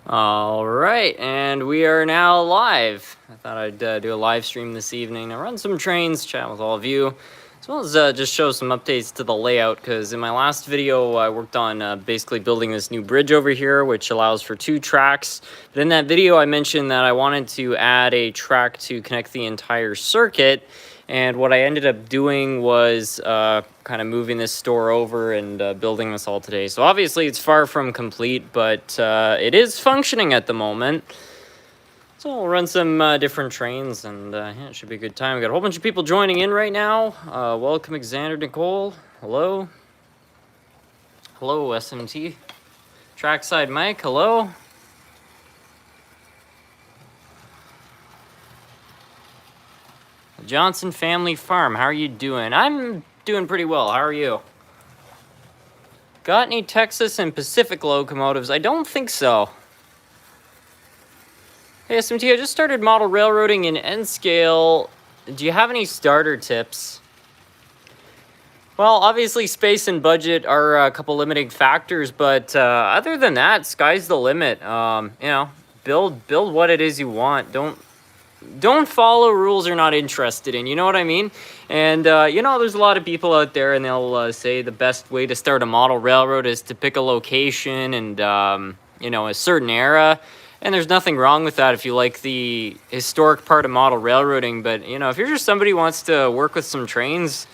All right, and we are now live. I thought I'd do a live stream this evening to run some trains, chat with all of you, as well as just show some updates to the layout, because in my last video I worked on basically building this new bridge over here, which allows for 2 tracks. But in that video I mentioned that I wanted to add a track to connect the entire circuit, and what I ended up doing was kind of moving this store over and building this all today. So obviously it's far from complete, but it is functioning at the moment. So we'll run some different trains, and yeah, it should be a good time. We got a whole bunch of people joining in right now. Welcome, Alexander Nicole. Hello. Hello, SMT. Trackside Mike, hello. Johnson Family Farm, how are you doing? I'm doing pretty well. How are you? Got any Texas and Pacific locomotives? I don't think so. Hey, SMT, I just started model railroading in N-scale. Do you have any starter tips? Well, obviously space and budget are a couple limiting factors, but other than that, sky's the limit. You know, build what it is you want. Don't follow rules you're not interested in, you know what I mean? And you know, there's a lot of people out there, and they'll say the best way to start a model railroad is to pick a location and you know, a certain era. And there's nothing wrong with that if you like the historic part of model railroading. But you know, if you're just somebody who wants to work with some trains,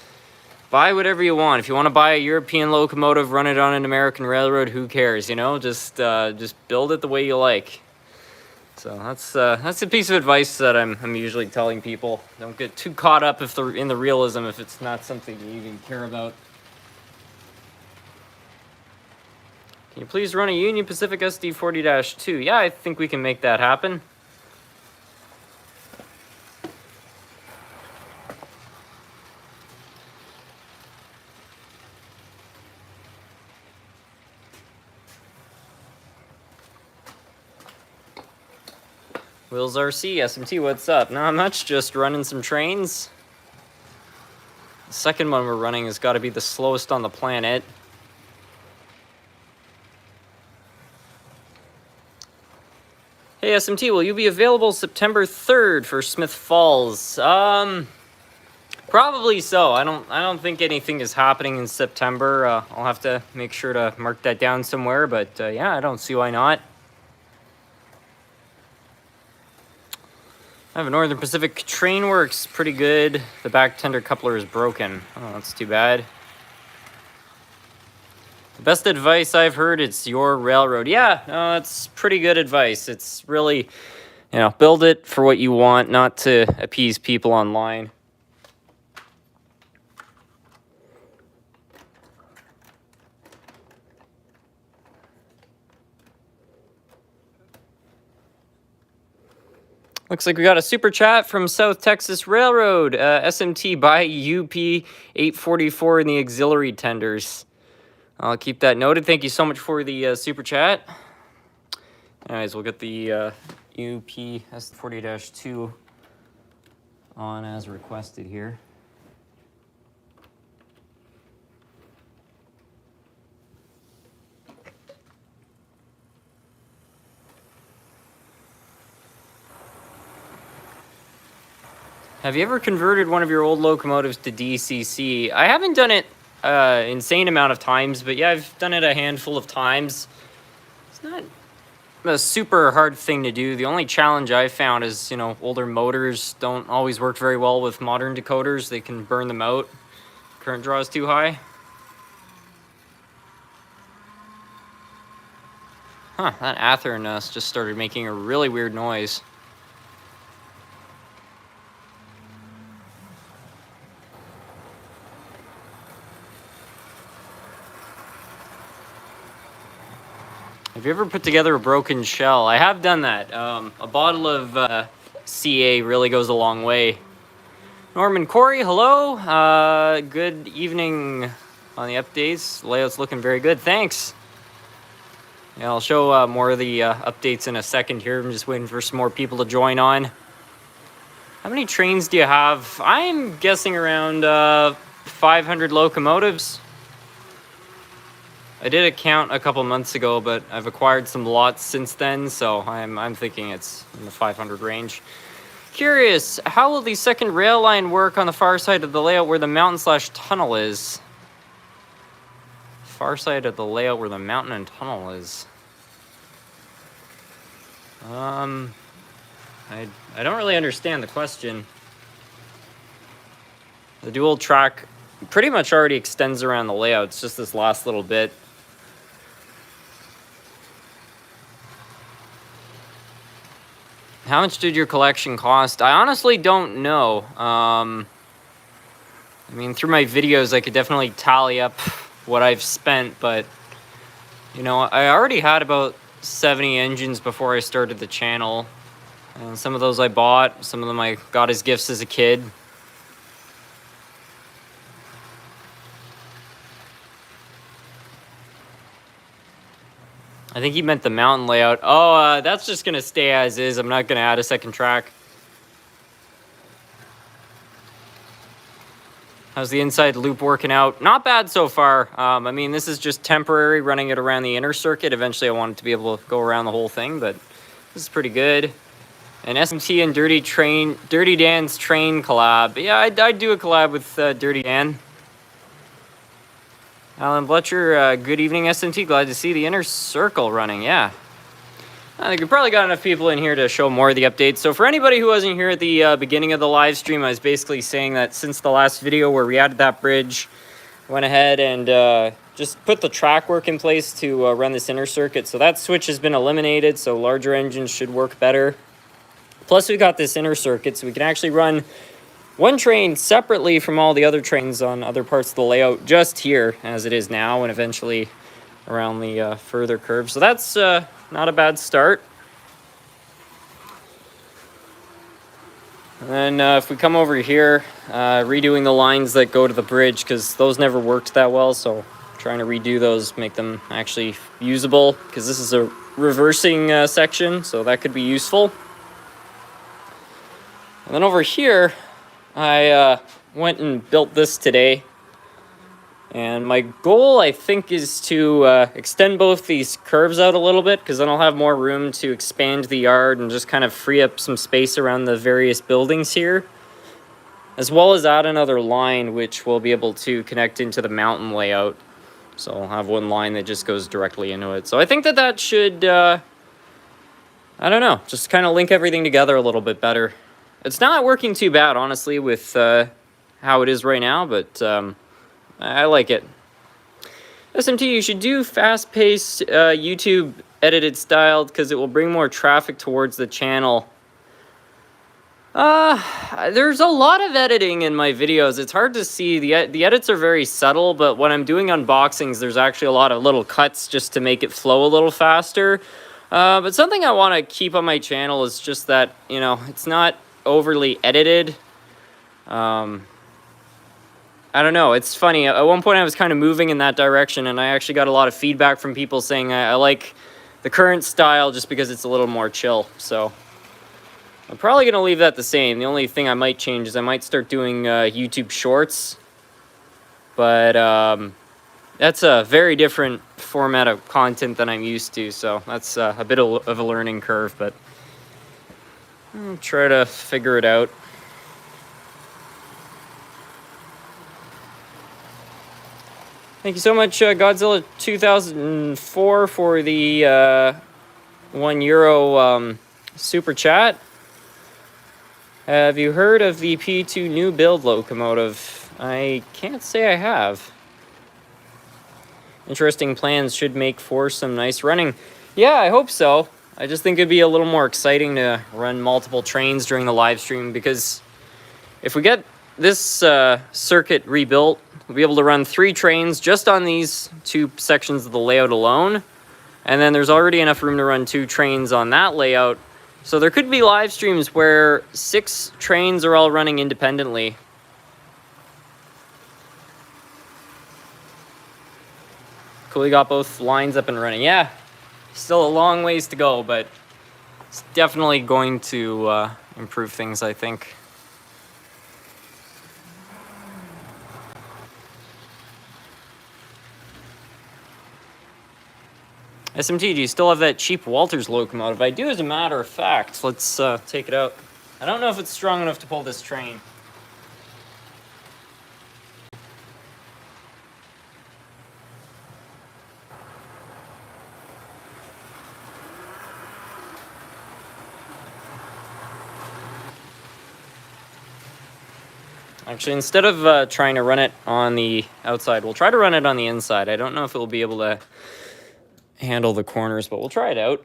buy whatever you want. If you want to buy a European locomotive, run it on an American railroad, who cares? You know, just build it the way you like. So that's a piece of advice that I'm usually telling people. Don't get too caught up in the realism if it's not something you even care about. Can you please run a Union Pacific SD 40-2? Yeah, I think we can make that happen. Wheels RC, SMT, what's up? Not much, just running some trains. The second one we're running has got to be the slowest on the planet. Hey, SMT, will you be available September 3rd for Smith Falls? Probably so. I don't think anything is happening in September. I'll have to make sure to mark that down somewhere, but yeah, I don't see why not. I have a Northern Pacific train works pretty good. The back tender coupler is broken. Oh, that's too bad. The best advice I've heard, it's your railroad. Yeah, no, that's pretty good advice. It's really, you know, build it for what you want, not to appease people online. Looks like we got a super chat from South Texas Railroad. SMT buy UP 844 in the auxiliary tenders. I'll keep that noted. Thank you so much for the super chat. Anyways, we'll get the UP S40-2 on as requested here. Have you ever converted one of your old locomotives to DCC? I haven't done it insane amount of times, but yeah, I've done it a handful of times. It's not a super hard thing to do. The only challenge I've found is, you know, older motors don't always work very well with modern decoders. They can burn them out. Current draw is too high. Huh, that Athearn just started making a really weird noise. Have you ever put together a broken shell? I have done that. A bottle of CA really goes a long way. Norman Corey, hello. Good evening on the updates. Layout's looking very good. Thanks. Yeah, I'll show more of the updates in a second here. I'm just waiting for some more people to join on. How many trains do you have? I'm guessing around 500 locomotives. I did a count a couple months ago, but I've acquired some lots since then, so I'm thinking it's in the 500 range. Curious, how will the second rail line work on the far side of the layout where the mountain/tunnel is? Far side of the layout where the mountain and tunnel is. I don't really understand the question. The dual track pretty much already extends around the layout. It's just this last little bit. How much did your collection cost? I honestly don't know. I mean, through my videos, I could definitely tally up what I've spent, but, you know, I already had about 70 engines before I started the channel. And some of those I bought, some of them I got as gifts as a kid. I think he meant the mountain layout. Oh, that's just going to stay as is. I'm not going to add a second track. How's the inside loop working out? Not bad so far. I mean, this is just temporary, running it around the inner circuit. Eventually, I want it to be able to go around the whole thing, but this is pretty good. And SMT and Dirty Dan's train collab. Yeah, I'd do a collab with Dirty Dan. Alan Bletcher, good evening, SMT. Glad to see the inner circle running. Yeah. I think we probably got enough people in here to show more of the updates. So for anybody who wasn't here at the beginning of the live stream, I was basically saying that since the last video where we added that bridge, went ahead and just put the track work in place to run this inner circuit. So that switch has been eliminated, so larger engines should work better. Plus we got this inner circuit, so we can actually run one train separately from all the other trains on other parts of the layout, just here as it is now, and eventually around the further curve. So that's not a bad start. And then if we come over here, redoing the lines that go to the bridge, because those never worked that well, so trying to redo those, make them actually usable, because this is a reversing section, so that could be useful. And then over here, I went and built this today, and my goal, I think, is to extend both these curves out a little bit, because then I'll have more room to expand the yard and just kind of free up some space around the various buildings here, as well as add another line which will be able to connect into the mountain layout. So I'll have one line that just goes directly into it. So I think that that should, I don't know, just kind of link everything together a little bit better. It's not working too bad, honestly, with how it is right now, but I like it. SMT, you should do fast-paced YouTube edited style because it will bring more traffic towards the channel. There's a lot of editing in my videos. It's hard to see. The edits are very subtle, but when I'm doing unboxings, there's actually a lot of little cuts just to make it flow a little faster. But something I want to keep on my channel is just that, you know, it's not overly edited. I don't know, it's funny, at one point I was kind of moving in that direction, and I actually got a lot of feedback from people saying I like the current style just because it's a little more chill. So I'm probably going to leave that the same. The only thing I might change is I might start doing YouTube shorts, but that's a very different format of content than I'm used to, so that's a bit of a learning curve, but I'll try to figure it out. Thank you so much, Godzilla 2004, for the €1 super chat. Have you heard of the P2 new build locomotive? I can't say I have. Interesting plans, should make for some nice running. Yeah, I hope so. I just think it'd be a little more exciting to run multiple trains during the live stream, because if we get this circuit rebuilt, we'll be able to run 3 trains just on these 2 sections of the layout alone. And then there's already enough room to run 2 trains on that layout. So there could be live streams where 6 trains are all running independently. Cool, we got both lines up and running. Yeah, still a long ways to go, but it's definitely going to improve things, I think. SMT, do you still have that cheap Walters locomotive? I do, as a matter of fact. Let's take it out. I don't know if it's strong enough to pull this train. Actually, instead of trying to run it on the outside, we'll try to run it on the inside. I don't know if it will be able to handle the corners, but we'll try it out.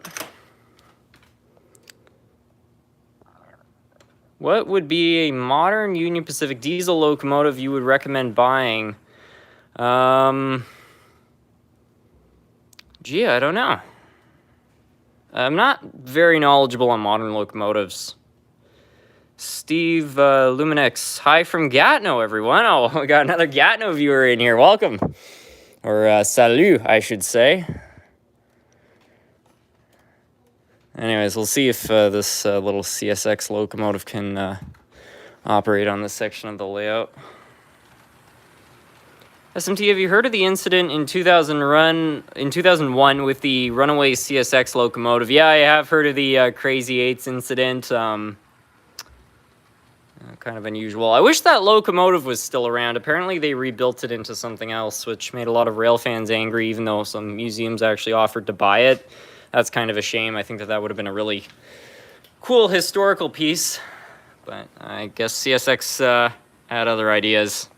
What would be a modern Union Pacific diesel locomotive you would recommend buying? Gee, I don't know. I'm not very knowledgeable on modern locomotives. Steve Luminex, hi from Gatineau, everyone. Oh, we got another Gatineau viewer in here. Welcome. Or salut, I should say. Anyways, we'll see if this little CSX locomotive can operate on this section of the layout. SMT, have you heard of the incident in 2001 with the runaway CSX locomotive? Yeah, I have heard of the Crazy Eights incident. Kind of unusual. I wish that locomotive was still around. Apparently they rebuilt it into something else, which made a lot of rail fans angry, even though some museums actually offered to buy it. That's kind of a shame. I think that would have been a really cool historical piece, but I guess CSX had other ideas.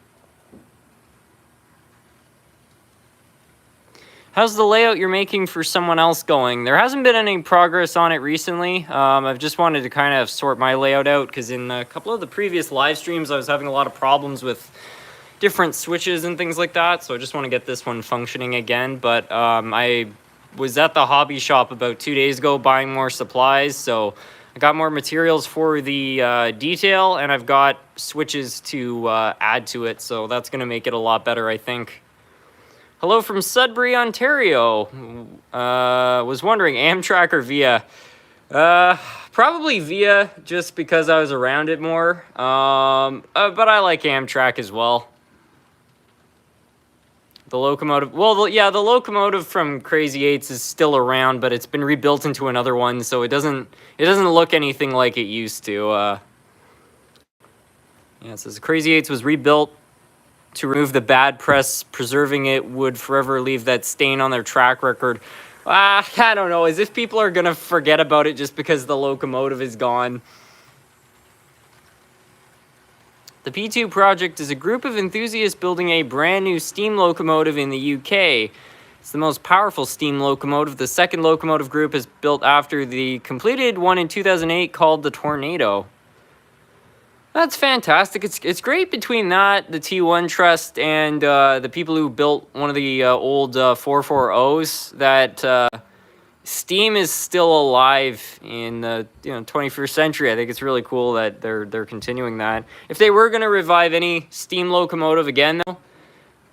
How's the layout you're making for someone else going? There hasn't been any progress on it recently. I've just wanted to kind of sort my layout out because in a couple of the previous live streams I was having a lot of problems with different switches and things like that, so I just want to get this one functioning again. But I was at the hobby shop about 2 days ago buying more supplies, so I got more materials for the detail, and I've got switches to add to it, so that's going to make it a lot better, I think. Hello from Sudbury, Ontario. Was wondering, Amtrak or Via? Probably Via, just because I was around it more. But I like Amtrak as well. The locomotive, well, yeah, the locomotive from Crazy Eights is still around, but it's been rebuilt into another one, so it doesn't look anything like it used to. Yeah, it says Crazy Eights was rebuilt to remove the bad press. Preserving it would forever leave that stain on their track record. I don't know, as if people are gonna forget about it just because the locomotive is gone. The P2 project is a group of enthusiasts building a brand new steam locomotive in the UK. It's the most powerful steam locomotive. The second locomotive group is built after the completed one in 2008 called the Tornado. That's fantastic. It's great between that, the T1 Trust, and the people who built one of the old 440s, that steam is still alive in the 21st century. I think it's really cool that they're continuing that. If they were going to revive any steam locomotive again, though,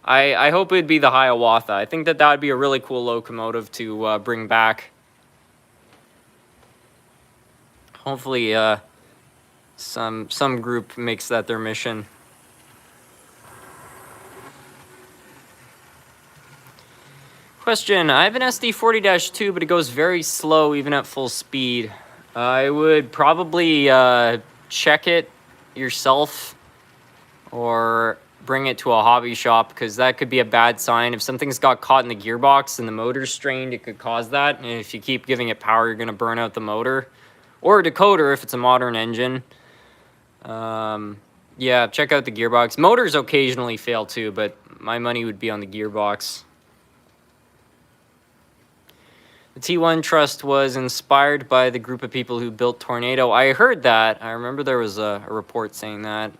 I hope it'd be the Hiawatha. I think that would be a really cool locomotive to bring back. Hopefully, some group makes that their mission. Question, I have an SD40-2, but it goes very slow even at full speed. I would probably check it yourself or bring it to a hobby shop, because that could be a bad sign. If something's got caught in the gearbox and the motor's strained, it could cause that. And if you keep giving it power, you're going to burn out the motor. Or a decoder if it's a modern engine. Yeah, check out the gearbox. Motors occasionally fail too, but my money would be on the gearbox. The T1 Trust was inspired by the group of people who built Tornado. I heard that. I remember there was a report saying that.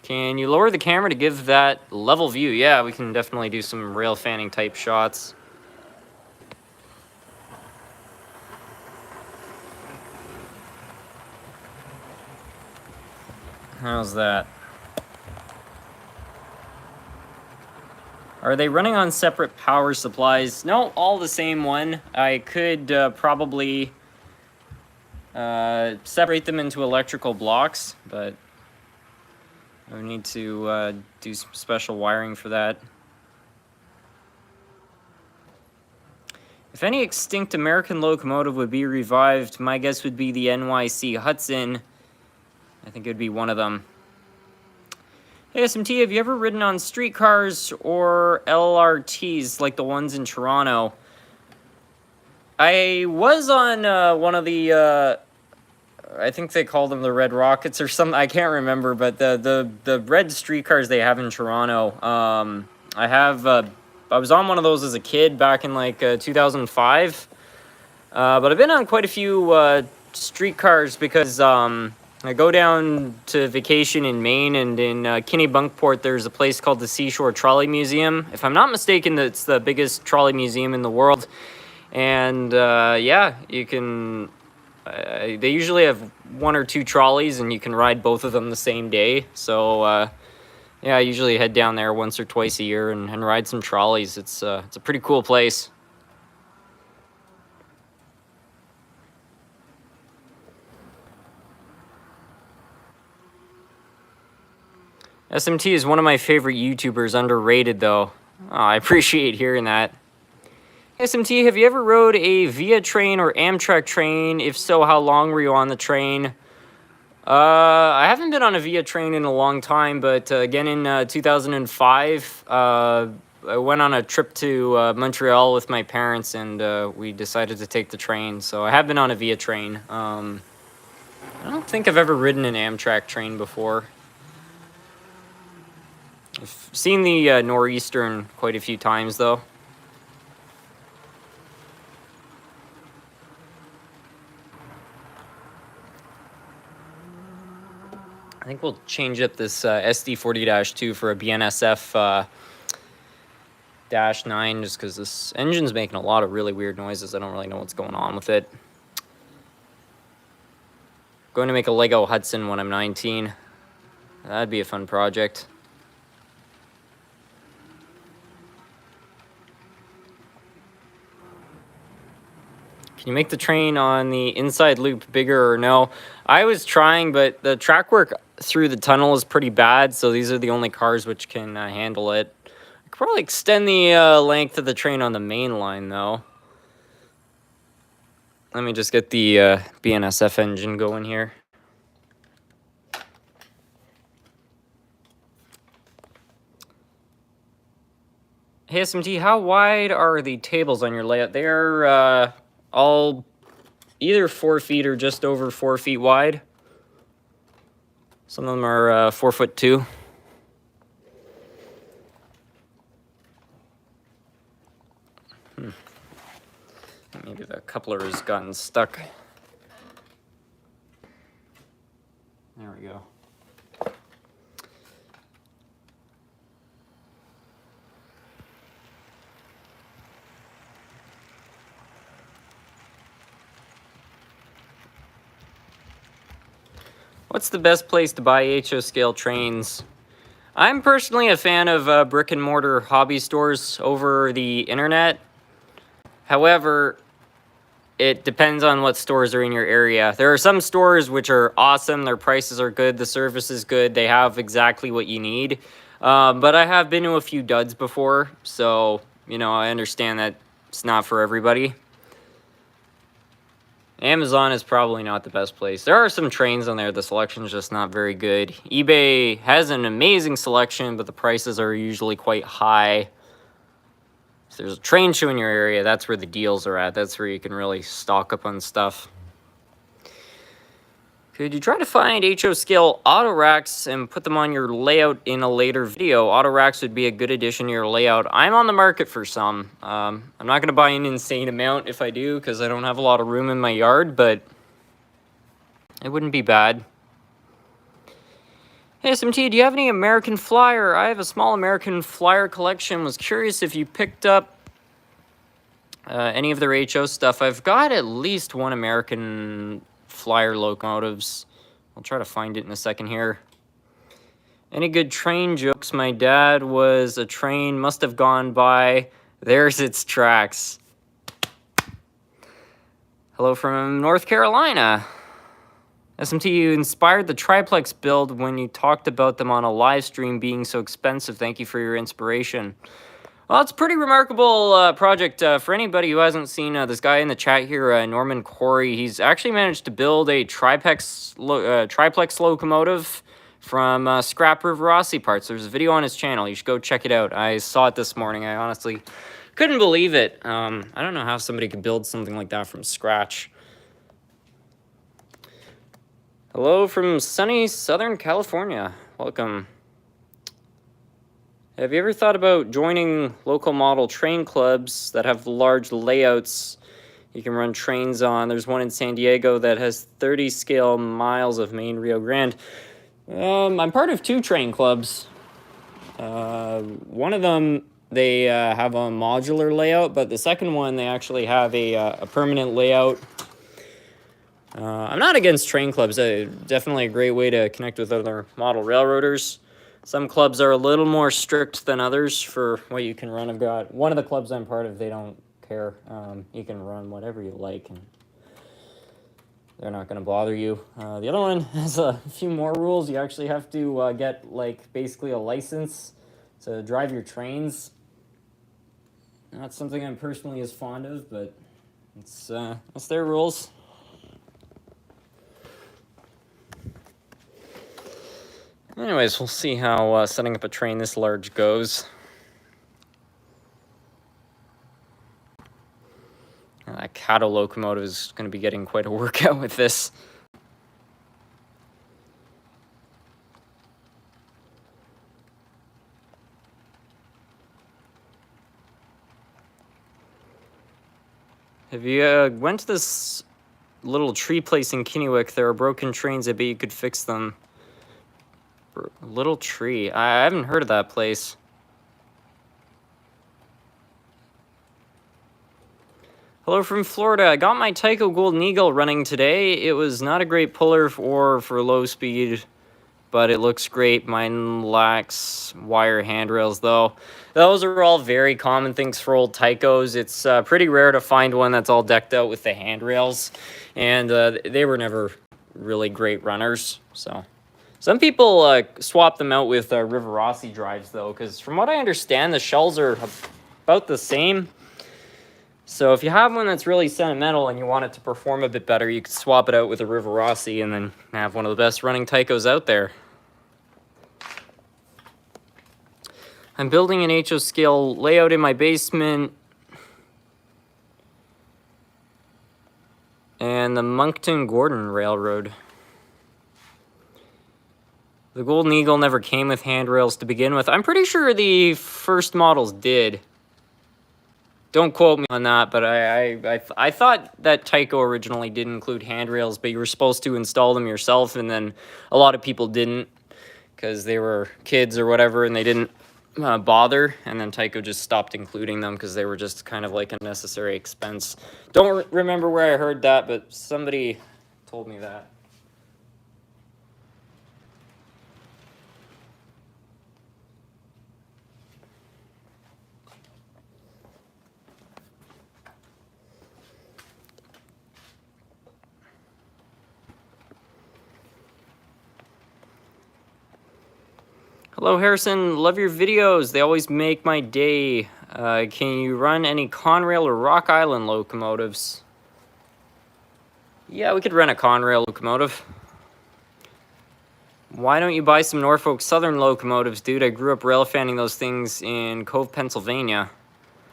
Can you lower the camera to give that level view? Yeah, we can definitely do some rail fanning type shots. How's that? Are they running on separate power supplies? No, all the same one. I could probably separate them into electrical blocks, but I need to do some special wiring for that. If any extinct American locomotive would be revived, my guess would be the NYC Hudson. I think it would be one of them. Hey, SMT, have you ever ridden on streetcars or LRTs like the ones in Toronto? I was on one of the, I think they call them the Red Rockets or something. I can't remember, but the red streetcars they have in Toronto. I was on one of those as a kid back in like 2005. But I've been on quite a few streetcars because I go down to vacation in Maine, and in Kennebunkport there's a place called the Seashore Trolley Museum. If I'm not mistaken, it's the biggest trolley museum in the world. And yeah, you can... they usually have 1 or 2 trolleys, and you can ride both of them the same day. So yeah, I usually head down there once or twice a year and ride some trolleys. It's a pretty cool place. SMT is one of my favorite YouTubers, underrated though. Oh, I appreciate hearing that. SMT, have you ever rode a Via train or Amtrak train? If so, how long were you on the train? I haven't been on a Via train in a long time, but again in 2005, I went on a trip to Montreal with my parents, and we decided to take the train. So I have been on a Via train. I don't think I've ever ridden an Amtrak train before. I've seen the Northeastern quite a few times, though. I think we'll change up this SD40-2 for a BNSF -9, just because this engine's making a lot of really weird noises. I don't really know what's going on with it. Going to make a Lego Hudson when I'm 19. That'd be a fun project. Can you make the train on the inside loop bigger or no? I was trying, but the track work through the tunnel is pretty bad, so these are the only cars which can handle it. I could probably extend the length of the train on the main line, though. Let me just get the BNSF engine going here. Hey, SMT, how wide are the tables on your layout? They're all either 4 feet or just over 4 feet wide. Some of them are 4'2". Maybe the coupler has gotten stuck. There we go. What's the best place to buy HO scale trains? I'm personally a fan of brick and mortar hobby stores over the internet. However, it depends on what stores are in your area. There are some stores which are awesome. Their prices are good. The service is good. They have exactly what you need. But I have been to a few duds before. So, you know, I understand that it's not for everybody. Amazon is probably not the best place. There are some trains on there. The selection is just not very good. eBay has an amazing selection, but the prices are usually quite high. If there's a train show in your area, that's where the deals are at. That's where you can really stock up on stuff. Could you try to find HO scale auto racks and put them on your layout in a later video? Auto racks would be a good addition to your layout. I'm on the market for some. I'm not going to buy an insane amount if I do, because I don't have a lot of room in my yard, but it wouldn't be bad. Hey, SMT, do you have any American Flyer? I have a small American Flyer collection. Was curious if you picked up any of their HO stuff. I've got at least one American Flyer locomotives. I'll try to find it in a second here. Any good train jokes? My dad was a train, must have gone by. There's its tracks. Hello from North Carolina. SMT, you inspired the triplex build when you talked about them on a live stream being so expensive. Thank you for your inspiration. Well, it's a pretty remarkable project for anybody who hasn't seen this guy in the chat here, Norman Corey. He's actually managed to build a triplex locomotive from scrap River Rossi parts. There's a video on his channel. You should go check it out. I saw it this morning. I honestly couldn't believe it. I don't know how somebody could build something like that from scratch. Hello from sunny Southern California. Welcome. Have you ever thought about joining local model train clubs that have large layouts you can run trains on? There's one in San Diego that has 30 scale miles of main Rio Grande. I'm part of 2 train clubs. One of them, they have a modular layout, but the second one, they actually have a permanent layout. I'm not against train clubs. Definitely a great way to connect with other model railroaders. Some clubs are a little more strict than others for what you can run. I've got one of the clubs I'm part of, they don't care. You can run whatever you like, and they're not going to bother you. The other one has a few more rules. You actually have to get, like, basically a license to drive your trains. Not something I'm personally as fond of, but it's their rules. Anyways, we'll see how setting up a train this large goes. That cattle locomotive is going to be getting quite a workout with this. Have you went to this little tree place in Kennewick? There are broken trains. I bet you could fix them. Little tree. I haven't heard of that place. Hello from Florida. I got my Tyco Golden Eagle running today. It was not a great puller for low speed, but it looks great. Mine lacks wire handrails, though. Those are all very common things for old Tycos. It's pretty rare to find one that's all decked out with the handrails, and they were never really great runners, so... Some people swap them out with River Rossi drives, though, because from what I understand, the shells are about the same. So if you have one that's really sentimental and you want it to perform a bit better, you could swap it out with a River Rossi and then have one of the best running Tycos out there. I'm building an HO scale layout in my basement. And the Moncton-Gordon Railroad. The Golden Eagle never came with handrails to begin with. I'm pretty sure the first models did. Don't quote me on that, but I thought that Tyco originally did include handrails, but you were supposed to install them yourself, and then a lot of people didn't because they were kids or whatever, and they didn't bother, and then Tyco just stopped including them because they were just kind of like a necessary expense. Don't remember where I heard that, but somebody told me that. Hello, Harrison. Love your videos. They always make my day. Can you run any Conrail or Rock Island locomotives? Yeah, we could run a Conrail locomotive. Why don't you buy some Norfolk Southern locomotives, dude? I grew up rail fanning those things in Cove, Pennsylvania.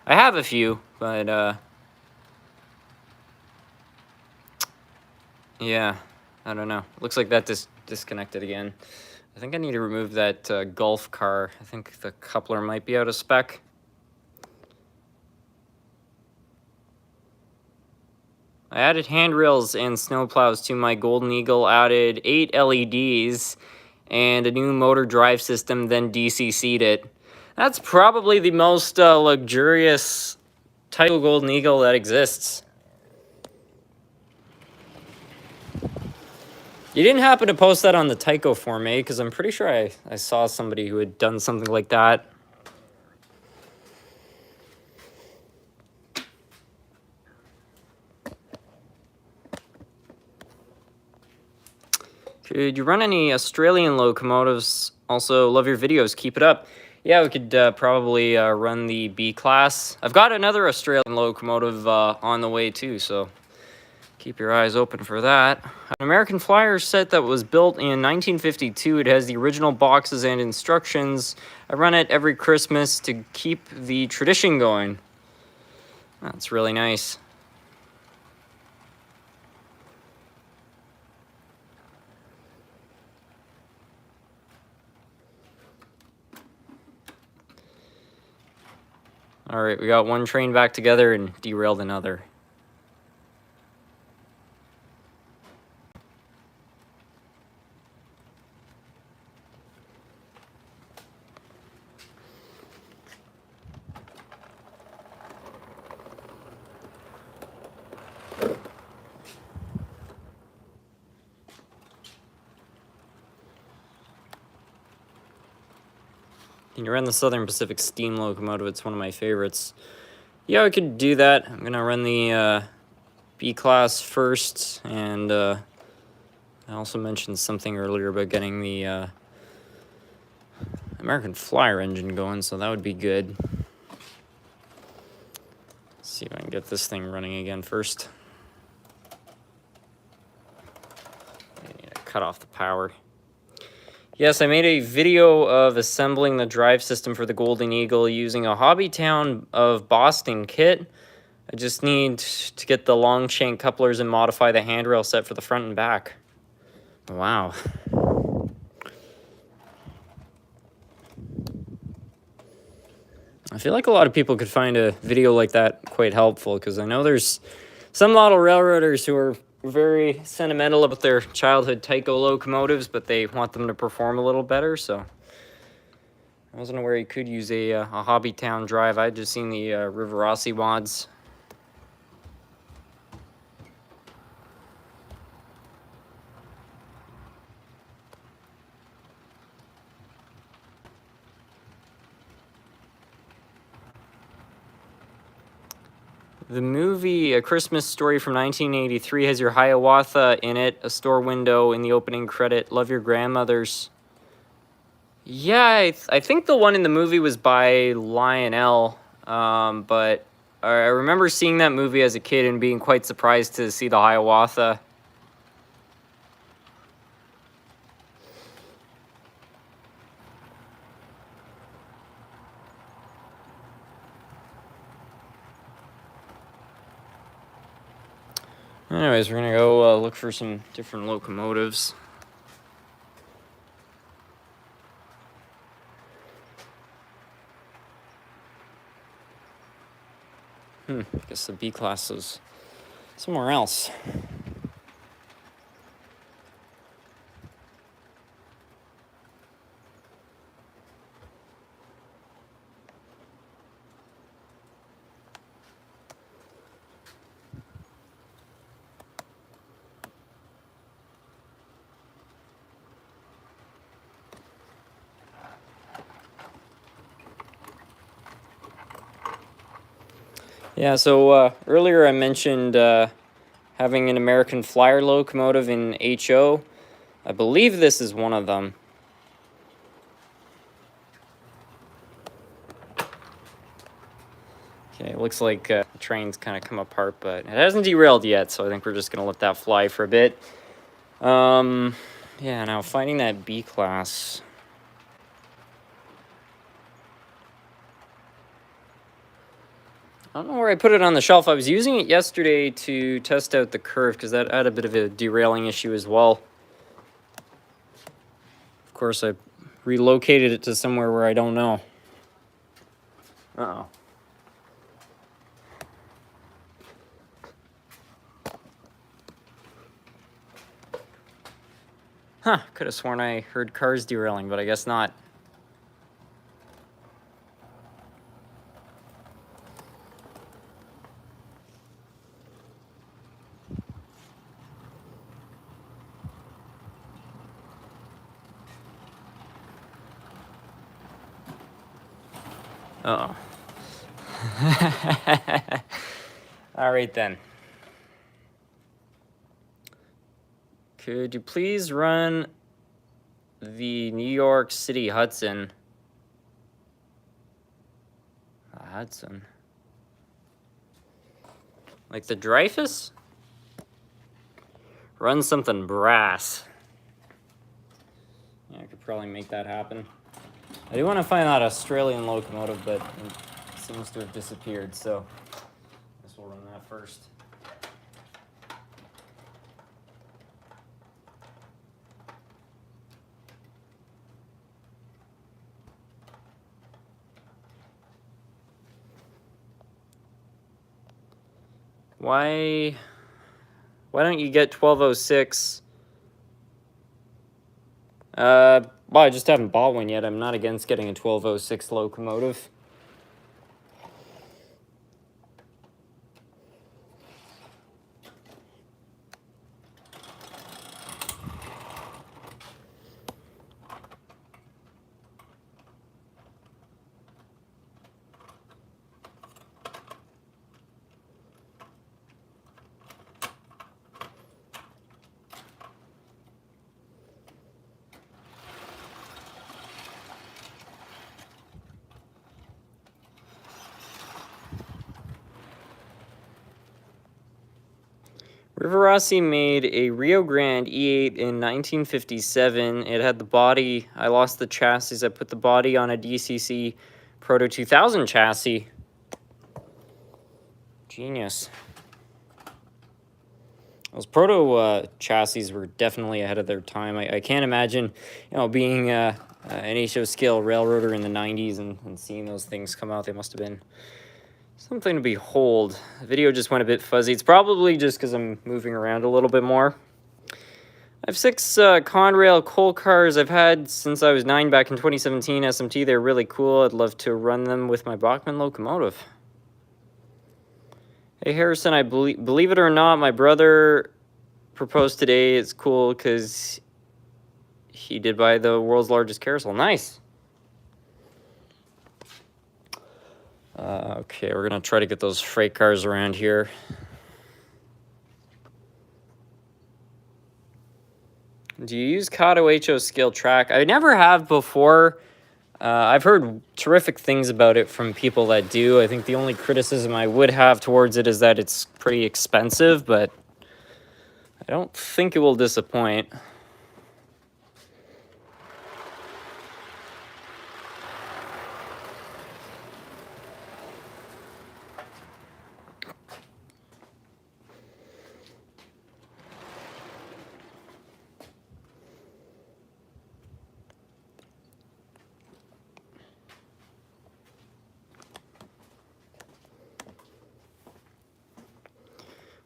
I have a few, but, yeah, I don't know. Looks like that disconnected again. I think I need to remove that Gulf car. I think the coupler might be out of spec. I added handrails and snowplows to my Golden Eagle, added 8 LEDs and a new motor drive system, then DCC'd it. That's probably the most luxurious Tyco Golden Eagle that exists. You didn't happen to post that on the Tyco forum, eh? Because I'm pretty sure I saw somebody who had done something like that. Should you run any Australian locomotives? Also, love your videos. Keep it up. Yeah, we could probably run the B-Class. I've got another Australian locomotive on the way too, so keep your eyes open for that. An American Flyer set that was built in 1952. It has the original boxes and instructions. I run it every Christmas to keep the tradition going. That's really nice. All right, we got one train back together and derailed another. And you run the Southern Pacific steam locomotive. It's one of my favorites. Yeah, we could do that. I'm gonna run the B-Class first, and I also mentioned something earlier about getting the American Flyer engine going, so that would be good. Let's see if I can get this thing running again first. I need to cut off the power. Yes, I made a video of assembling the drive system for the Golden Eagle using a Hobbytown of Boston kit. I just need to get the long shank couplers and modify the handrail set for the front and back. Wow. I feel like a lot of people could find a video like that quite helpful, because I know there's some model railroaders who are very sentimental about their childhood Tyco locomotives, but they want them to perform a little better, so I wasn't aware you could use a Hobbytown drive. I'd just seen the Rivarossi mods. The movie A Christmas Story from 1983 has your Hiawatha in it, a store window in the opening credit. Love your grandmothers. Yeah, I think the one in the movie was by Lionel, but I remember seeing that movie as a kid and being quite surprised to see the Hiawatha. Anyways, we're gonna go look for some different locomotives. I guess the B-Class is somewhere else. Yeah, so earlier I mentioned having an American Flyer locomotive in HO. I believe this is one of them. Okay, it looks like the train's kind of come apart, but it hasn't derailed yet, so I think we're just going to let that fly for a bit. Yeah, now finding that B-Class. I don't know where I put it on the shelf. I was using it yesterday to test out the curve, because that had a bit of a derailing issue as well. Of course, I relocated it to somewhere where I don't know. Uh-oh. Huh, could have sworn I heard cars derailing, but I guess not. Uh-oh. All right, then. Could you please run the New York City Hudson? Hudson. Like the Dreyfus? Run something brass. Yeah, I could probably make that happen. I do want to find that Australian locomotive, but it seems to have disappeared, so I guess we'll run that first. Why don't you get 1206? Well, I just haven't bought one yet. I'm not against getting a 1206 locomotive. Rivarossi made a Rio Grande E8 in 1957. It had the body. I lost the chassis. I put the body on a DCC Proto 2000 chassis. Genius. Those Proto chassis were definitely ahead of their time. I can't imagine, being an HO scale railroader in the 90s and seeing those things come out. They must have been something to behold. The video just went a bit fuzzy. It's probably just because I'm moving around a little bit more. I have 6 Conrail coal cars I've had since I was 9 back in 2017 SMT. They're really cool. I'd love to run them with my Bachmann locomotive. Hey Harrison, I believe it or not, my brother proposed today. It's cool because he did buy the world's largest carousel. Nice. Okay, we're going to try to get those freight cars around here. Do you use Kato HO scale track? I never have before. I've heard terrific things about it from people that do. I think the only criticism I would have towards it is that it's pretty expensive, but I don't think it will disappoint.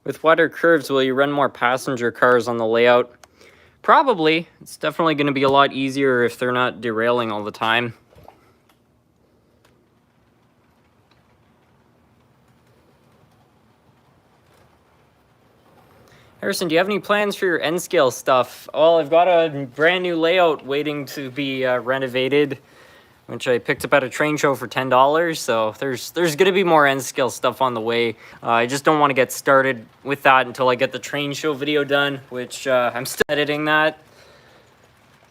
With wider curves, will you run more passenger cars on the layout? Probably. It's definitely going to be a lot easier if they're not derailing all the time. Harrison, do you have any plans for your N-scale stuff? Well, I've got a brand new layout waiting to be renovated, which I picked up at a train show for $10. So there's going to be more N-scale stuff on the way. I just don't want to get started with that until I get the train show video done, which I'm still editing that.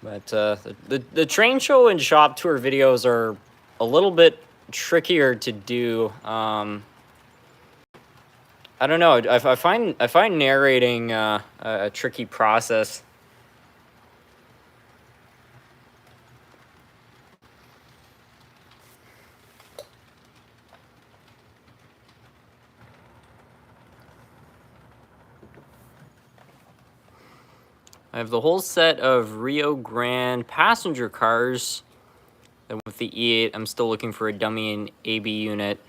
But the train show and shop tour videos are a little bit trickier to do. I don't know. I find narrating a tricky process. I have the whole set of Rio Grande passenger cars. And with the E8, I'm still looking for a dummy and AB unit.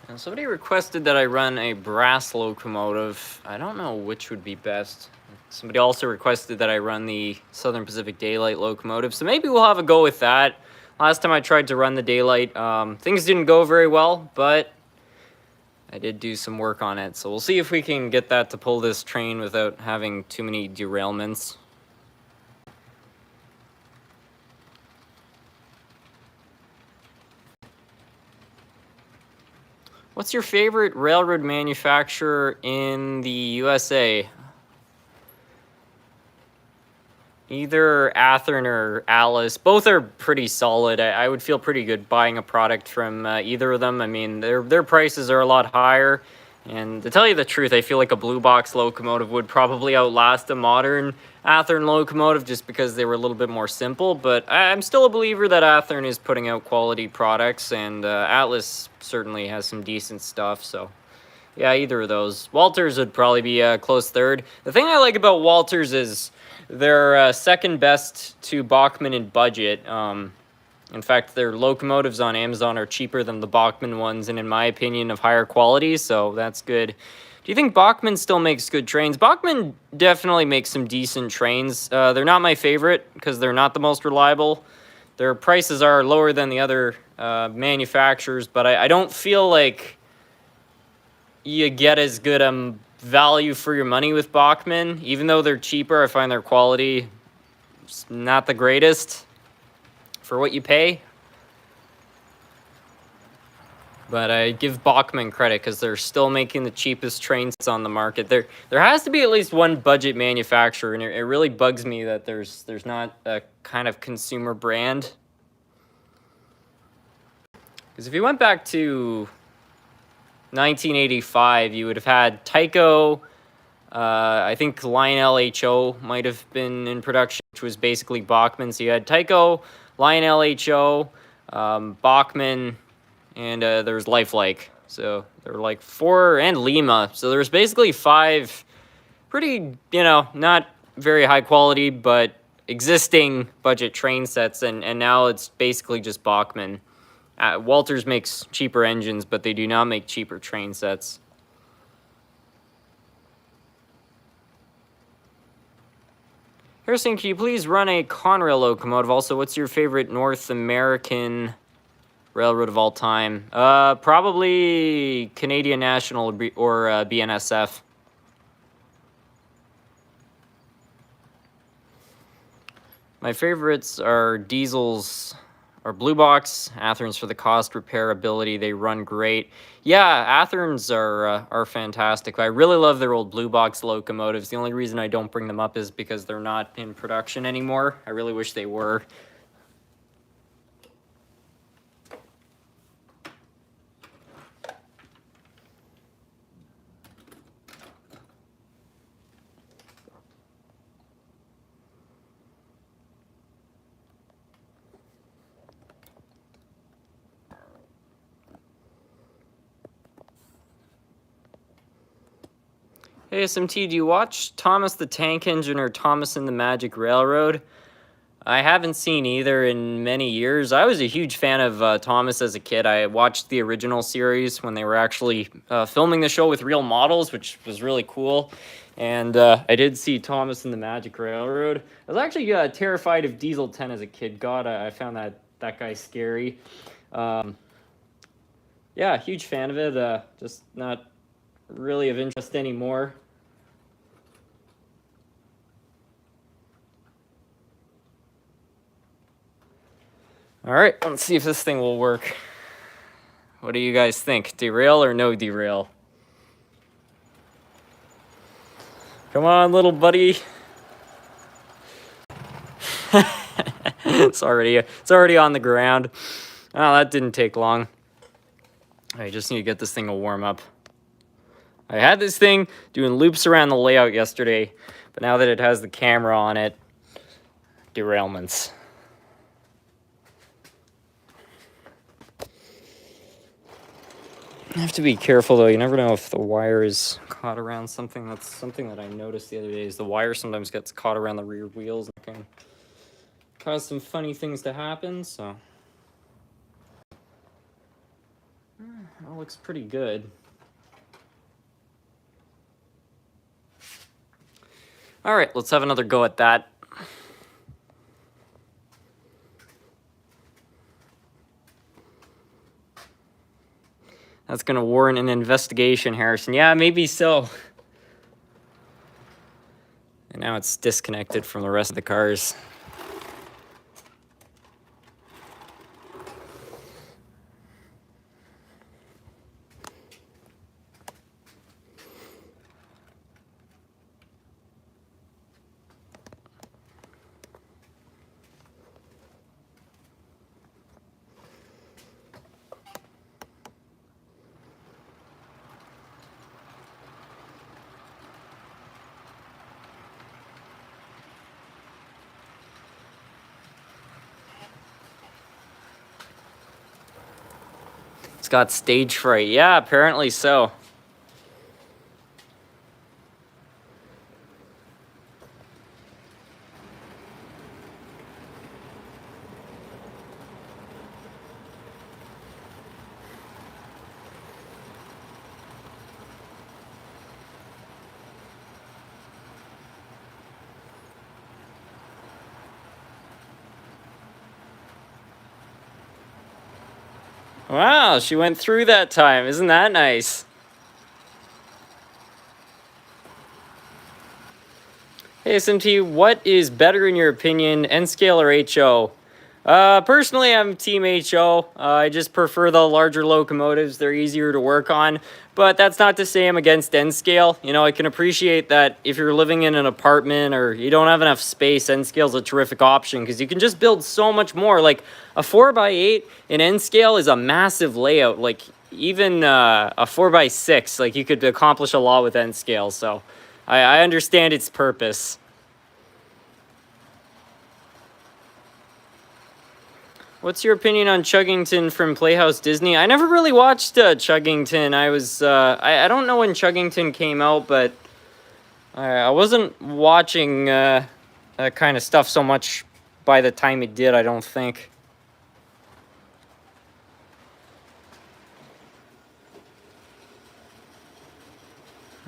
And somebody requested that I run a brass locomotive. I don't know which would be best. Somebody also requested that I run the Southern Pacific Daylight locomotive, so maybe we'll have a go with that. Last time I tried to run the Daylight, things didn't go very well, but I did do some work on it, so we'll see if we can get that to pull this train without having too many derailments. What's your favorite railroad manufacturer in the USA? Either Athearn or Alice. Both are pretty solid. I would feel pretty good buying a product from either of them. I mean, their prices are a lot higher. And to tell you the truth, I feel like a blue box locomotive would probably outlast a modern Athearn locomotive just because they were a little bit more simple. But I'm still a believer that Athearn is putting out quality products, and Atlas certainly has some decent stuff. So yeah, either of those. Walters would probably be a close third. The thing I like about Walters is they're second best to Bachmann in budget. In fact, their locomotives on Amazon are cheaper than the Bachmann ones, and in my opinion, of higher quality, so that's good. Do you think Bachmann still makes good trains? Bachmann definitely makes some decent trains. They're not my favorite because they're not the most reliable. Their prices are lower than the other manufacturers, but I don't feel like you get as good value for your money with Bachmann. Even though they're cheaper, I find their quality not the greatest for what you pay. But I give Bachmann credit because they're still making the cheapest trains on the market. There has to be at least one budget manufacturer, and it really bugs me that there's not a kind of consumer brand. Because if you went back to 1985, you would have had Tyco. I think Lionel HO might have been in production, which was basically Bachmann. So you had Tyco, Lionel HO, Bachmann, and there's Lifelike. So there were like four, and Lima. So there's basically five pretty, not very high quality, but existing budget train sets. And now it's basically just Bachmann. Walters makes cheaper engines, but they do not make cheaper train sets. Harrison, can you please run a Conrail locomotive? Also, what's your favorite North American railroad of all time? Probably Canadian National or BNSF. My favorites are diesels or blue box. Athearns for the cost, repairability. They run great. Yeah, Athearns are fantastic. I really love their old blue box locomotives. The only reason I don't bring them up is because they're not in production anymore. I really wish they were. Hey SMT, do you watch Thomas the Tank Engine or Thomas and the Magic Railroad? I haven't seen either in many years. I was a huge fan of Thomas as a kid. I watched the original series when they were actually filming the show with real models, which was really cool. And I did see Thomas and the Magic Railroad. I was actually terrified of Diesel 10 as a kid. God, I found that guy scary. Yeah, huge fan of it. Just not really of interest anymore. All right, let's see if this thing will work. What do you guys think? Derail or no derail? Come on, little buddy. It's already on the ground. Oh, that didn't take long. I just need to get this thing to warm up. I had this thing doing loops around the layout yesterday, but now that it has the camera on it, derailments. I have to be careful though. You never know if the wire is caught around something. That's something that I noticed the other day, is the wire sometimes gets caught around the rear wheels and can cause some funny things to happen. So that looks pretty good. All right, let's have another go at that. That's going to warrant an investigation, Harrison. Yeah, maybe so. And now it's disconnected from the rest of the cars. It's got stage fright. Yeah, apparently so. Wow, she went through that time. Isn't that nice? Hey, SMT, what is better in your opinion, N-scale or HO? Personally, I'm Team HO. I just prefer the larger locomotives. They're easier to work on. But that's not to say I'm against N-scale. You know, I can appreciate that if you're living in an apartment or you don't have enough space, N-scale is a terrific option because you can just build so much more. Like a 4x8 in N-scale is a massive layout. Like even a 4x6, like you could accomplish a lot with N-scale. So I understand its purpose. What's your opinion on Chuggington from Playhouse Disney? I never really watched Chuggington. I don't know when Chuggington came out, but I wasn't watching that kind of stuff so much by the time it did, I don't think.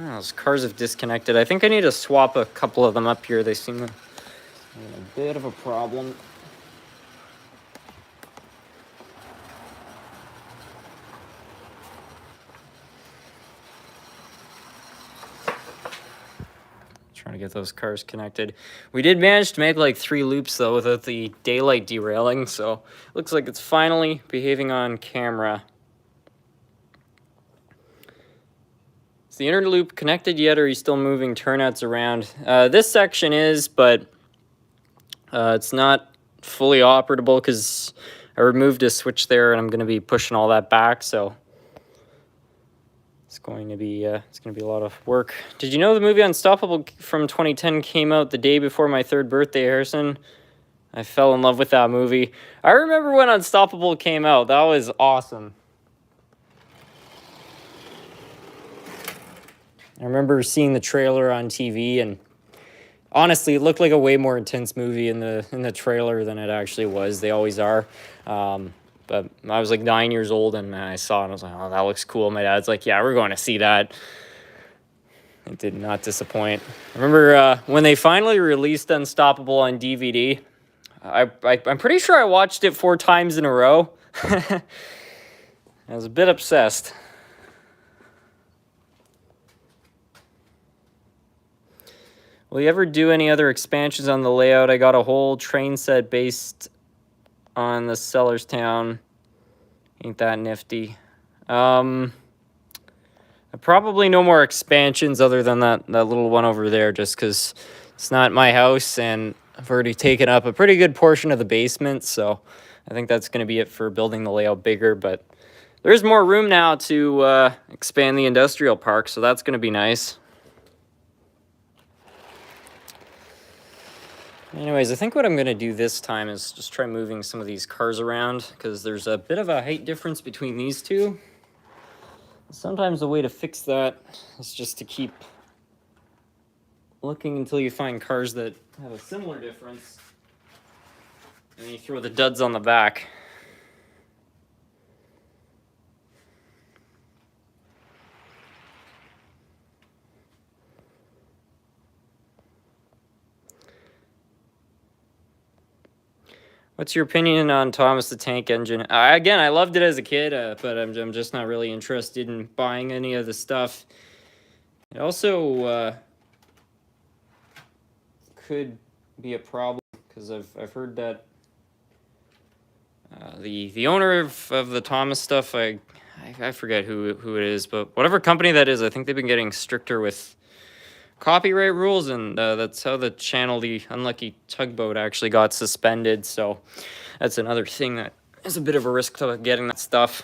Oh, those cars have disconnected. I think I need to swap a couple of them up here. They seem to be a bit of a problem. Trying to get those cars connected. We did manage to make like 3 loops though without the daylight derailing, so looks like it's finally behaving on camera. Is the inner loop connected yet, or are you still moving turnouts around? This section is, but it's not fully operable because I removed a switch there and I'm going to be pushing all that back, so it's going to be a lot of work. Did you know the movie Unstoppable from 2010 came out the day before my 3rd birthday, Harrison? I fell in love with that movie. I remember when Unstoppable came out. That was awesome. I remember seeing the trailer on TV, and honestly, it looked like a way more intense movie in the trailer than it actually was. They always are. But I was like 9 years old, and I saw it, and I was like, oh, that looks cool. My dad's like, yeah, we're going to see that. It did not disappoint. I remember when they finally released Unstoppable on DVD, I'm pretty sure I watched it 4 times in a row. I was a bit obsessed. Will you ever do any other expansions on the layout? I got a whole train set based on the Sellerstown. Ain't that nifty. Probably no more expansions other than that little one over there, just because it's not my house, and I've already taken up a pretty good portion of the basement, so I think that's going to be it for building the layout bigger, but there's more room now to expand the industrial park, so that's going to be nice. Anyways, I think what I'm going to do this time is just try moving some of these cars around, because there's a bit of a height difference between these two. Sometimes the way to fix that is just to keep looking until you find cars that have a similar difference, and then you throw the duds on the back. What's your opinion on Thomas the Tank Engine? Again, I loved it as a kid, but I'm just not really interested in buying any of the stuff. It also could be a problem because I've heard that the owner of the Thomas stuff, I forget who it is, but whatever company that is, I think they've been getting stricter with copyright rules, and that's how the channel The Unlucky Tugboat actually got suspended. So that's another thing that is a bit of a risk to getting that stuff.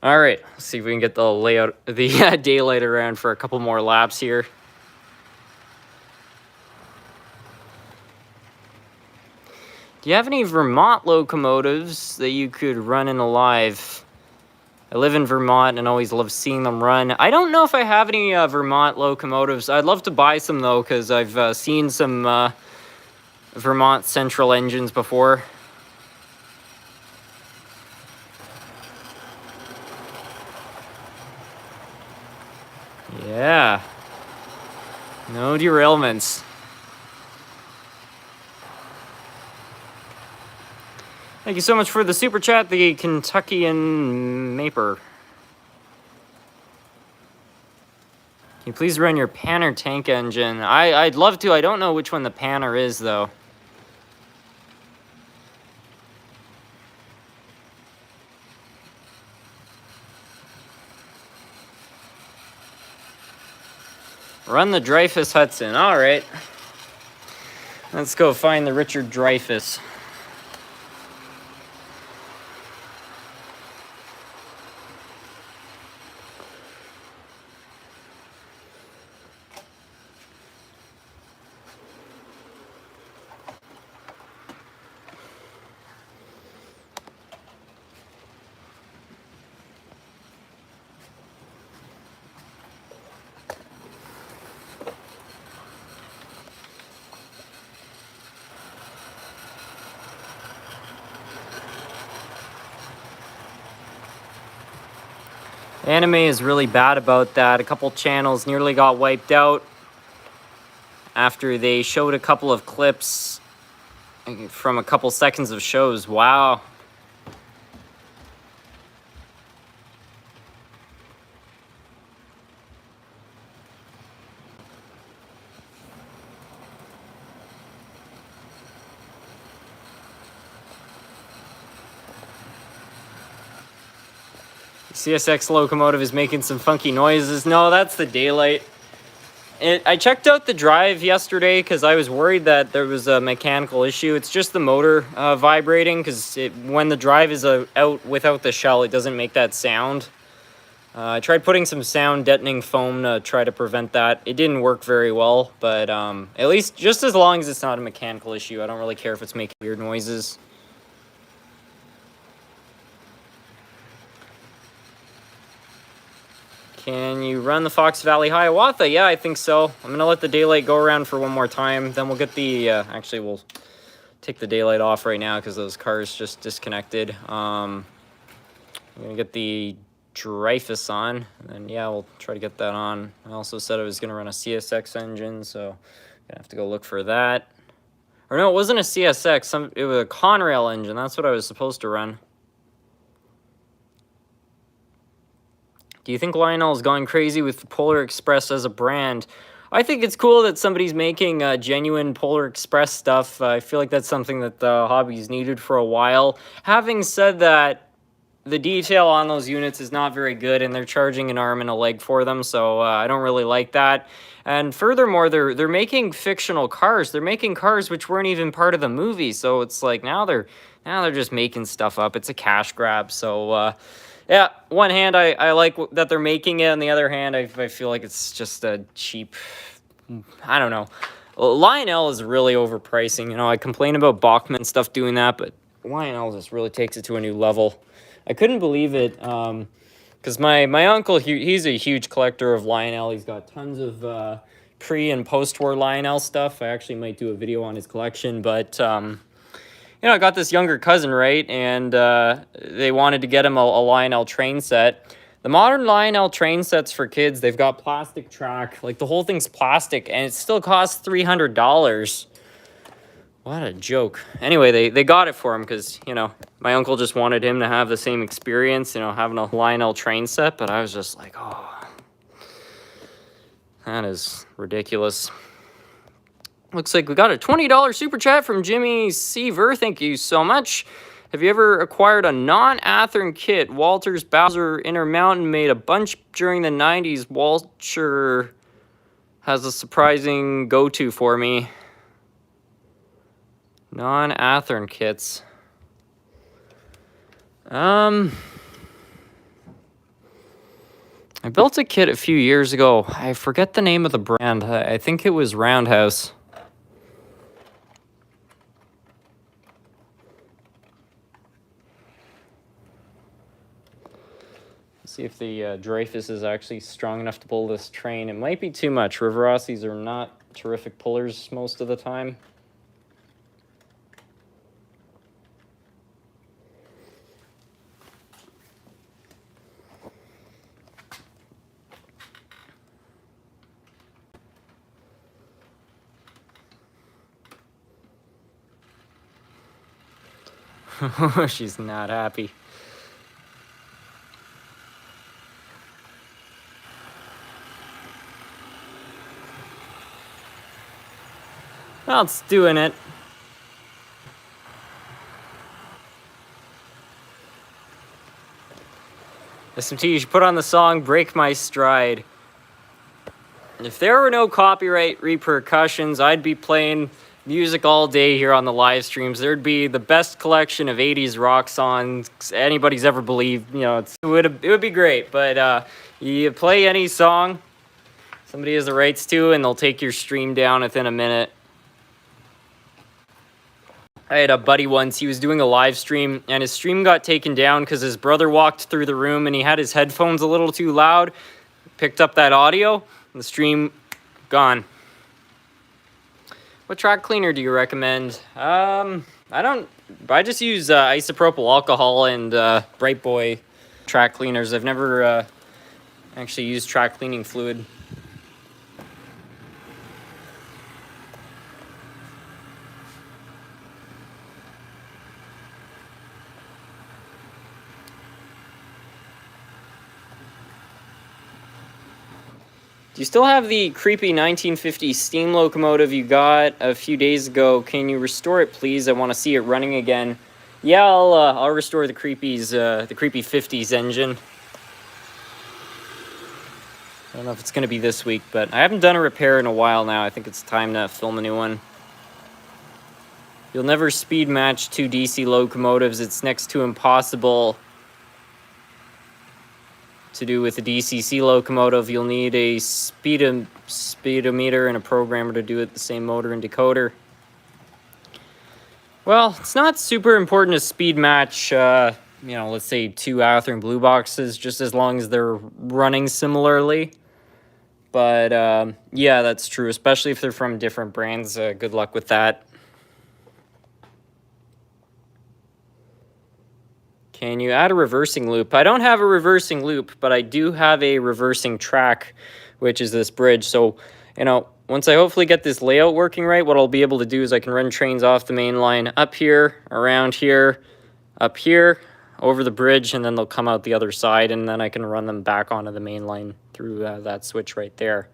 All right, let's see if we can get the daylight around for a couple more laps here. Do you have any Vermont locomotives that you could run in a live? I live in Vermont and always love seeing them run. I don't know if I have any Vermont locomotives. I'd love to buy some, though, because I've seen some Vermont Central engines before. Yeah. No derailments. Thank you so much for the super chat, the Kentuckian Maper. Can you please run your Panner tank engine? I'd love to. I don't know which one the Panner is, though. Run the Dreyfuss Hudson. All right. Let's go find the Richard Dreyfuss. Anime is really bad about that. A couple channels nearly got wiped out after they showed a couple of clips from a couple seconds of shows. Wow. CSX locomotive is making some funky noises. No, that's the daylight. I checked out the drive yesterday because I was worried that there was a mechanical issue. It's just the motor vibrating because when the drive is out without the shell, it doesn't make that sound. I tried putting some sound deadening foam to try to prevent that. It didn't work very well, but at least just as long as it's not a mechanical issue, I don't really care if it's making weird noises. Can you run the Fox Valley Hiawatha? Yeah, I think so. I'm going to let the daylight go around for one more time. Then we'll get the... actually, we'll take the daylight off right now because those cars just disconnected. I'm going to get the Dreyfuss on. And yeah, we'll try to get that on. I also said I was going to run a CSX engine, so I'm going to have to go look for that. Or no, it wasn't a CSX. It was a Conrail engine. That's what I was supposed to run. Do you think Lionel is going crazy with Polar Express as a brand? I think it's cool that somebody's making genuine Polar Express stuff. I feel like that's something that the hobby's needed for a while. Having said that, the detail on those units is not very good, and they're charging an arm and a leg for them, so I don't really like that. And furthermore, they're making fictional cars. They're making cars which weren't even part of the movie, so it's like now they're just making stuff up. It's a cash grab, so... yeah, one hand, I like that they're making it. On the other hand, I feel like it's just a cheap... I don't know. Lionel is really overpricing. You know, I complain about Bachmann stuff doing that, but Lionel just really takes it to a new level. I couldn't believe it, because my uncle, he's a huge collector of Lionel. He's got tons of pre- and post-war Lionel stuff. I actually might do a video on his collection, but... you know, I got this younger cousin, right, and they wanted to get him a Lionel train set. The modern Lionel train sets for kids, they've got plastic track. Like, the whole thing's plastic, and it still costs $300. What a joke. Anyway, they got it for him because, you know, my uncle just wanted him to have the same experience, you know, having a Lionel train set. But I was just like, oh, that is ridiculous. Looks like we got a $20 super chat from Jimmy Seaver. Thank you so much. Have you ever acquired a non-Athearn kit? Walters Bowser Intermountain made a bunch during the 90s. Walter has a surprising go-to for me. Non-Athearn kits. I built a kit a few years ago. I forget the name of the brand. I think it was Roundhouse. See if the Dreyfus is actually strong enough to pull this train. It might be too much. Rivarossis are not terrific pullers most of the time. She's not happy. Well, it's doing it. SMT, you should put on the song Break My Stride. If there were no copyright repercussions, I'd be playing music all day here on the live streams. There'd be the best collection of 80s rock songs anybody's ever believed. You know, it would be great. But you play any song somebody has the rights to, and they'll take your stream down within a minute. I had a buddy once, he was doing a live stream, and his stream got taken down because his brother walked through the room and he had his headphones a little too loud, picked up that audio, and the stream gone. What track cleaner do you recommend? I just use isopropyl alcohol and Bright Boy track cleaners. I've never actually used track cleaning fluid. Do you still have the creepy 1950 steam locomotive you got a few days ago? Can you restore it, please? I want to see it running again. Yeah, I'll restore the creepy 50s engine. I don't know if it's going to be this week, but I haven't done a repair in a while now. I think it's time to film a new one. You'll never speed match two DC locomotives. It's next to impossible to do with a DCC locomotive. You'll need a speedometer and a programmer to do it, the same motor and decoder. Well, it's not super important to speed match, let's say two Athearn blue boxes, just as long as they're running similarly. But, yeah, that's true, especially if they're from different brands. Good luck with that. Can you add a reversing loop? I don't have a reversing loop, but I do have a reversing track, which is this bridge. So, once I hopefully get this layout working right, what I'll be able to do is I can run trains off the main line up here, around here, up here, over the bridge, and then they'll come out the other side, and then I can run them back onto the main line through that switch right there.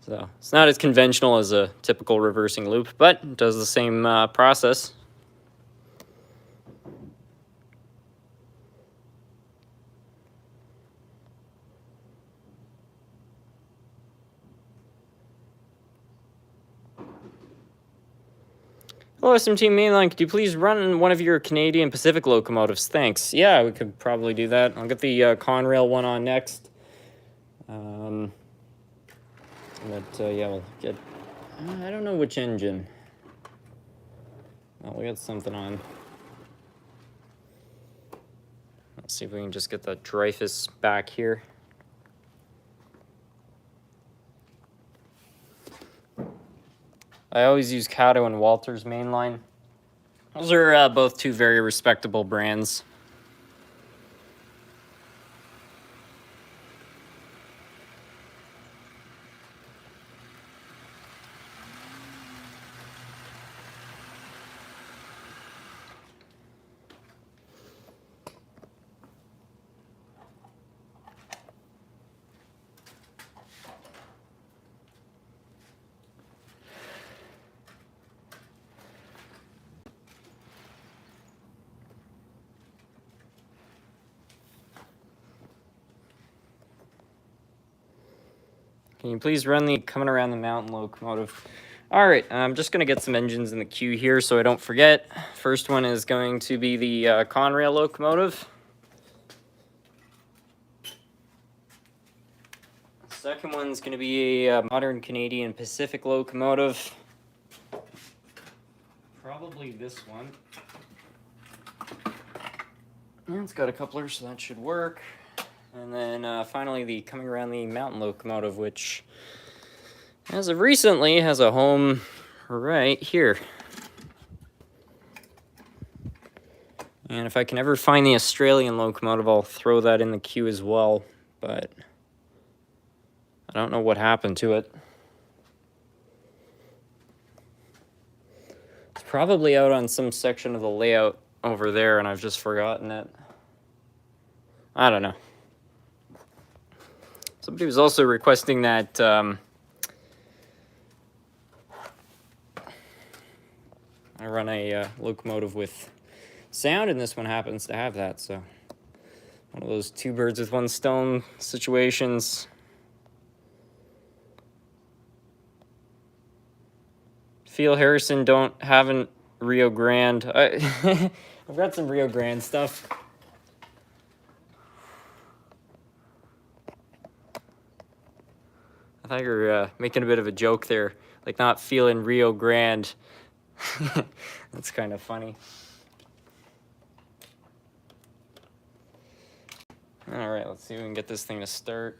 So it's not as conventional as a typical reversing loop, but it does the same process. Hello, SMT Mainline. Could you please run one of your Canadian Pacific locomotives? Thanks. Yeah, we could probably do that. I'll get the Conrail one on next. Yeah, we'll get... I don't know which engine. Oh, we got something on. Let's see if we can just get the Dreyfus back here. I always use Cato and Walters Mainline. Those are both two very respectable brands. Can you please run the coming around the mountain locomotive? All right, I'm just going to get some engines in the queue here so I don't forget. First one is going to be the Conrail locomotive. Second one's going to be a modern Canadian Pacific locomotive. Probably this one. And it's got a coupler, so that should work. And then finally the coming around the mountain locomotive, which as of recently has a home right here. And if I can ever find the Australian locomotive, I'll throw that in the queue as well. But I don't know what happened to it. It's probably out on some section of the layout over there, and I've just forgotten it. I don't know. Somebody was also requesting that I run a locomotive with sound, and this one happens to have that, so one of those two birds with one stone situations. Feel Harrison haven't Rio Grande. I've got some Rio Grande stuff. I thought you were making a bit of a joke there, like not feeling Rio Grande. That's kind of funny. All right, let's see if we can get this thing to start.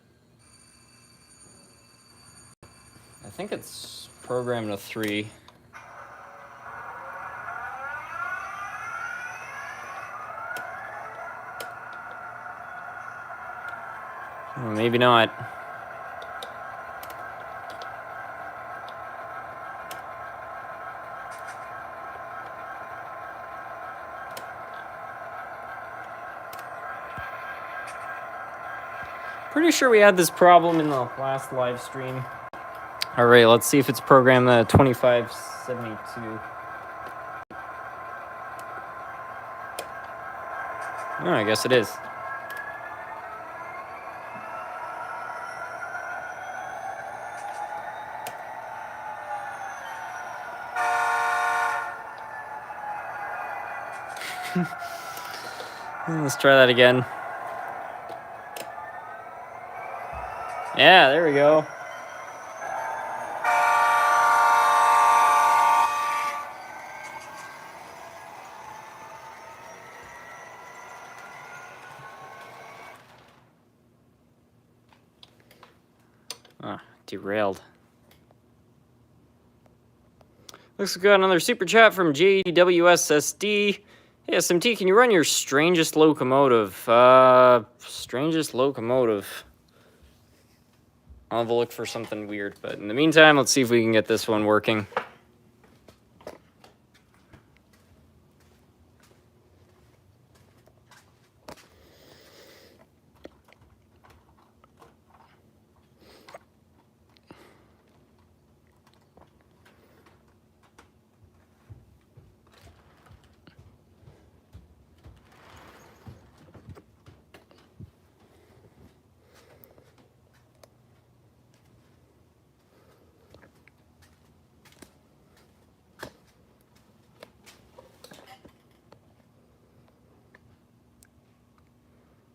I think it's programmed to 3. Well, maybe not. Pretty sure we had this problem in the last live stream. All right, let's see if it's programmed 2572. Oh, I guess it is. Let's try that again. Yeah, there we go. Ah, derailed. Looks like we got another super chat from JWSSD. Hey, SMT, can you run your strangest locomotive? Strangest locomotive. I'll have a look for something weird, but in the meantime, let's see if we can get this one working.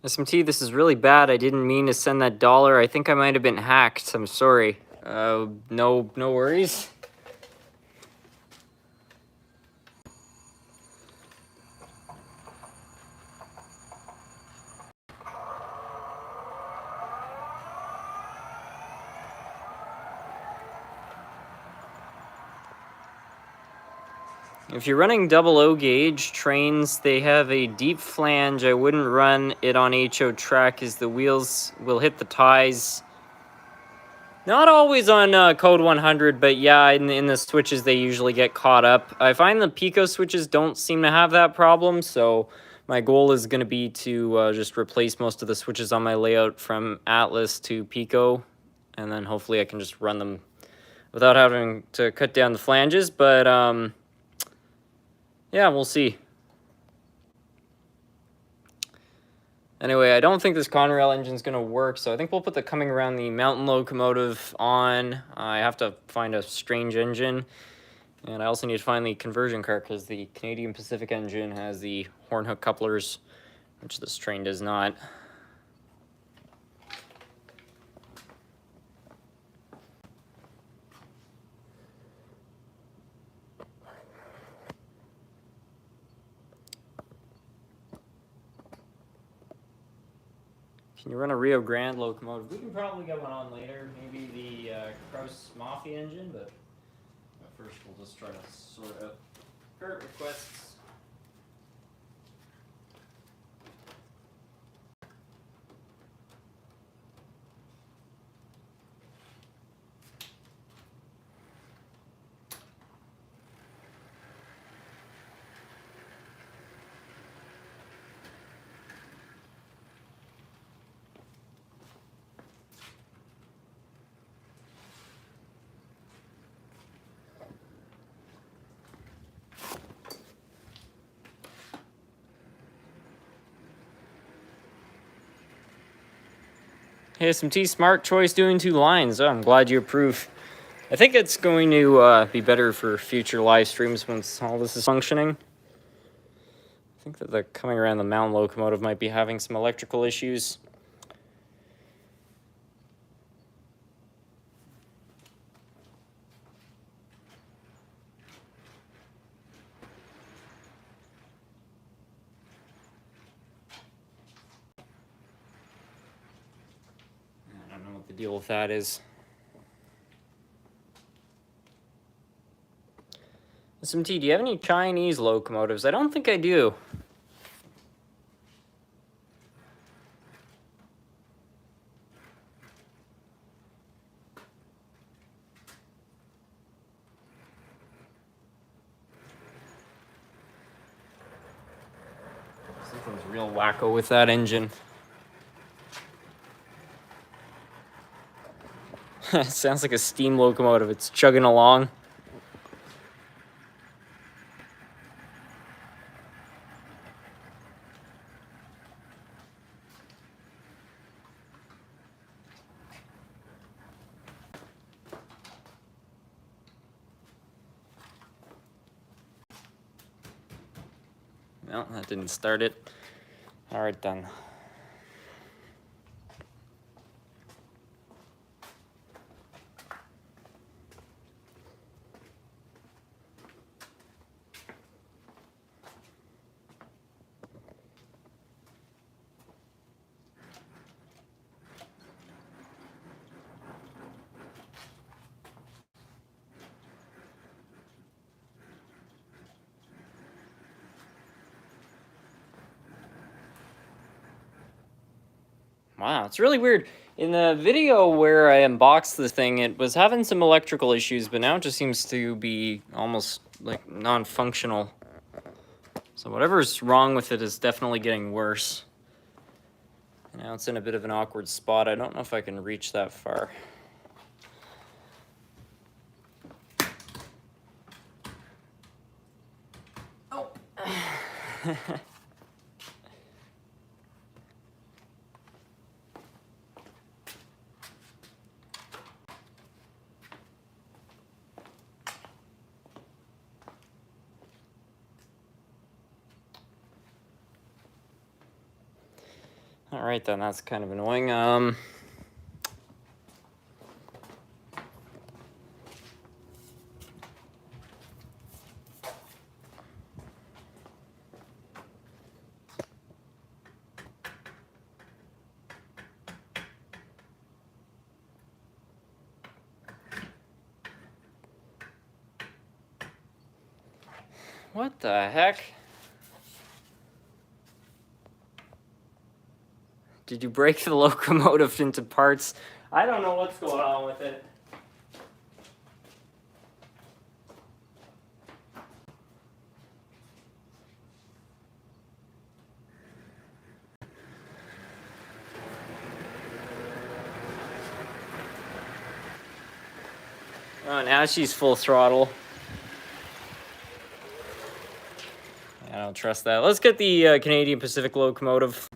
SMT, this is really bad. I didn't mean to send that dollar. I think I might have been hacked. I'm sorry. No worries. If you're running double O gauge trains, they have a deep flange. I wouldn't run it on HO track as the wheels will hit the ties. Not always on code 100, but yeah, in the switches they usually get caught up. I find the Pico switches don't seem to have that problem, so my goal is going to be to just replace most of the switches on my layout from Atlas to Pico, and then hopefully I can just run them without having to cut down the flanges, but yeah, we'll see. Anyway, I don't think this Conrail engine's going to work, so I think we'll put the coming around the mountain locomotive on. I have to find a strange engine, and I also need to find the conversion cart because the Canadian Pacific engine has the horn hook couplers, which this train does not. Can you run a Rio Grande locomotive? We can probably get one on later. Maybe the Kraus Mafia engine, but first we'll just try to sort out cart requests. Hey, SMT, smart choice doing 2 lines. Oh, I'm glad you approve. I think it's going to be better for future live streams once all this is functioning. I think that the coming around the mountain locomotive might be having some electrical issues. I don't know what the deal with that is. SMT, do you have any Chinese locomotives? I don't think I do. Something's real wacko with that engine. It sounds like a steam locomotive. It's chugging along. No, that didn't start it. All right, then. Wow, it's really weird. In the video where I unboxed the thing, it was having some electrical issues, but now it just seems to be almost like non-functional. So whatever's wrong with it is definitely getting worse. Now it's in a bit of an awkward spot. I don't know if I can reach that far. Oh. All right, then, that's kind of annoying. What the heck? Did you break the locomotive into parts? I don't know what's going on with it. Oh, now she's full throttle. I don't trust that. Let's get the Canadian Pacific locomotive.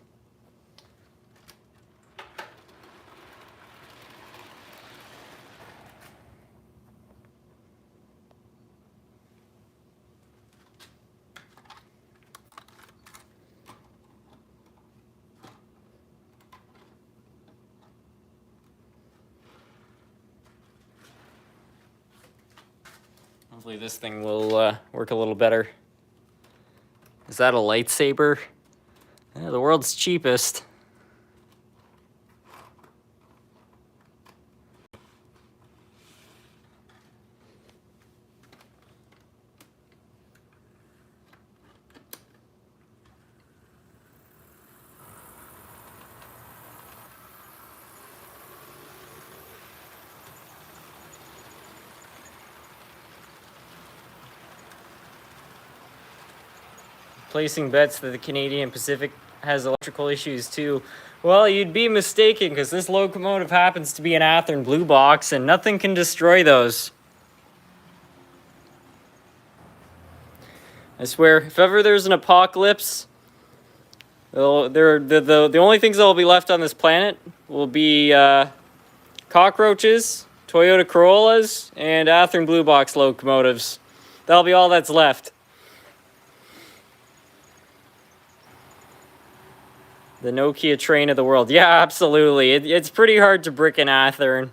Hopefully this thing will work a little better. Is that a lightsaber? Yeah, the world's cheapest. Placing bets that the Canadian Pacific has electrical issues too. Well, you'd be mistaken, because this locomotive happens to be an Athearn blue box, and nothing can destroy those. I swear, if ever there's an apocalypse, the only things that will be left on this planet will be cockroaches, Toyota Corollas, and Athearn blue box locomotives. That'll be all that's left. The Nokia train of the world. Yeah, absolutely. It's pretty hard to brick an Athearn.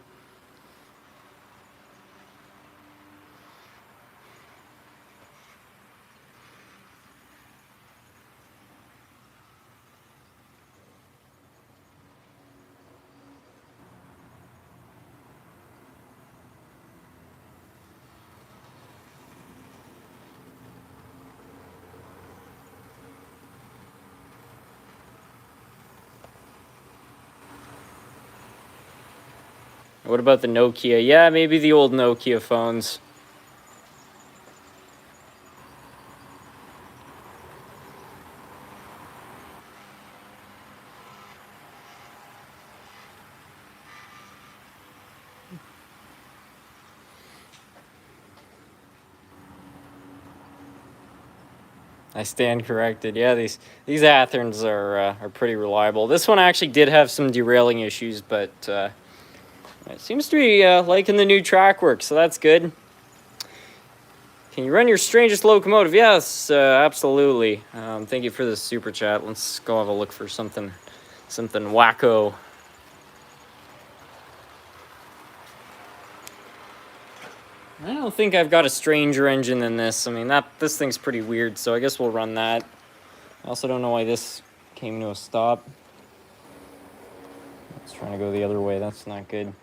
What about the Nokia? Yeah, maybe the old Nokia phones. I stand corrected. Yeah, these Athearns are pretty reliable. This one actually did have some derailing issues, but it seems to be liking the new track work, so that's good. Can you run your strangest locomotive? Yes, absolutely. Thank you for the super chat. Let's go have a look for something wacko. I don't think I've got a stranger engine than this. I mean, this thing's pretty weird, so I guess we'll run that. I also don't know why this came to a stop. It's trying to go the other way. That's not good.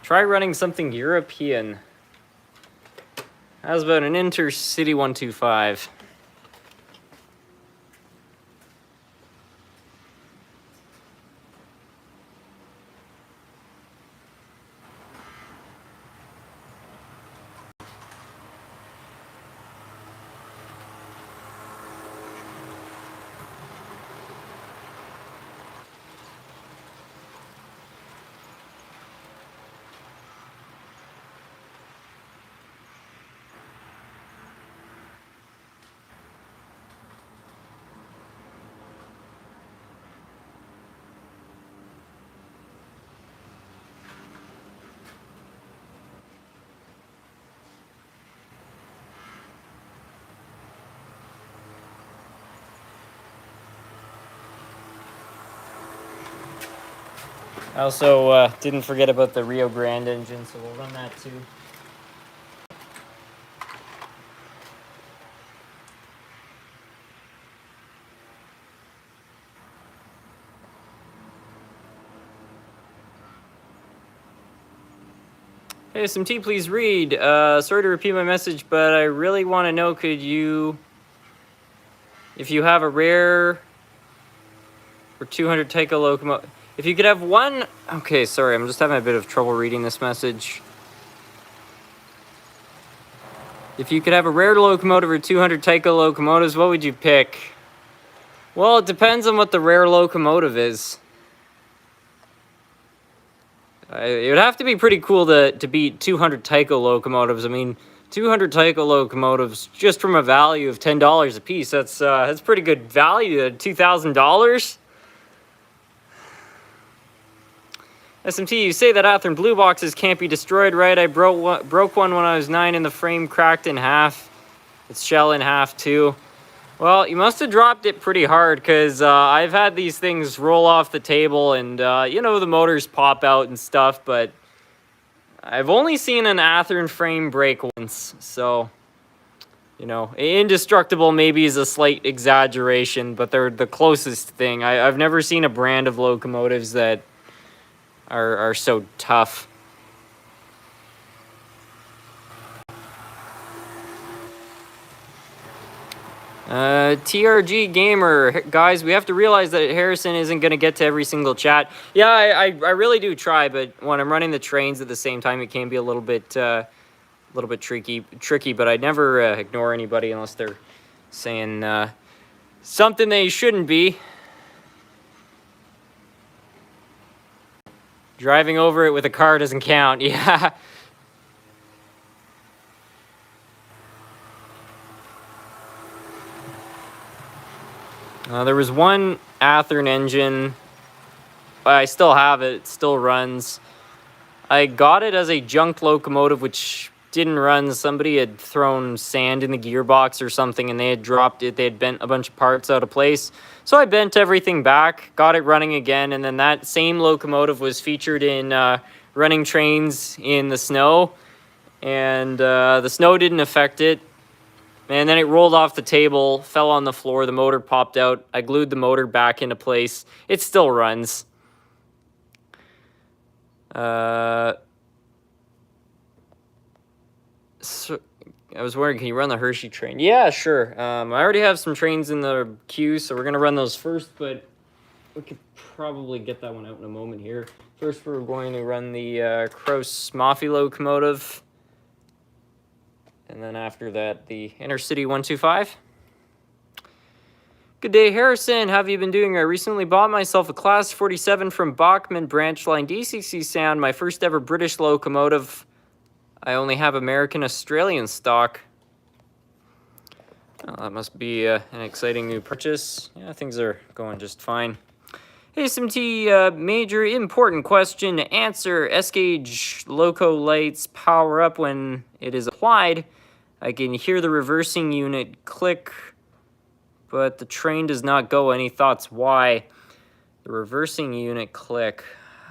Try running something European. How's about an Intercity 125? I also didn't forget about the Rio Grande engine, so we'll run that too. Hey, SMT, please read. Sorry to repeat my message, but I really want to know, if you have a rare or 200 Tyco locomotive, if you could have one... Okay, sorry, I'm just having a bit of trouble reading this message. If you could have a rare locomotive or 200 Tyco locomotives, what would you pick? Well, it depends on what the rare locomotive is. It would have to be pretty cool to beat 200 Tyco locomotives. I mean, 200 Tyco locomotives just from a value of $10 a piece. That's pretty good value at $2,000. SMT, you say that Athearn blue boxes can't be destroyed, right? I broke one when I was 9 and the frame cracked in half. Its shell in half too. Well, you must have dropped it pretty hard, because I've had these things roll off the table and, you know, the motors pop out and stuff, but I've only seen an Athearn frame break once, so, you know, indestructible maybe is a slight exaggeration, but they're the closest thing. I've never seen a brand of locomotives that are so tough. TRG Gamer, guys, we have to realize that Harrison isn't going to get to every single chat. Yeah, I really do try, but when I'm running the trains at the same time, it can be a little bit tricky, but I never ignore anybody unless they're saying something they shouldn't be. Driving over it with a car doesn't count. Yeah. There was one Athearn engine. I still have it. It still runs. I got it as a junk locomotive, which didn't run. Somebody had thrown sand in the gearbox or something, and they had dropped it. They had bent a bunch of parts out of place. So I bent everything back, got it running again, and then that same locomotive was featured in running trains in the snow. And the snow didn't affect it. And then it rolled off the table, fell on the floor, the motor popped out. I glued the motor back into place. It still runs. So I was wondering, can you run the Hershey train? Yeah, sure. I already have some trains in the queue, so we're going to run those first, but we could probably get that one out in a moment here. First, we're going to run the Crouse Mafia locomotive. And then after that, the Intercity 125. Good day, Harrison. How have you been doing? I recently bought myself a Class 47 from Bachmann Branch Line DCC Sound, my first ever British locomotive. I only have American-Australian stock. Oh, that must be an exciting new purchase. Yeah, things are going just fine. Hey, SMT, major important question to answer. S-gauge loco lights power up when it is applied. I can hear the reversing unit click, but the train does not go. Any thoughts why? The reversing unit click.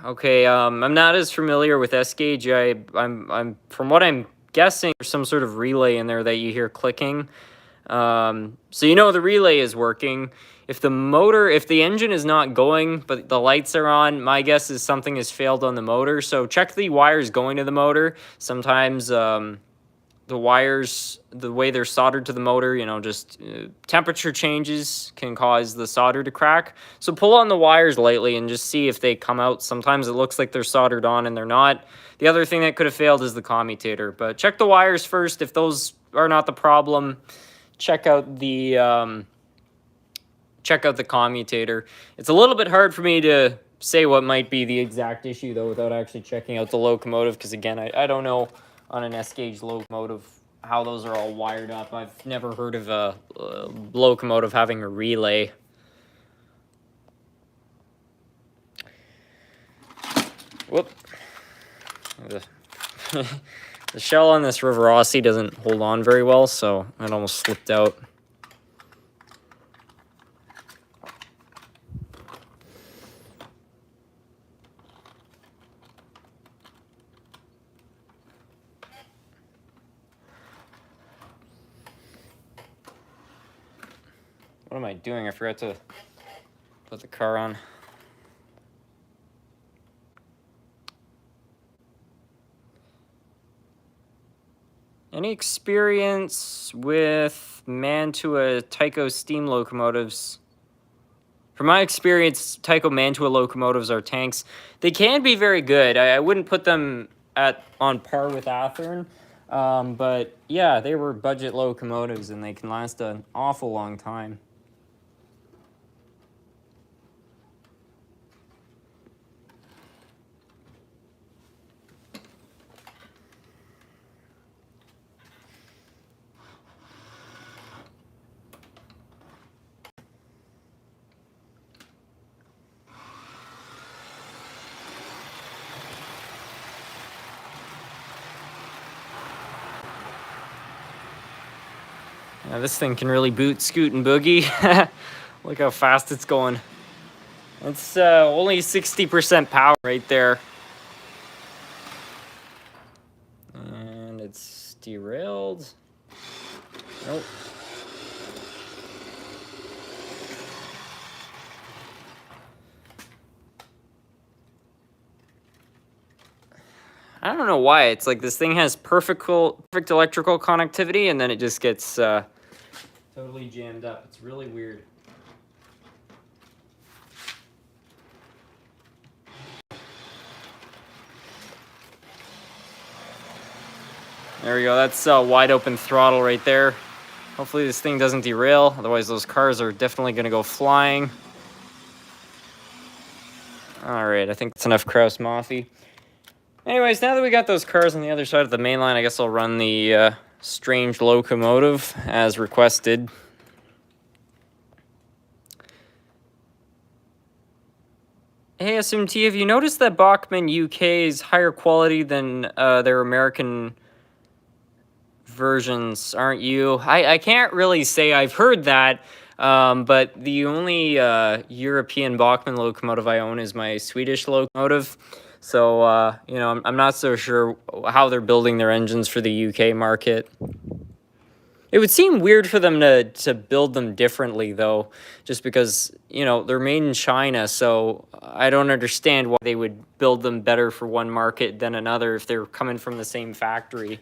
Okay, I'm not as familiar with S-gauge. I'm from what I'm guessing, there's some sort of relay in there that you hear clicking. So you know the relay is working. If the engine is not going, but the lights are on, my guess is something has failed on the motor. So check the wires going to the motor. Sometimes the wires, the way they're soldered to the motor, you know, just temperature changes can cause the solder to crack. So pull on the wires lightly and just see if they come out. Sometimes it looks like they're soldered on and they're not. The other thing that could have failed is the commutator. But check the wires first. If those are not the problem, check out the commutator. It's a little bit hard for me to say what might be the exact issue, though, without actually checking out the locomotive, because, again, I don't know on an S-gauge locomotive how those are all wired up. I've never heard of a locomotive having a relay. Whoop. The shell on this River Aussie doesn't hold on very well, so it almost slipped out. What am I doing? I forgot to put the car on. Any experience with Mantua Tyco steam locomotives? From my experience, Tyco Mantua locomotives are tanks. They can be very good. I wouldn't put them on par with Athearn, but yeah, they were budget locomotives and they can last an awful long time. This thing can really boot, scoot, and boogie. Look how fast it's going. It's only 60% power right there. And it's derailed. Nope. I don't know why. It's like this thing has perfect electrical connectivity, and then it just gets totally jammed up. It's really weird. There we go. That's wide open throttle right there. Hopefully this thing doesn't derail. Otherwise those cars are definitely going to go flying. All right, I think that's enough Kraus Maffei. Anyways, now that we got those cars on the other side of the main line, I guess I'll run the strange locomotive as requested. Hey SMT, have you noticed that Bachmann UK is higher quality than their American versions, aren't you? I can't really say I've heard that, but the only European Bachmann locomotive I own is my Swedish locomotive. So, you know, I'm not so sure how they're building their engines for the UK market. It would seem weird for them to build them differently, though, just because, you know, they're made in China, so I don't understand why they would build them better for one market than another if they're coming from the same factory.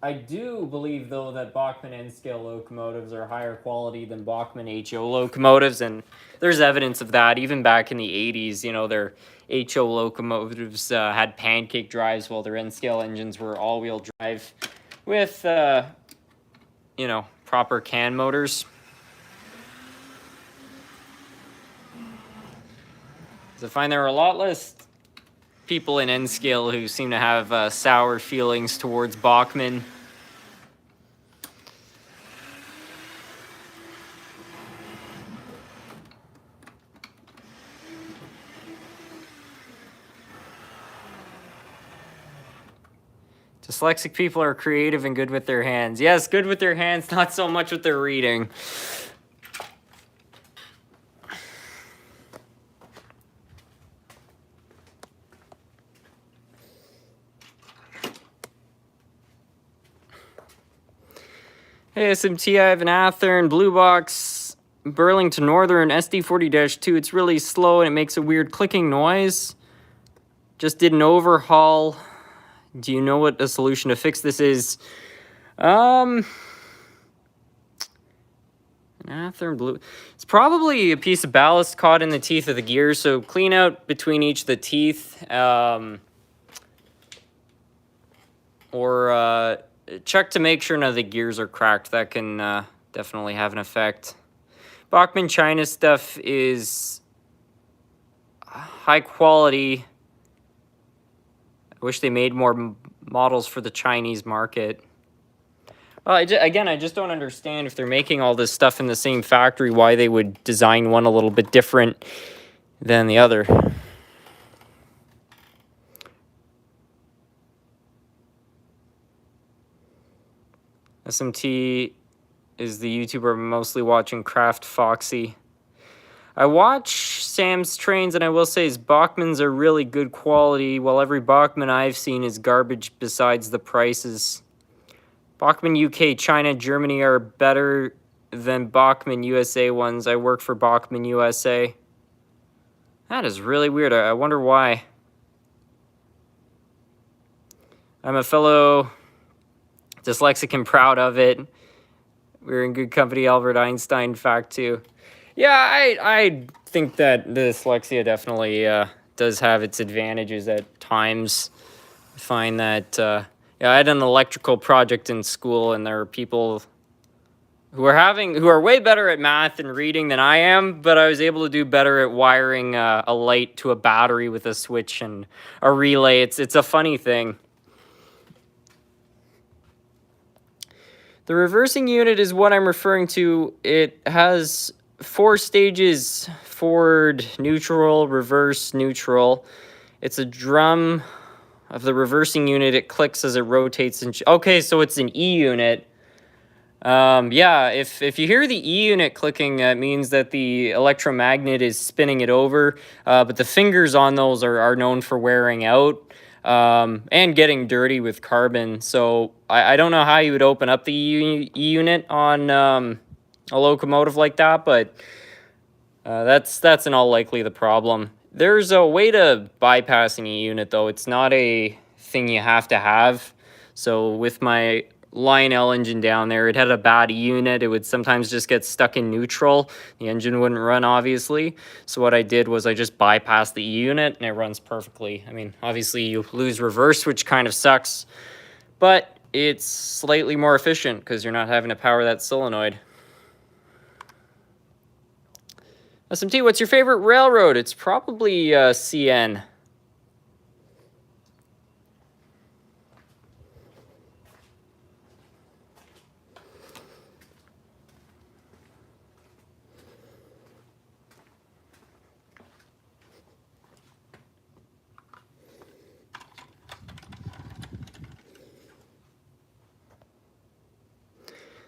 I do believe, though, that Bachmann N-scale locomotives are higher quality than Bachmann HO locomotives, and there's evidence of that. Even back in the 80s, you know, their HO locomotives had pancake drives while their N-scale engines were all-wheel drive with, you know, proper can motors. So I find there are a lot less people in N-scale who seem to have sour feelings towards Bachmann. Dyslexic people are creative and good with their hands. Yes, good with their hands, not so much with their reading. Hey SMT, I have an Athearn Blue Box Burlington Northern SD40-2. It's really slow and it makes a weird clicking noise. Just did an overhaul. Do you know what a solution to fix this is? An Athearn Blue. It's probably a piece of ballast caught in the teeth of the gear, so clean out between each of the teeth. Or check to make sure none of the gears are cracked. That can definitely have an effect. Bachmann China stuff is high quality. I wish they made more models for the Chinese market. Well, again, I just don't understand if they're making all this stuff in the same factory, why they would design one a little bit different than the other. SMT is the YouTuber I'm mostly watching, Craft Foxy. I watch Sam's trains, and I will say his Bachmanns are really good quality, while every Bachmann I've seen is garbage besides the prices. Bachmann UK, China, Germany are better than Bachmann USA ones. I work for Bachmann USA. That is really weird. I wonder why. I'm a fellow dyslexic and proud of it. We're in good company, Albert Einstein fact too. Yeah, I think that the dyslexia definitely does have its advantages at times. I find that yeah, I had an electrical project in school, and there are people who are way better at math and reading than I am, but I was able to do better at wiring a light to a battery with a switch and a relay. It's a funny thing. The reversing unit is what I'm referring to. It has 4 stages: forward, neutral, reverse, neutral. It's a drum of the reversing unit. It clicks as it rotates. Okay, so it's an E unit. Yeah, if you hear the E unit clicking, it means that the electromagnet is spinning it over. But the fingers on those are known for wearing out and getting dirty with carbon. So I don't know how you would open up the E unit on a locomotive like that, but that's in all likely the problem. There's a way to bypass an E unit though. It's not a thing you have to have. So with my Lionel engine down there, it had a bad E unit. It would sometimes just get stuck in neutral. The engine wouldn't run, obviously. So what I did was I just bypassed the E unit and it runs perfectly. I mean, obviously you lose reverse, which kind of sucks, but it's slightly more efficient because you're not having to power that solenoid. SMT, what's your favorite railroad? It's probably CN.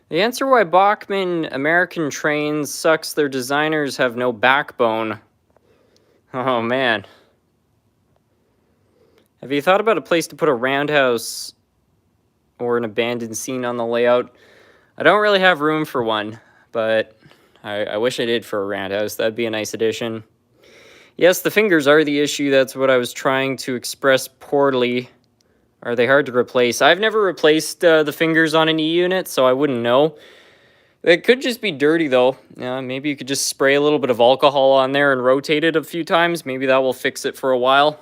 The answer why Bachmann American trains sucks, their designers have no backbone. Oh man. Have you thought about a place to put a roundhouse or an abandoned scene on the layout? I don't really have room for one, but I wish I did for a roundhouse. That'd be a nice addition. Yes, the fingers are the issue. That's what I was trying to express poorly. Are they hard to replace? I've never replaced the fingers on an E unit, so I wouldn't know. It could just be dirty, though. Maybe you could just spray a little bit of alcohol on there and rotate it a few times. Maybe that will fix it for a while.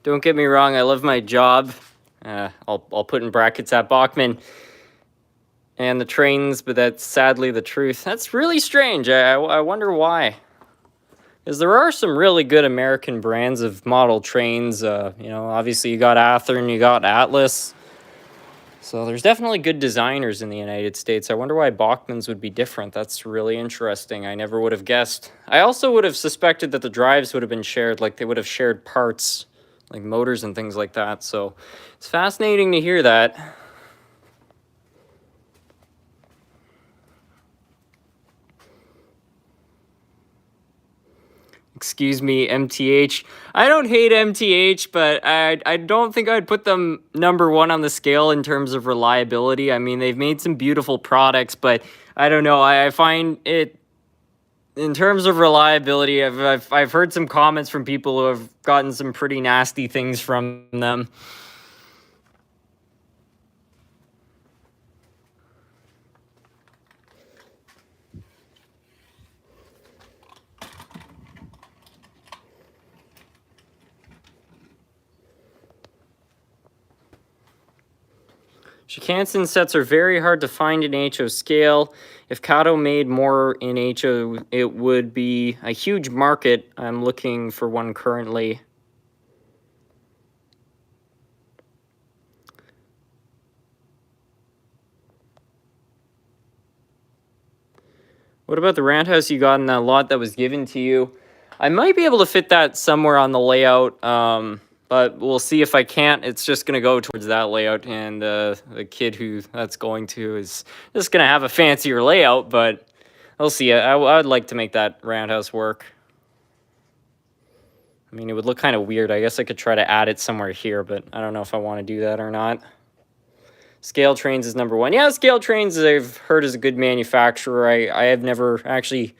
Don't get me wrong, I love my job. I'll put in brackets at Bachmann and the trains, but that's sadly the truth. That's really strange. I wonder why. Because there are some really good American brands of model trains. Obviously you got Athearn, you got Atlas. So there's definitely good designers in the United States. I wonder why Bachmann's would be different. That's really interesting. I never would have guessed. I also would have suspected that the drives would have been shared, like they would have shared parts, like motors and things like that. So it's fascinating to hear that. Excuse me, MTH. I don't hate MTH, but I don't think I'd put them #1 on the scale in terms of reliability. I mean, they've made some beautiful products, but I don't know. I find it, in terms of reliability, I've heard some comments from people who have gotten some pretty nasty things from them. Shikansen sets are very hard to find in HO scale. If Kato made more in HO, it would be a huge market. I'm looking for one currently. What about the roundhouse you got in that lot that was given to you? I might be able to fit that somewhere on the layout, but we'll see. If I can't, it's just going to go towards that layout, and the kid who that's going to is just going to have a fancier layout, but I'll see. I would like to make that roundhouse work. I mean, it would look kind of weird. I guess I could try to add it somewhere here, but I don't know if I want to do that or not. Scale Trains is #1. Yeah, Scale Trains, I've heard, is a good manufacturer. I have never actually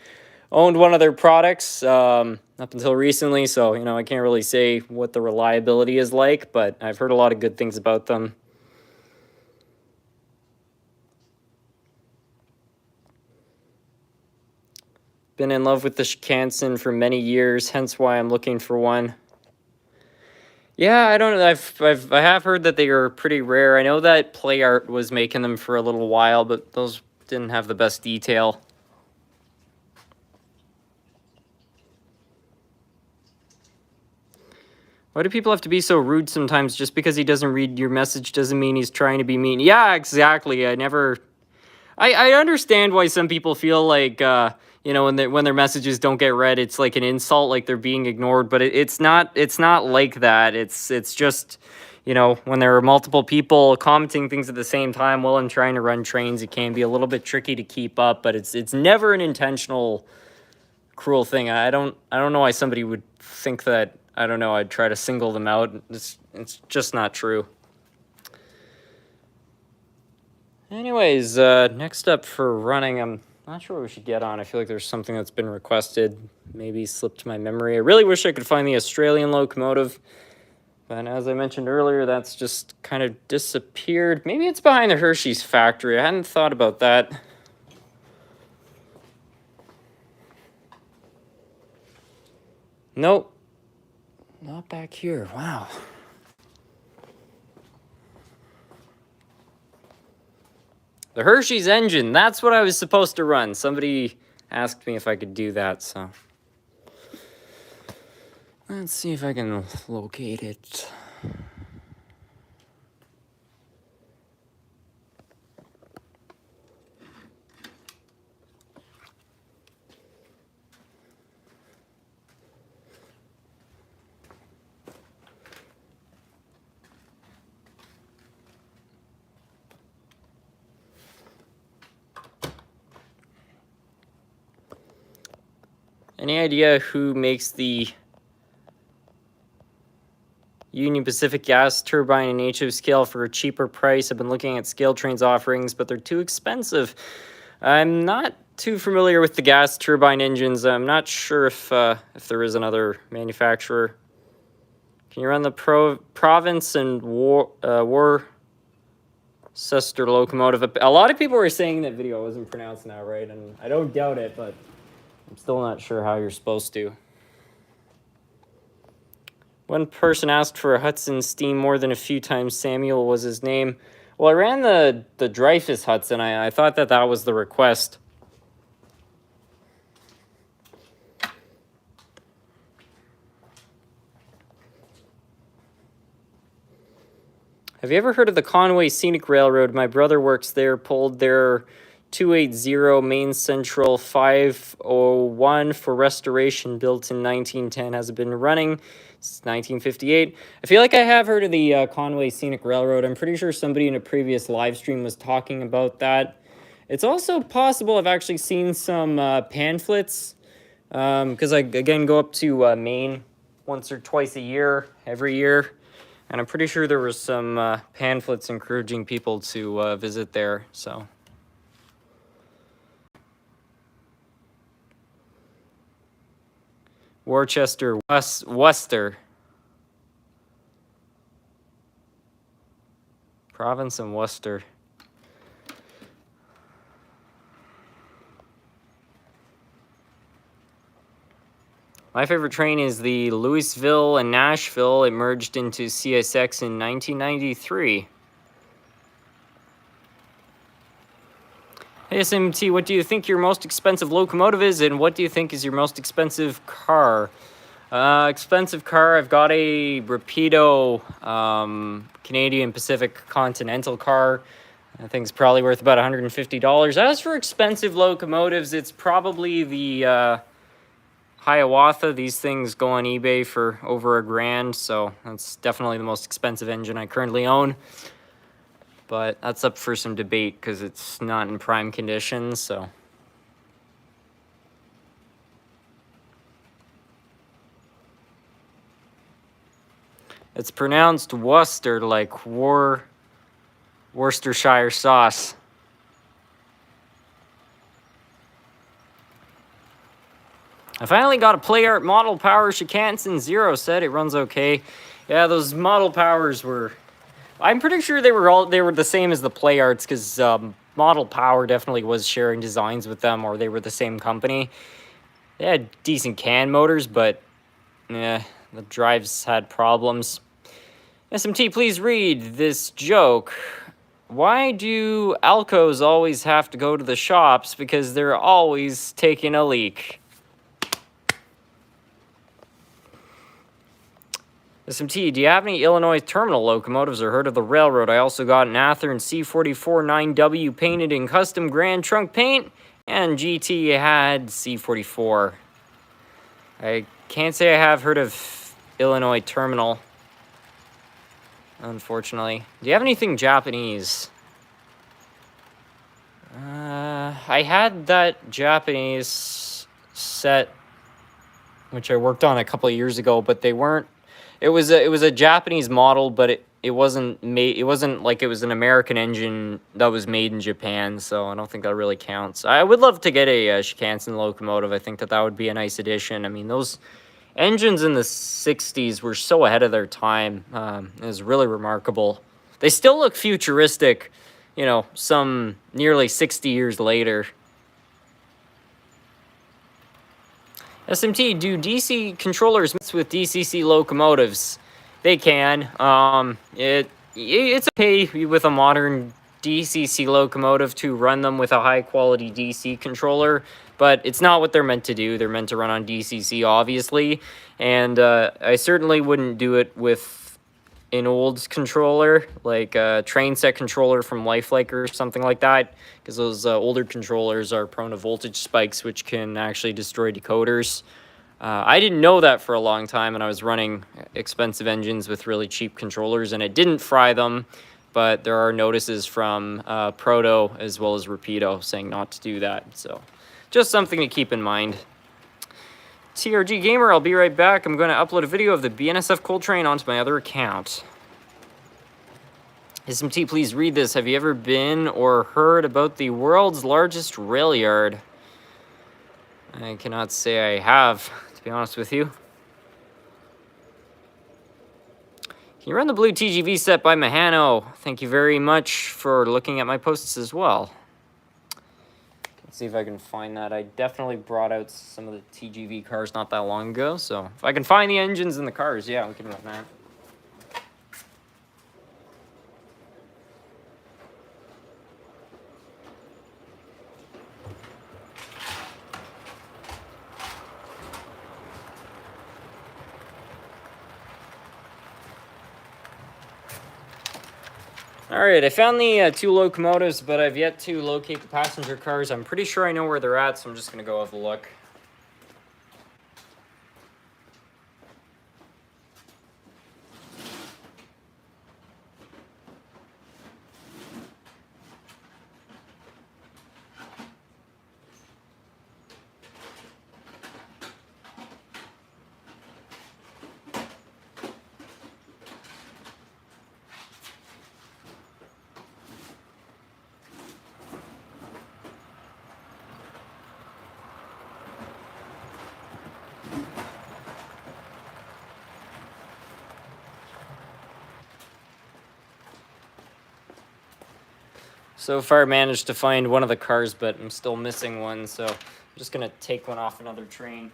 owned one of their products up until recently, so I can't really say what the reliability is like, but I've heard a lot of good things about them. Been in love with the Shikansen for many years, hence why I'm looking for one. Yeah, I don't know. I have heard that they are pretty rare. I know that Play Art was making them for a little while, but those didn't have the best detail. Why do people have to be so rude sometimes? Just because he doesn't read your message doesn't mean he's trying to be mean. Yeah, exactly. I understand why some people feel like, when their messages don't get read, it's like an insult, like they're being ignored. But it's not like that. It's just, when there are multiple people commenting things at the same time while I'm trying to run trains, it can be a little bit tricky to keep up. But it's never an intentional cruel thing. I don't know why somebody would think that. I don't know. I'd try to single them out. It's just not true. Anyways, next up for running, I'm not sure what we should get on. I feel like there's something that's been requested, maybe slipped my memory. I really wish I could find the Australian locomotive, but as I mentioned earlier, that's just kind of disappeared. Maybe it's behind the Hershey's factory. I hadn't thought about that. Nope. Not back here. Wow. The Hershey's engine, that's what I was supposed to run. Somebody asked me if I could do that, so. Let's see if I can locate it. Any idea who makes the Union Pacific gas turbine in HO scale for a cheaper price? I've been looking at Scale Train's offerings, but they're too expensive. I'm not too familiar with the gas turbine engines. I'm not sure if there is another manufacturer. Can you run the Province and Worcester locomotive? A lot of people were saying that video wasn't pronounced now, right? And I don't doubt it, but I'm still not sure how you're supposed to. One person asked for a Hudson Steam more than a few times. Samuel was his name. Well, I ran the Dreyfus Hudson. I thought that was the request. Have you ever heard of the Conway Scenic Railroad? My brother works there, pulled their 280 Main Central 501 for restoration, built in 1910. Hasn't been running since 1958. I feel like I have heard of the Conway Scenic Railroad. I'm pretty sure somebody in a previous live stream was talking about that. It's also possible I've actually seen some pamphlets, because I, again, go up to Maine once or twice a year, every year. And I'm pretty sure there was some pamphlets encouraging people to visit there, so. Worcester, Worcester. Province and Worcester. My favorite train is the Louisville and Nashville. It merged into CSX in 1993. Hey SMT, what do you think your most expensive locomotive is, and what do you think is your most expensive car? Expensive car, I've got a Rapido Canadian Pacific Continental car. I think it's probably worth about $150. As for expensive locomotives, it's probably the Hiawatha. These things go on eBay for over $1,000, so that's definitely the most expensive engine I currently own. But that's up for some debate because it's not in prime condition, so. It's pronounced Worcester, like Worcestershire sauce. I finally got a Play Art Model Power Shikansen Zero set. It runs okay. Yeah, those Model Powers were... I'm pretty sure they were the same as the Play Arts, because Model Power definitely was sharing designs with them, or they were the same company. They had decent can motors, but yeah, the drives had problems. SMT, please read this joke. Why do Alcos always have to go to the shops? Because they're always taking a leak. SMT, do you have any Illinois terminal locomotives or heard of the railroad? I also got an Athearn C44 9W painted in custom Grand Trunk paint, and GT had C44. I can't say I have heard of Illinois terminal, unfortunately. Do you have anything Japanese? I had that Japanese set, which I worked on a couple of years ago, but they weren't. It was a Japanese model, but it wasn't made. It wasn't like it was an American engine that was made in Japan. So I don't think that really counts. I would love to get a Shinkansen locomotive. I think that would be a nice addition. I mean, those engines in the '60s were so ahead of their time. It was really remarkable. They still look futuristic, you know, some nearly 60 years later. SMT, do DC controllers mess with DCC locomotives? They can. It's okay with a modern DCC locomotive to run them with a high-quality DC controller, but it's not what they're meant to do. They're meant to run on DCC, obviously, and I certainly wouldn't do it with an old controller, like a train set controller from Lifelike or something like that, because those older controllers are prone to voltage spikes, which can actually destroy decoders. I didn't know that for a long time, and I was running expensive engines with really cheap controllers, and it didn't fry them, but there are notices from Proto as well as Rapido saying not to do that, so just something to keep in mind. TRG Gamer, I'll be right back. I'm going to upload a video of the BNSF coal train onto my other account. SMT, please read this. Have you ever been or heard about the world's largest rail yard? I cannot say I have, to be honest with you. Can you run the blue TGV set by Mahano? Thank you very much for looking at my posts as well. See if I can find that. I definitely brought out some of the TGV cars not that long ago, so if I can find the engines in the cars, yeah, we can run that. Alright, I found the two locomotives, but I've yet to locate the passenger cars. I'm pretty sure I know where they're at, so I'm just going to go have a look. So far, I managed to find one of the cars, but I'm still missing one, so I'm just going to take one off another train.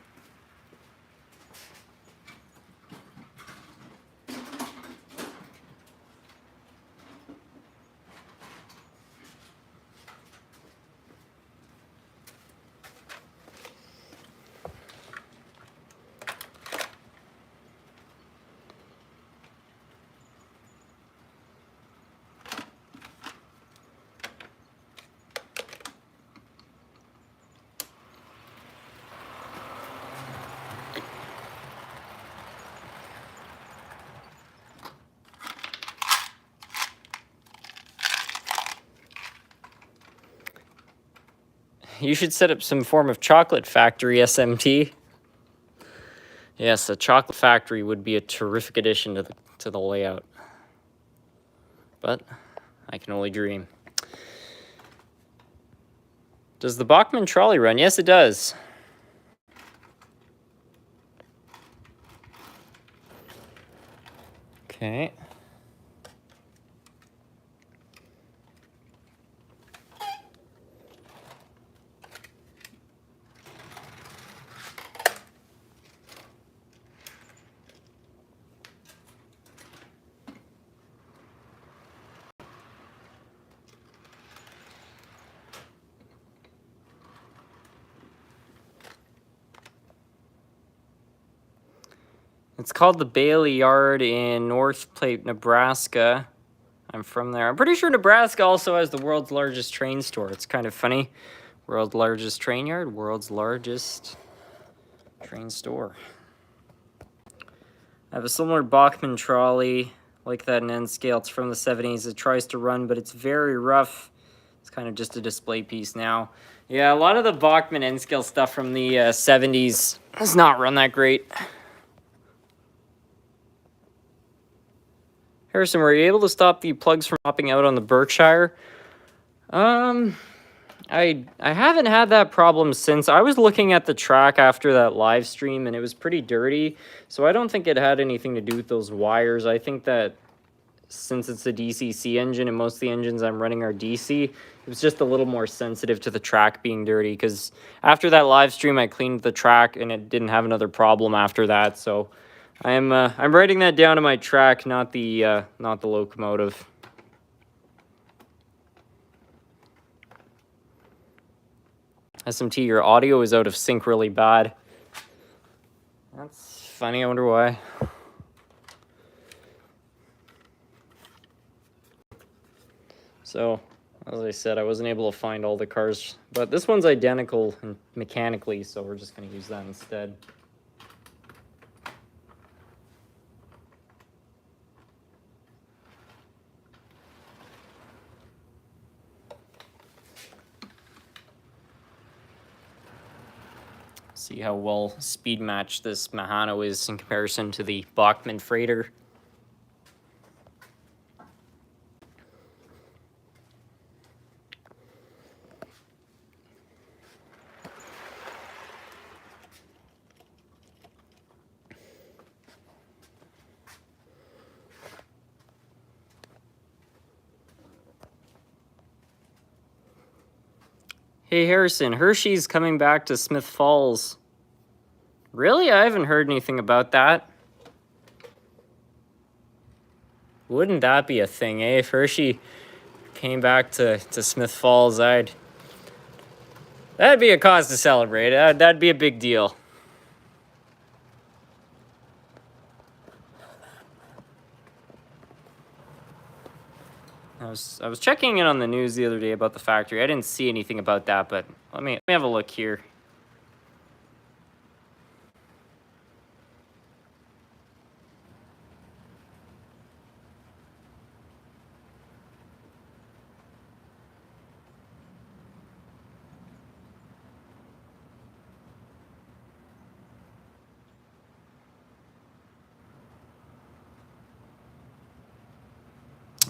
You should set up some form of chocolate factory, SMT. Yes, a chocolate factory would be a terrific addition to the layout. But I can only dream. Does the Bachmann trolley run? Yes, it does. Okay. It's called the Bailey Yard in North Platte, Nebraska. I'm from there. I'm pretty sure Nebraska also has the world's largest train store. It's kind of funny. World's largest train yard, world's largest train store. I have a similar Bachmann trolley, like that in N scale. It's from the 70s. It tries to run, but it's very rough. It's kind of just a display piece now. Yeah, a lot of the Bachmann N scale stuff from the 70s does not run that great. Harrison, were you able to stop the plugs from popping out on the Berkshire? I haven't had that problem since. I was looking at the track after that live stream, and it was pretty dirty, so I don't think it had anything to do with those wires. I think that since it's a DCC engine, and most of the engines I'm running are DC, it was just a little more sensitive to the track being dirty, because after that live stream, I cleaned the track, and it didn't have another problem after that, so I'm writing that down to my track, not the locomotive. SMT, your audio is out of sync really bad. That's funny, I wonder why. So, as I said, I wasn't able to find all the cars, but this one's identical mechanically, so we're just going to use that instead. See how well speed matched this Mahano is in comparison to the Bachmann Freighter. Hey Harrison, Hershey's coming back to Smith Falls. Really? I haven't heard anything about that. Wouldn't that be a thing, eh? If Hershey came back to Smith Falls, that'd be a cause to celebrate. That'd be a big deal. I was checking in on the news the other day about the factory. I didn't see anything about that, but let me have a look here.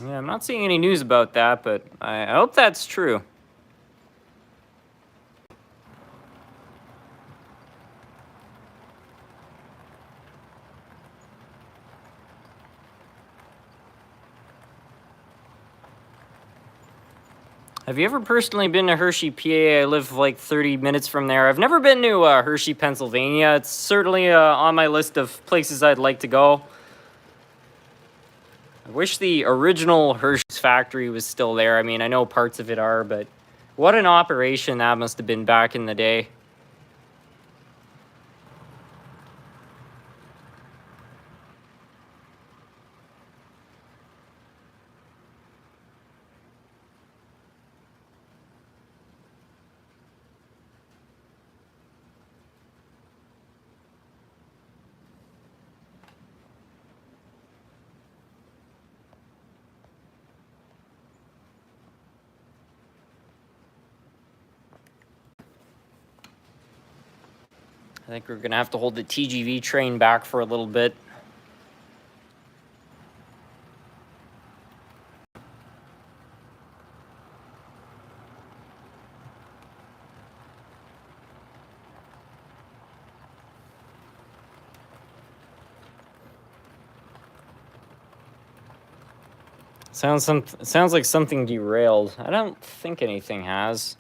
Yeah, I'm not seeing any news about that, but I hope that's true. Have you ever personally been to Hershey, PA? I live like 30 minutes from there. I've never been to Hershey, Pennsylvania. It's certainly on my list of places I'd like to go. I wish the original Hershey's factory was still there. I mean, I know parts of it are, but what an operation that must have been back in the day. I think we're going to have to hold the TGV train back for a little bit. Sounds like something derailed. I don't think anything has.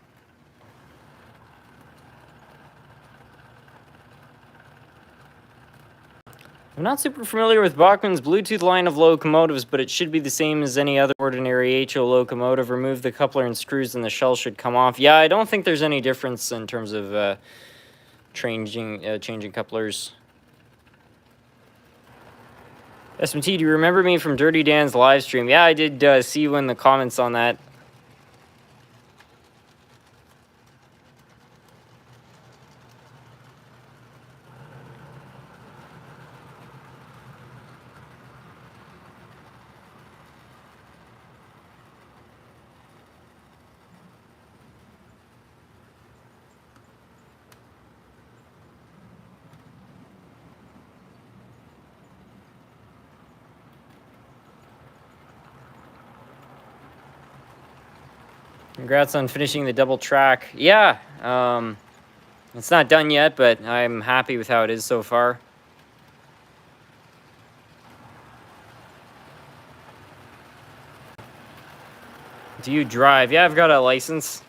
I'm not super familiar with Bachmann's Bluetooth line of locomotives, but it should be the same as any other ordinary HO locomotive. Remove the coupler and screws and the shell should come off. Yeah, I don't think there's any difference in terms of changing couplers. SMT, do you remember me from Dirty Dan's live stream? Yeah, I did see you in the comments on that. Congrats on finishing the double track. Yeah, it's not done yet, but I'm happy with how it is so far. Do you drive? Yeah, I've got a license.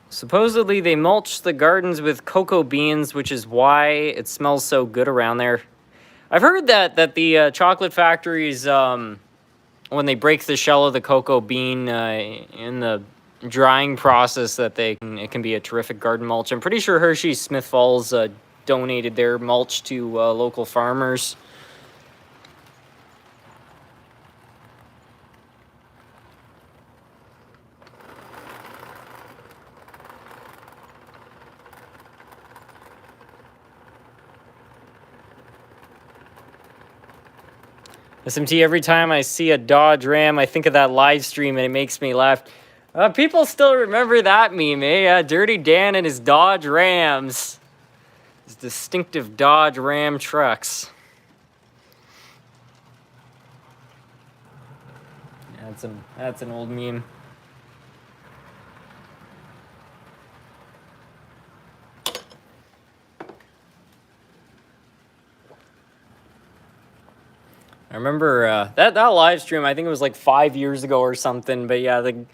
Supposedly they mulch the gardens with cocoa beans, which is why it smells so good around there. I've heard that the chocolate factories, when they break the shell of the cocoa bean in the drying process, that it can be a terrific garden mulch. I'm pretty sure Hershey's Smith Falls donated their mulch to local farmers. SMT, every time I see a Dodge Ram, I think of that live stream and it makes me laugh. People still remember that meme, eh? Dirty Dan and his Dodge Rams. His distinctive Dodge Ram trucks. That's an old meme. I remember that live stream, I think it was like 5 years ago or something, but yeah, the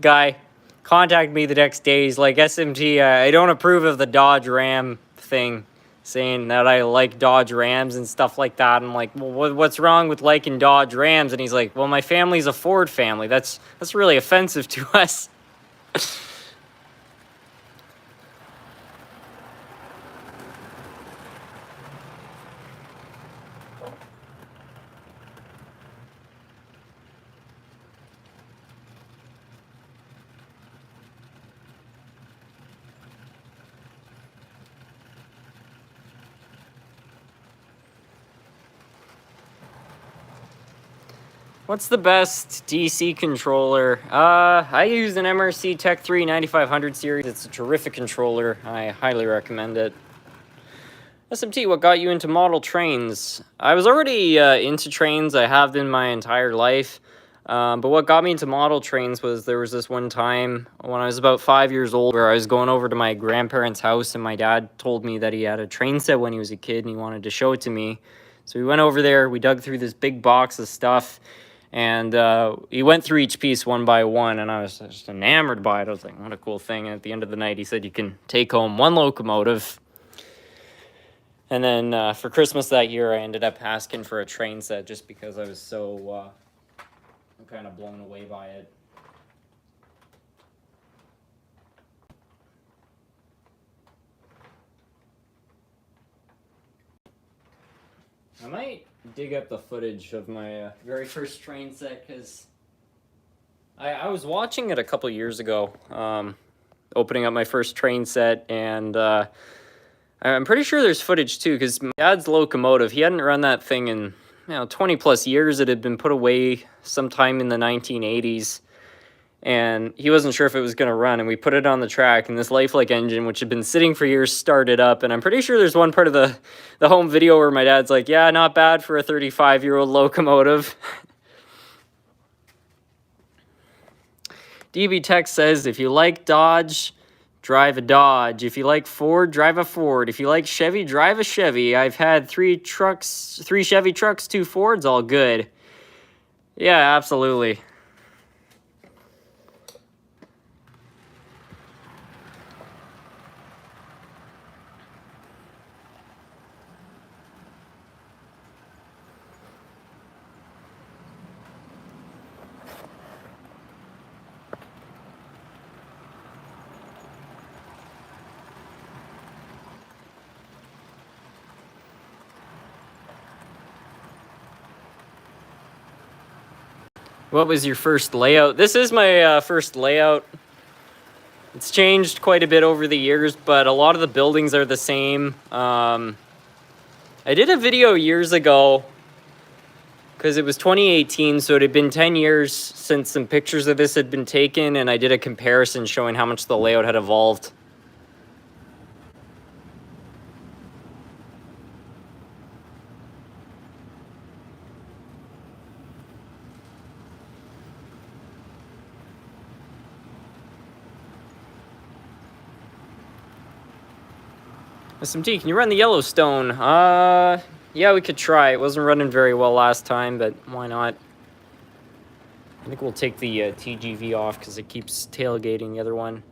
guy contacted me the next day. He's like, SMT, I don't approve of the Dodge Ram thing, saying that I like Dodge Rams and stuff like that. I'm like, well, what's wrong with liking Dodge Rams? And he's like, well, my family's a Ford family. That's really offensive to us. What's the best DC controller? I use an MRC Tech 3 9500 series. It's a terrific controller. I highly recommend it. SMT, what got you into model trains? I was already into trains. I have been my entire life. But what got me into model trains was there was this one time when I was about 5 years old where I was going over to my grandparents' house and my dad told me that he had a train set when he was a kid and he wanted to show it to me. So we went over there, we dug through this big box of stuff, and he went through each piece one by one, and I was just enamored by it. I was like, what a cool thing. And at the end of the night, he said you can take home one locomotive. And then for Christmas that year, I ended up asking for a train set just because I was so kind of blown away by it. I might dig up the footage of my very first train set because I was watching it a couple years ago, opening up my first train set, and I'm pretty sure there's footage too because my dad's locomotive, he hadn't run that thing in 20 plus years. It had been put away sometime in the 1980s. And he wasn't sure if it was going to run, and we put it on the track, and this lifelike engine, which had been sitting for years, started up. And I'm pretty sure there's one part of the home video where my dad's like, yeah, not bad for a 35-year-old locomotive. DB Tech says, if you like Dodge, drive a Dodge. If you like Ford, drive a Ford. If you like Chevy, drive a Chevy. I've had 3 Chevy trucks, 2 Fords, all good. Yeah, absolutely. What was your first layout? This is my first layout. It's changed quite a bit over the years, but a lot of the buildings are the same. I did a video years ago because it was 2018, so it had been 10 years since some pictures of this had been taken, and I did a comparison showing how much the layout had evolved. SMT, can you run the Yellowstone? Yeah, we could try. It wasn't running very well last time, but why not? I think we'll take the TGV off because it keeps tailgating the other one.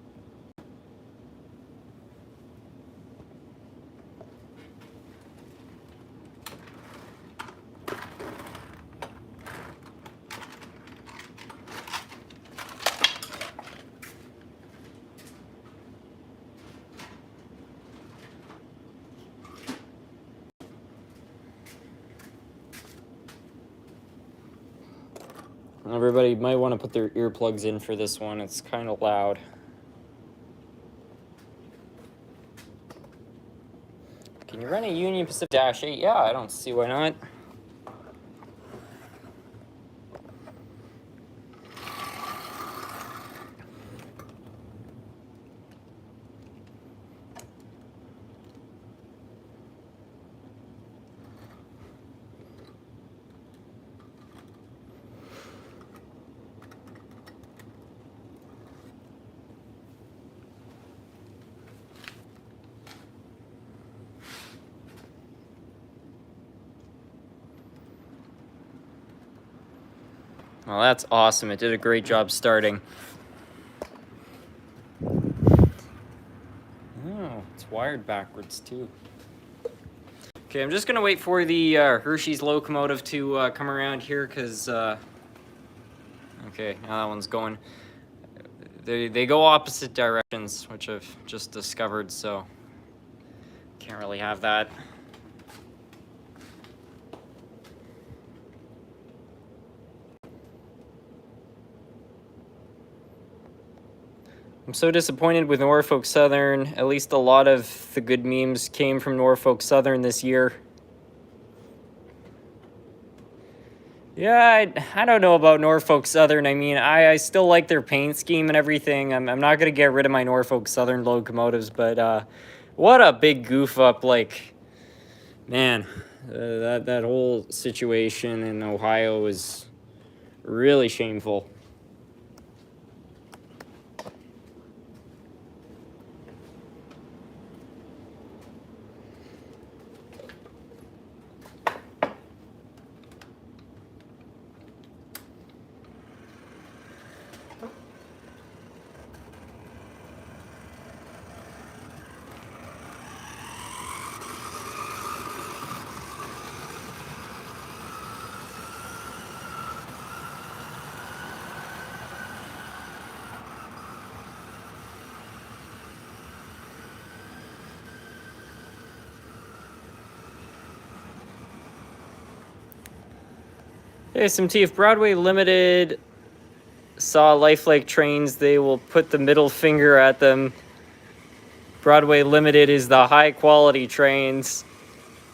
Everybody might want to put their earplugs in for this one. It's kind of loud. Can you run a Union Pacific -8? Yeah, I don't see why not. Well, that's awesome. It did a great job starting. Oh, it's wired backwards too. Okay, I'm just gonna wait for the Hershey's locomotive to come around here because, okay, now that one's going. They go opposite directions, which I've just discovered, so can't really have that. I'm so disappointed with Norfolk Southern. At least a lot of the good memes came from Norfolk Southern this year. Yeah, I don't know about Norfolk Southern. I mean, I still like their paint scheme and everything. I'm not going to get rid of my Norfolk Southern locomotives, but what a big goof up. Like, man, that whole situation in Ohio is really shameful. Hey, SMT, if Broadway Limited saw lifelike trains, they will put the middle finger at them. Broadway Limited is the high-quality trains.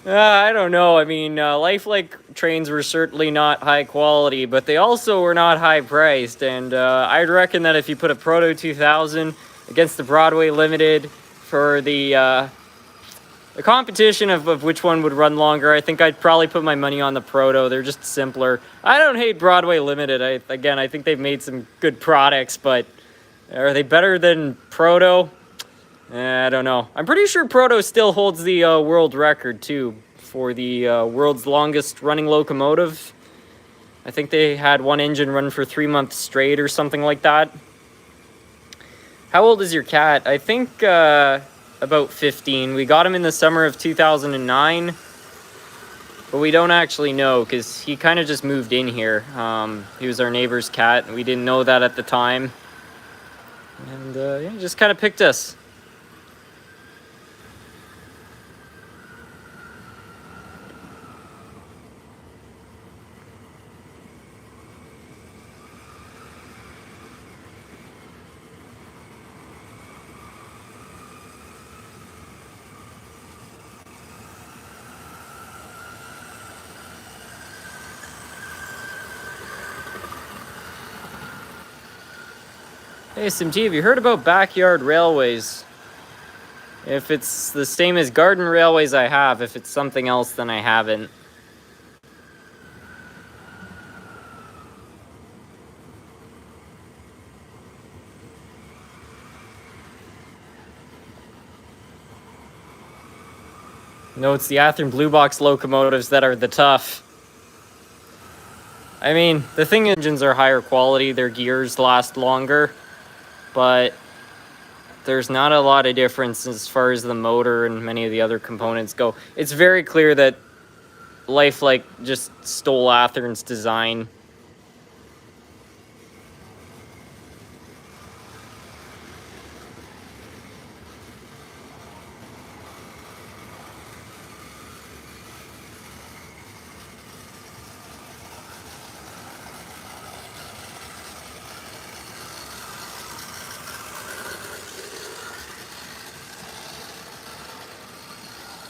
I don't know. I mean, lifelike trains were certainly not high quality, but they also were not high priced. And I'd reckon that if you put a Proto 2000 against the Broadway Limited for the competition of which one would run longer, I think I'd probably put my money on the Proto. They're just simpler. I don't hate Broadway Limited. I think they've made some good products, but are they better than Proto? I don't know. I'm pretty sure Proto still holds the world record, too, for the world's longest running locomotive. I think they had one engine run for 3 months straight or something like that. How old is your cat? I think about 15. We got him in the summer of 2009, but we don't actually know because he kind of just moved in here. He was our neighbor's cat, and we didn't know that at the time. And yeah, he just kind of picked us. Hey, SMT, have you heard about backyard railways? If it's the same as garden railways, I have. If it's something else, then I haven't. No, it's the Athearn Blue Box locomotives that are the tough. I mean, the thing engines are higher quality, their gears last longer, but there's not a lot of difference as far as the motor and many of the other components go. It's very clear that Lifelike just stole Athearn's design.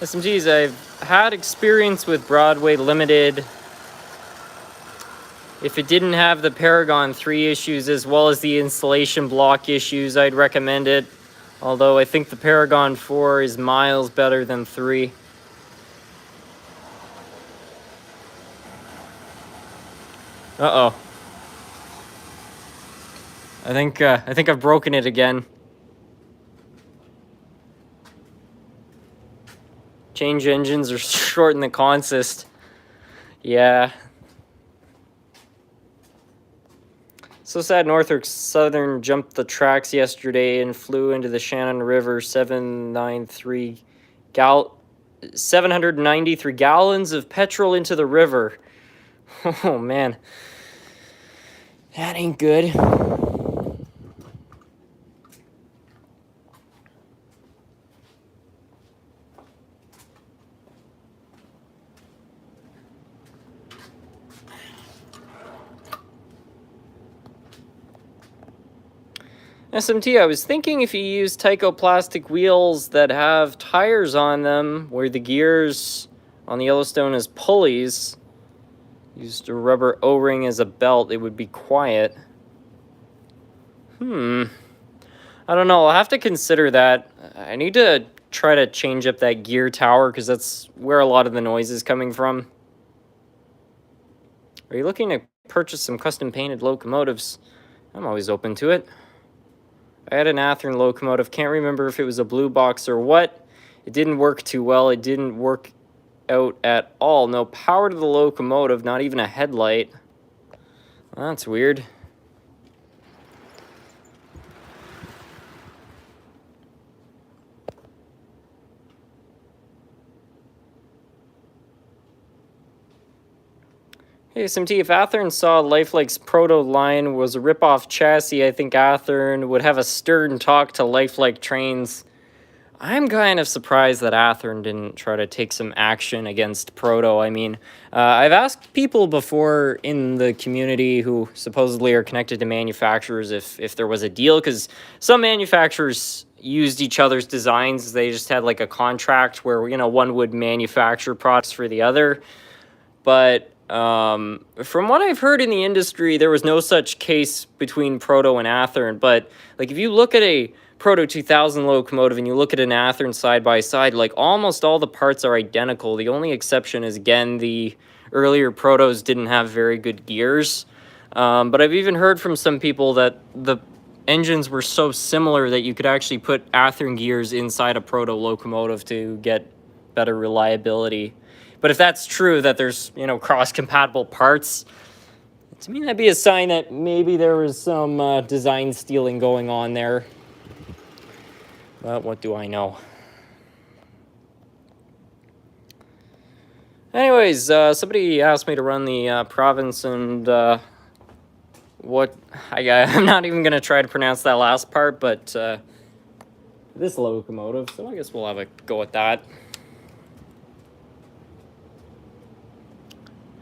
SMGs, I've had experience with Broadway Limited. If it didn't have the Paragon 3 issues as well as the installation block issues, I'd recommend it. Although I think the Paragon 4 is miles better than 3. Uh-oh. I think I've broken it again. Change engines or shorten the consist. Yeah. So sad Norfolk Southern jumped the tracks yesterday and flew into the Shannon River. 793 gallons of petrol into the river. Oh man. That ain't good. SMT, I was thinking if you use Tyco plastic wheels that have tires on them, where the gears on the Yellowstone is pulleys, used a rubber O-ring as a belt, it would be quiet. I don't know, I'll have to consider that. I need to try to change up that gear tower, because that's where a lot of the noise is coming from. Are you looking to purchase some custom painted locomotives? I'm always open to it. I had an Athearn locomotive, can't remember if it was a blue box or what. It didn't work too well, it didn't work out at all. No power to the locomotive, not even a headlight. That's weird. Hey SMT, if Athearn saw Lifelike's proto line was a rip-off chassis, I think Athearn would have a stern talk to Lifelike trains. I'm kind of surprised that Athearn didn't try to take some action against Proto. I mean, I've asked people before in the community who supposedly are connected to manufacturers if there was a deal, because some manufacturers used each other's designs. They just had like a contract where, you know, one would manufacture products for the other. But from what I've heard in the industry, there was no such case between Proto and Athearn. But like, if you look at a Proto 2000 locomotive and you look at an Athearn side by side, like almost all the parts are identical. The only exception is, again, the earlier Protos didn't have very good gears. But I've even heard from some people that the engines were so similar that you could actually put Athearn gears inside a Proto locomotive to get better reliability. But if that's true, that there's, you know, cross-compatible parts, to me that'd be a sign that maybe there was some design stealing going on there. But what do I know? Anyways, somebody asked me to run the province, and I'm not even going to try to pronounce that last part, but this locomotive, so I guess we'll have a go at that.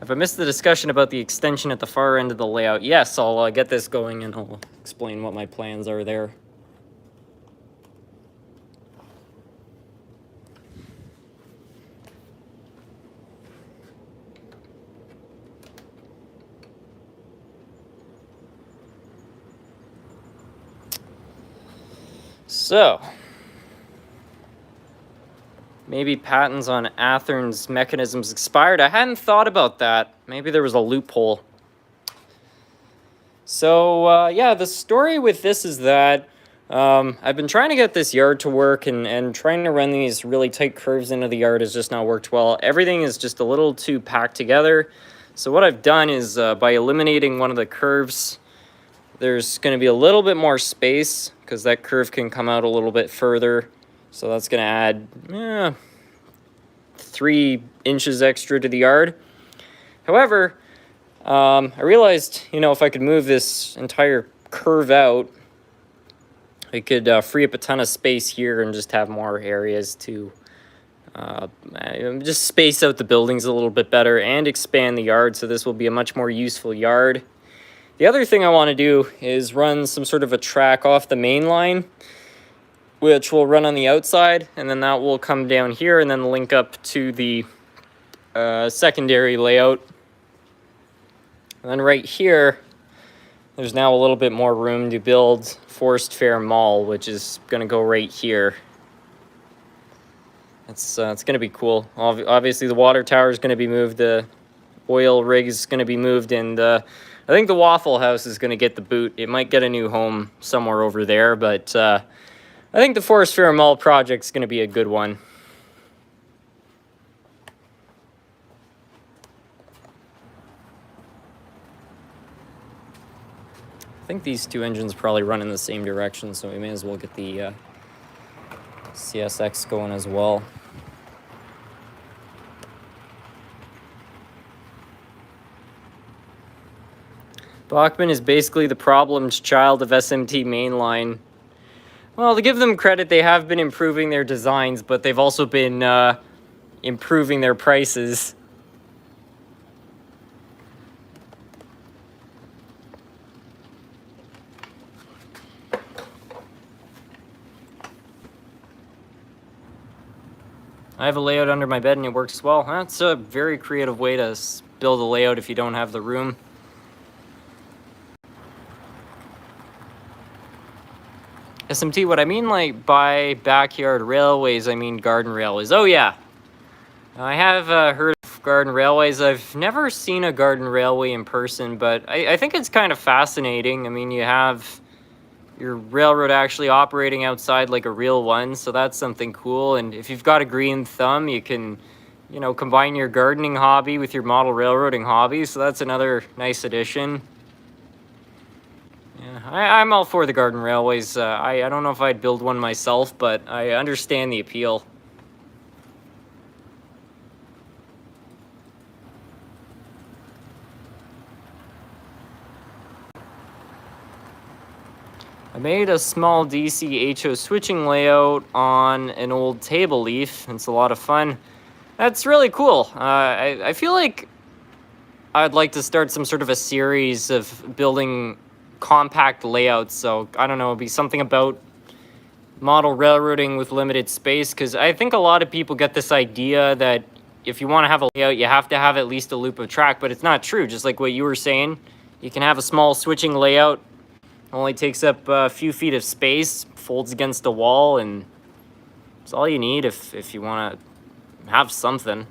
If I missed the discussion about the extension at the far end of the layout, yes, I'll get this going and I'll explain what my plans are there. So, maybe patents on Athern's mechanisms expired. I hadn't thought about that. Maybe there was a loophole. So, yeah, the story with this is that I've been trying to get this yard to work, and trying to run these really tight curves into the yard has just not worked well. Everything is just a little too packed together. So what I've done is by eliminating one of the curves, there's going to be a little bit more space because that curve can come out a little bit further. So that's going to add 3 inches extra to the yard. However, I realized, if I could move this entire curve out, I could free up a ton of space here and just have more areas to just space out the buildings a little bit better and expand the yard, so this will be a much more useful yard. The other thing I want to do is run some sort of a track off the main line, which will run on the outside, and then that will come down here and then link up to the secondary layout. And then right here, there's now a little bit more room to build Forest Fair Mall, which is going to go right here. It's going to be cool. Obviously, the water tower is going to be moved, the oil rig is going to be moved, and I think the Waffle House is going to get the boot. It might get a new home somewhere over there, but I think the Forest Fair Mall project is going to be a good one. I think these two engines probably run in the same direction, so we may as well get the CSX going as well. Bachmann is basically the problemed child of SMT Mainline. Well, to give them credit, they have been improving their designs, but they've also been improving their prices. I have a layout under my bed and it works well. That's a very creative way to build a layout if you don't have the room. SMT, what I mean by backyard railways, I mean garden railways. Oh yeah, I have heard of garden railways. I've never seen a garden railway in person, but I think it's kind of fascinating. I mean, you have your railroad actually operating outside like a real one, so that's something cool. And if you've got a green thumb, you can, combine your gardening hobby with your model railroading hobby, so that's another nice addition. Yeah, I'm all for the garden railways. I don't know if I'd build one myself, but I understand the appeal. I made a small DC HO switching layout on an old table leaf. It's a lot of fun. That's really cool. I feel like I'd like to start some sort of a series of building compact layouts. So I don't know, it'll be something about model railroading with limited space, because I think a lot of people get this idea that if you want to have a layout, you have to have at least a loop of track, but it's not true. Just like what you were saying, you can have a small switching layout, only takes up a few feet of space, folds against a wall, and it's all you need if you want to have something.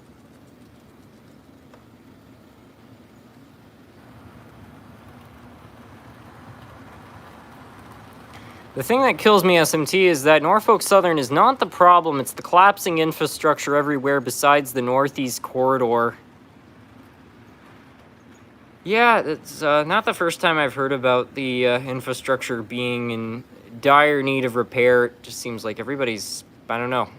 The thing that kills me, SMT, is that Norfolk Southern is not the problem. It's the collapsing infrastructure everywhere besides the Northeast Corridor. Yeah, it's not the first time I've heard about the infrastructure being in dire need of repair. It just seems like everybody's, I don't know,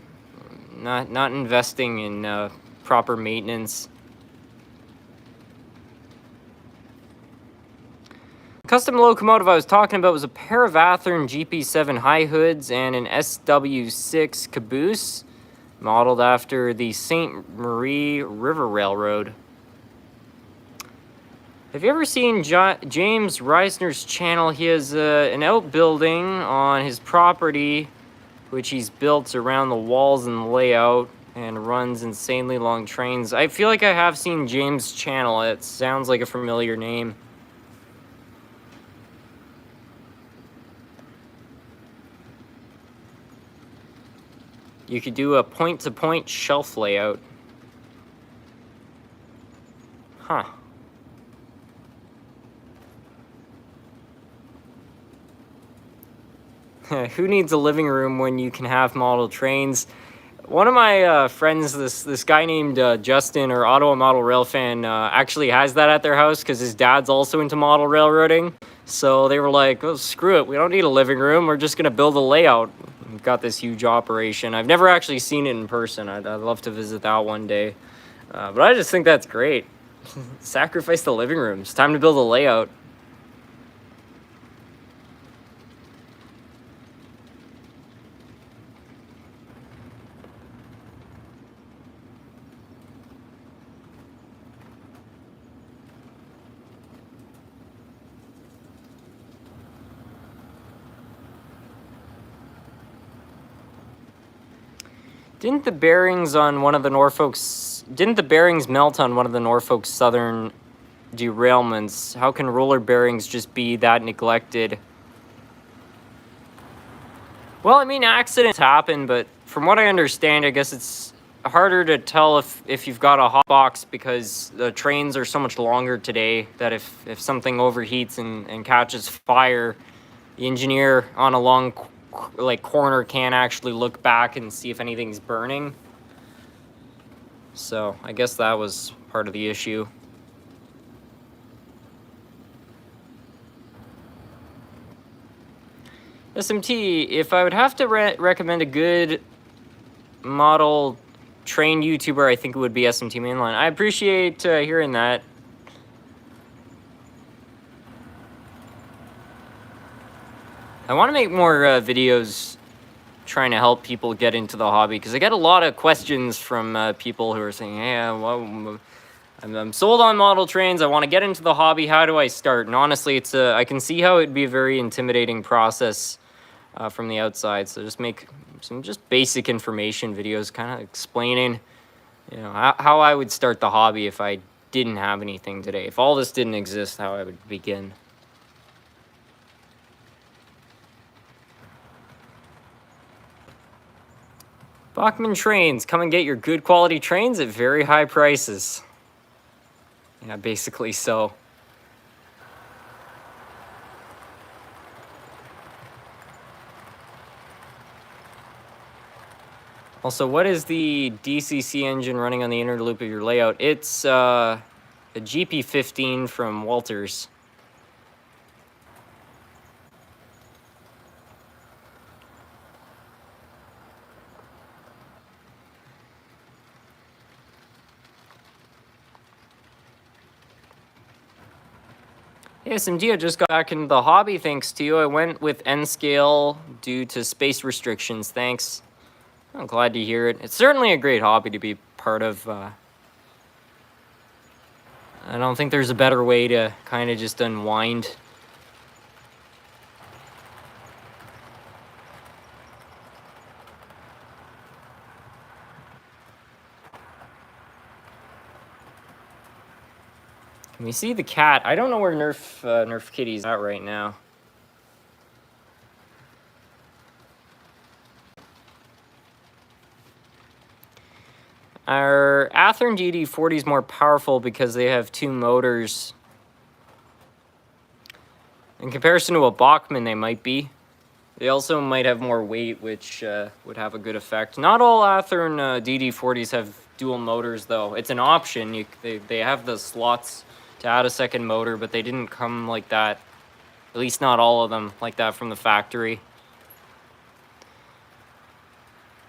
not investing in proper maintenance. Custom locomotive I was talking about was a pair of Athern GP7 high hoods and an SW6 caboose, modeled after the St. Marie River Railroad. Have you ever seen James Reisner's channel? He has an outbuilding on his property, which he's built around the walls and the layout, and runs insanely long trains. I feel like I have seen James' channel. It sounds like a familiar name. You could do a point-to-point shelf layout. Huh. Who needs a living room when you can have model trains? One of my friends, this guy named Justin, or Ottawa Model Rail fan, actually has that at their house because his dad's also into model railroading. So they were like, oh, screw it, we don't need a living room, we're just going to build a layout. We've got this huge operation. I've never actually seen it in person. I'd love to visit that one day. But I just think that's great. Sacrifice the living room. It's time to build a layout. Didn't the bearings melt on one of the Norfolk Southern derailments? How can roller bearings just be that neglected? Well, I mean, accidents happen, but from what I understand, I guess it's harder to tell if you've got a hot box because the trains are so much longer today that if something overheats and catches fire, the engineer on a long corner can't actually look back and see if anything's burning. So I guess that was part of the issue. SMT, if I would have to recommend a good model train YouTuber, I think it would be SMT Mainline. I appreciate hearing that. I want to make more videos trying to help people get into the hobby, because I get a lot of questions from people who are saying, hey, well, I'm sold on model trains, I want to get into the hobby, how do I start? And honestly, it's I can see how it'd be a very intimidating process from the outside. So just make some just basic information videos kind of explaining, you know, how I would start the hobby if I didn't have anything today. If all this didn't exist, how I would begin. Bachmann Trains, come and get your good quality trains at very high prices. Yeah, basically so. Also, what is the DCC engine running on the inner loop of your layout? It's a GP15 from Walters. Hey, SMD, I just got back into the hobby thanks to you. I went with N-scale due to space restrictions. Thanks. I'm glad to hear it. It's certainly a great hobby to be part of. I don't think there's a better way to kind of just unwind. Can we see the cat? I don't know where Nerf Kitty's at right now. Our Athearn DD40 is more powerful because they have two motors. In comparison to a Bachmann, they might be. They also might have more weight, which would have a good effect. Not all Athearn DD40s have dual motors, though. It's an option. They have the slots to add a second motor, but they didn't come like that. At least not all of them like that from the factory.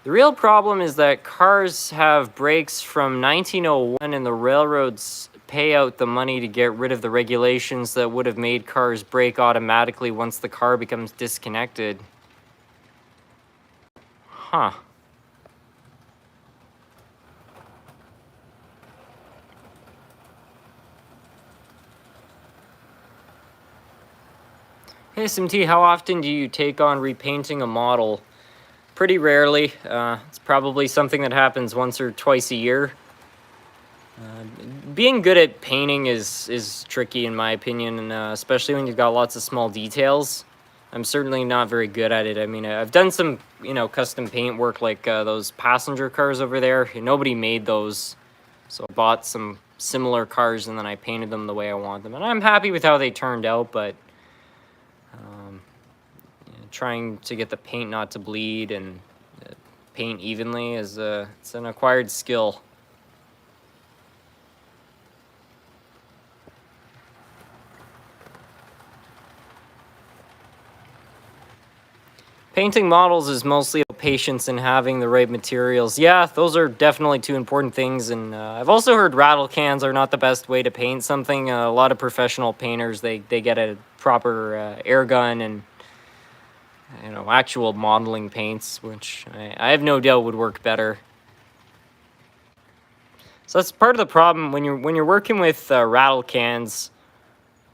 The real problem is that cars have brakes from 1901 and the railroads pay out the money to get rid of the regulations that would have made cars brake automatically once the car becomes disconnected. Huh. Hey SMT, how often do you take on repainting a model? Pretty rarely. It's probably something that happens once or twice a year. Being good at painting is tricky in my opinion, and especially when you've got lots of small details. I'm certainly not very good at it. I mean, I've done some, custom paint work like those passenger cars over there. Nobody made those, so I bought some similar cars and then I painted them the way I want them. And I'm happy with how they turned out, but trying to get the paint not to bleed and paint evenly is it's an acquired skill. Painting models is mostly about patience and having the right materials. Yeah, those are definitely two important things. And I've also heard rattle cans are not the best way to paint something. A lot of professional painters, they get a proper air gun and actual modeling paints, which I have no doubt would work better. So that's part of the problem when you're working with rattle cans.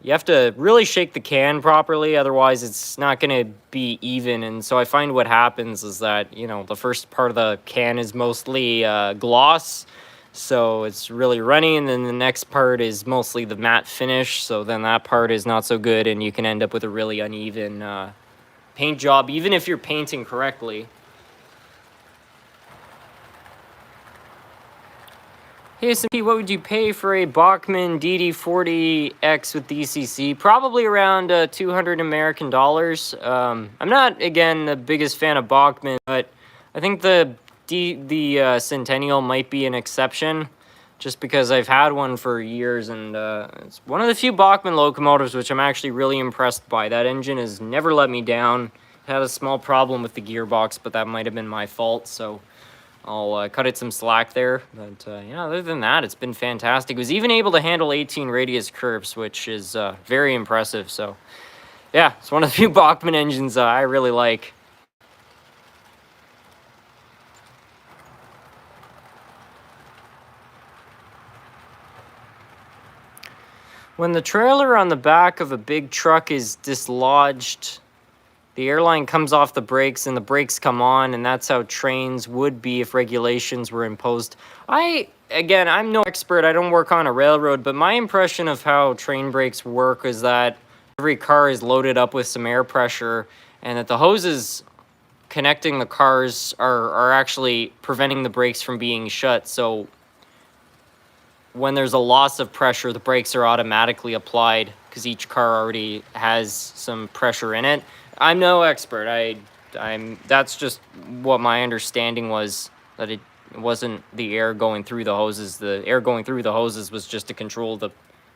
You have to really shake the can properly, otherwise it's not going to be even. And so I find what happens is that, the first part of the can is mostly gloss, so it's really runny, and then the next part is mostly the matte finish, so then that part is not so good, and you can end up with a really uneven paint job, even if you're painting correctly. Hey SMT, what would you pay for a Bachmann DD40X with DCC? Probably around 200 American dollars. I'm not, again, the biggest fan of Bachmann, but I think the Centennial might be an exception, just because I've had one for years, and it's one of the few Bachmann locomotives which I'm actually really impressed by. That engine has never let me down. It had a small problem with the gearbox, but that might have been my fault, so I'll cut it some slack there. But other than that, it's been fantastic. It was even able to handle 18 radius curves, which is very impressive. So yeah, it's one of the few Bachmann engines I really like. When the trailer on the back of a big truck is dislodged, the airline comes off the brakes and the brakes come on, and that's how trains would be if regulations were imposed. Again, I'm no expert. I don't work on a railroad, but my impression of how train brakes work is that every car is loaded up with some air pressure, and that the hoses connecting the cars are actually preventing the brakes from being shut. So when there's a loss of pressure, the brakes are automatically applied because each car already has some pressure in it. I'm no expert. That's just what my understanding was, that it wasn't the air going through the hoses. The air going through the hoses was just to control the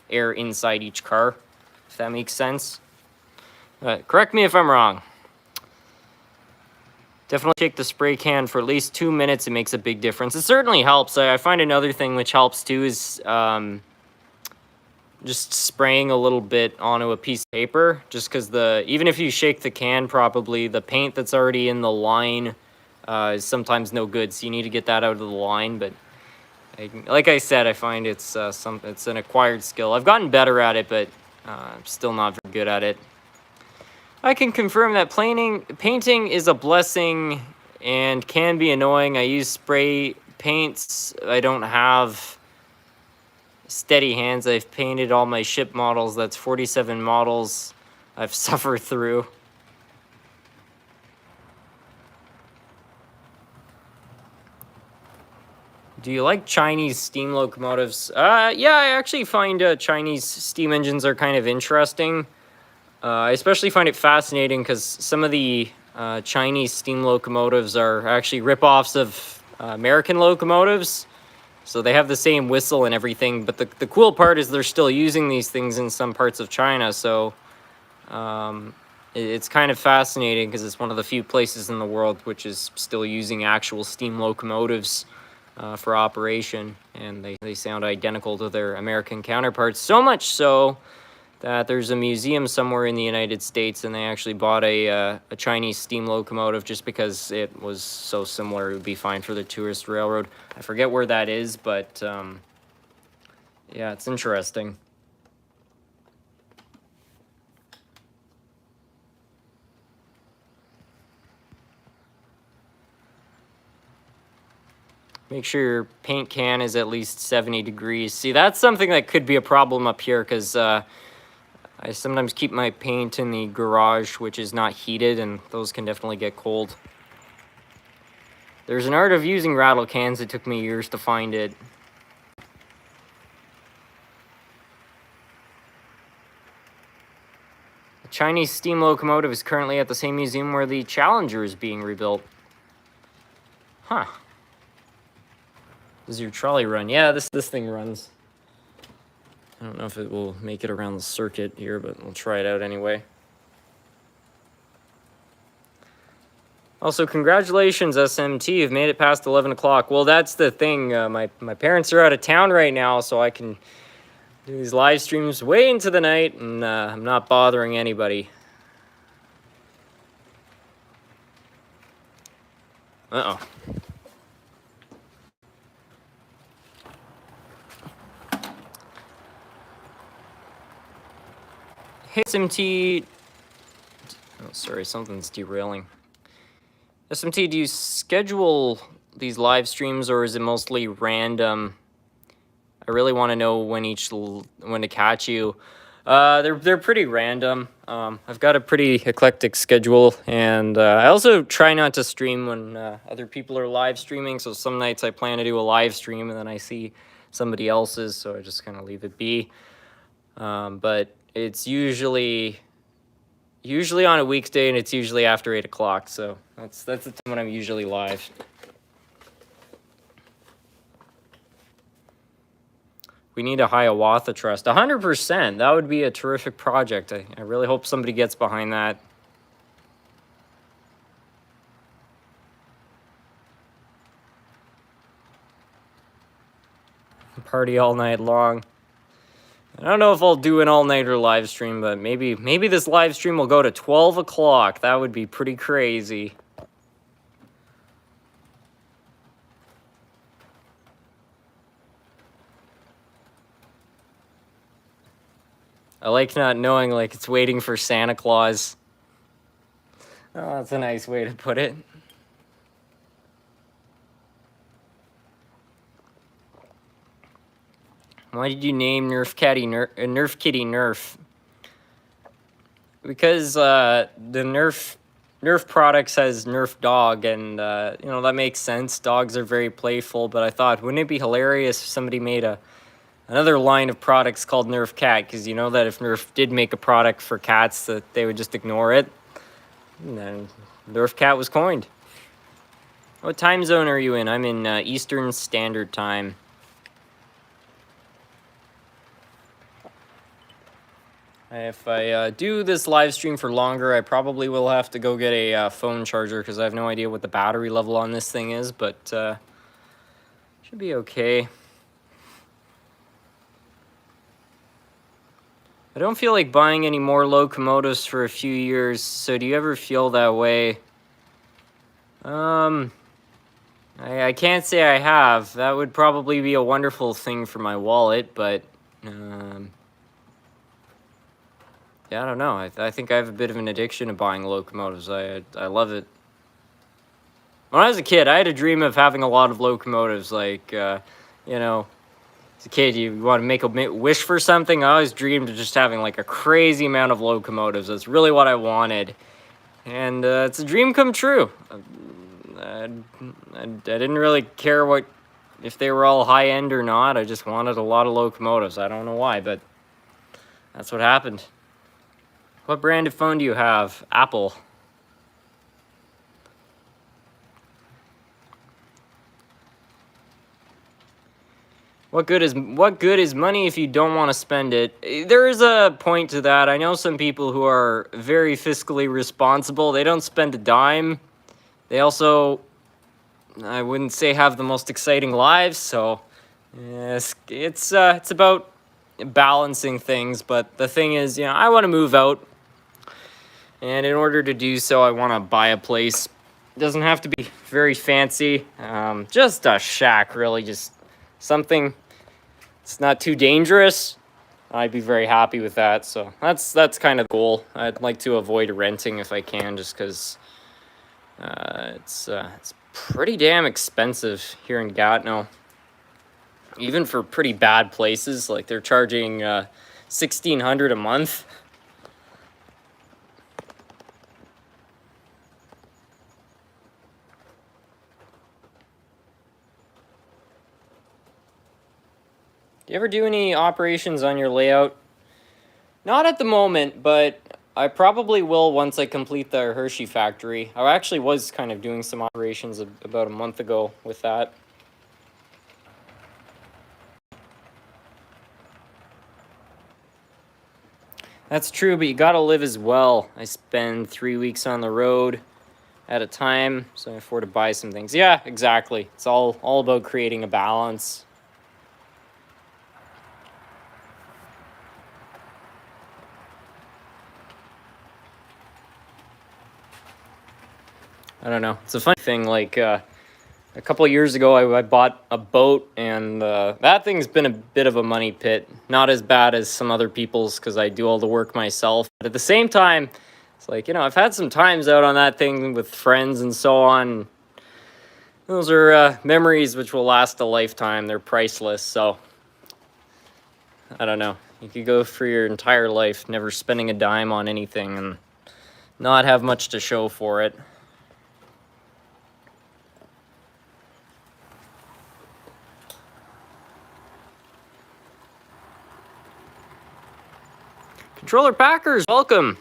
air inside each car, if that makes sense. Correct me if I'm wrong. Definitely shake the spray can for at least 2 minutes. It makes a big difference. It certainly helps. I find another thing which helps too is just spraying a little bit onto a piece of paper, just because even if you shake the can properly, the paint that's already in the line is sometimes no good, so you need to get that out of the line. But like I said, I find it's an acquired skill. I've gotten better at it, but I'm still not very good at it. I can confirm that painting is a blessing and can be annoying. I use spray paints. I don't have steady hands. I've painted all my ship models. That's 47 models I've suffered through. Do you like Chinese steam locomotives? Yeah, I actually find Chinese steam engines are kind of interesting. I especially find it fascinating because some of the Chinese steam locomotives are actually rip-offs of American locomotives. So they have the same whistle and everything, but the cool part is they're still using these things in some parts of China. So it's kind of fascinating because it's one of the few places in the world which is still using actual steam locomotives for operation, and they sound identical to their American counterparts, so much so that there's a museum somewhere in the United States, and they actually bought a Chinese steam locomotive just because it was so similar. It would be fine for the tourist railroad. I forget where that is, but yeah, it's interesting. Make sure your paint can is at least 70 degrees. See, that's something that could be a problem up here because I sometimes keep my paint in the garage, which is not heated, and those can definitely get cold. There's an art of using rattle cans. It took me years to find it. A Chinese steam locomotive is currently at the same museum where the Challenger is being rebuilt. Huh. Does your trolley run? Yeah, this thing runs. I don't know if it will make it around the circuit here, but we'll try it out anyway. Also, congratulations, SMT. You've made it past 11 o'clock. Well, that's the thing. My parents are out of town right now, so I can do these live streams way into the night, and I'm not bothering anybody. Uh-oh. Hey, SMT. Oh, sorry, something's derailing. SMT, do you schedule these live streams, or is it mostly random? I really want to know when to catch you. They're pretty random. I've got a pretty eclectic schedule, and I also try not to stream when other people are live streaming. So some nights I plan to do a live stream, and then I see somebody else's, so I just kind of leave it be. But it's usually on a weekday, and it's usually after 8 o'clock. So that's the time when I'm usually live. We need a Hiawatha Trust. 100%. That would be a terrific project. I really hope somebody gets behind that. Party all night long. I don't know if I'll do an all-nighter live stream, but maybe this live stream will go to 12 o'clock. That would be pretty crazy. I like not knowing, like, it's waiting for Santa Claus. Oh, that's a nice way to put it. Why did you name Nerf Kitty Nerf? Because the Nerf products has Nerf Dog, and you know, that makes sense. Dogs are very playful, but I thought, wouldn't it be hilarious if somebody made another line of products called Nerf Cat? Because you know that if Nerf did make a product for cats, that they would just ignore it. And then Nerf Cat was coined. What time zone are you in? I'm in Eastern Standard Time. If I do this live stream for longer, I probably will have to go get a phone charger, because I have no idea what the battery level on this thing is, but should be okay. I don't feel like buying any more locomotives for a few years, so do you ever feel that way? I can't say I have. That would probably be a wonderful thing for my wallet, but yeah, I don't know. I think I have a bit of an addiction to buying locomotives. I love it. When I was a kid, I had a dream of having a lot of locomotives. Like, you know, as a kid, you want to make a wish for something. I always dreamed of just having like a crazy amount of locomotives. That's really what I wanted. And it's a dream come true. I didn't really care if they were all high-end or not. I just wanted a lot of locomotives. I don't know why, but that's what happened. What brand of phone do you have? Apple. What good is money if you don't want to spend it? There is a point to that. I know some people who are very fiscally responsible. They don't spend a dime. They also, I wouldn't say, have the most exciting lives. So yes, it's about balancing things. But the thing is, you know, I want to move out. And in order to do so, I want to buy a place. It doesn't have to be very fancy. Just a shack, really. Just something it's not too dangerous. I'd be very happy with that. So that's kind of the goal. I'd like to avoid renting if I can, just because it's pretty damn expensive here in Gatineau. Even for pretty bad places, like they're charging $1,600 a month. you ever do any operations on your layout? Not at the moment, but I probably will once I complete the Hershey factory. I actually was kind of doing some operations about a month ago with that. That's true, but you gotta live as well. I spend 3 weeks on the road at a time, so I afford to buy some things. Yeah, exactly. It's all about creating a balance. I don't know. It's a funny thing, like, a couple of years ago, I bought a boat, and that thing's been a bit of a money pit. Not as bad as some other people's, because I do all the work myself. But at the same time, it's like, I've had some times out on that thing with friends and so on. Those are memories which will last a lifetime. They're priceless, so I don't know. You could go for your entire life never spending a dime on anything and not have much to show for it. Controller Packers, welcome.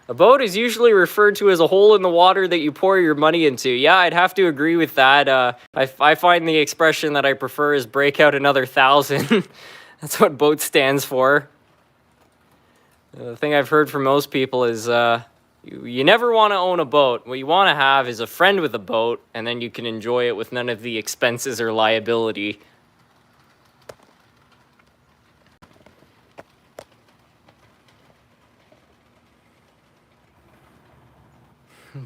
A boat is usually referred to as a hole in the water that you pour your money into. Yeah, I'd have to agree with that. I find the expression that I prefer is break out another 1,000. That's what boat stands for. The thing I've heard from most people is you never want to own a boat. What you want to have is a friend with a boat, and then you can enjoy it with none of the expenses or liability.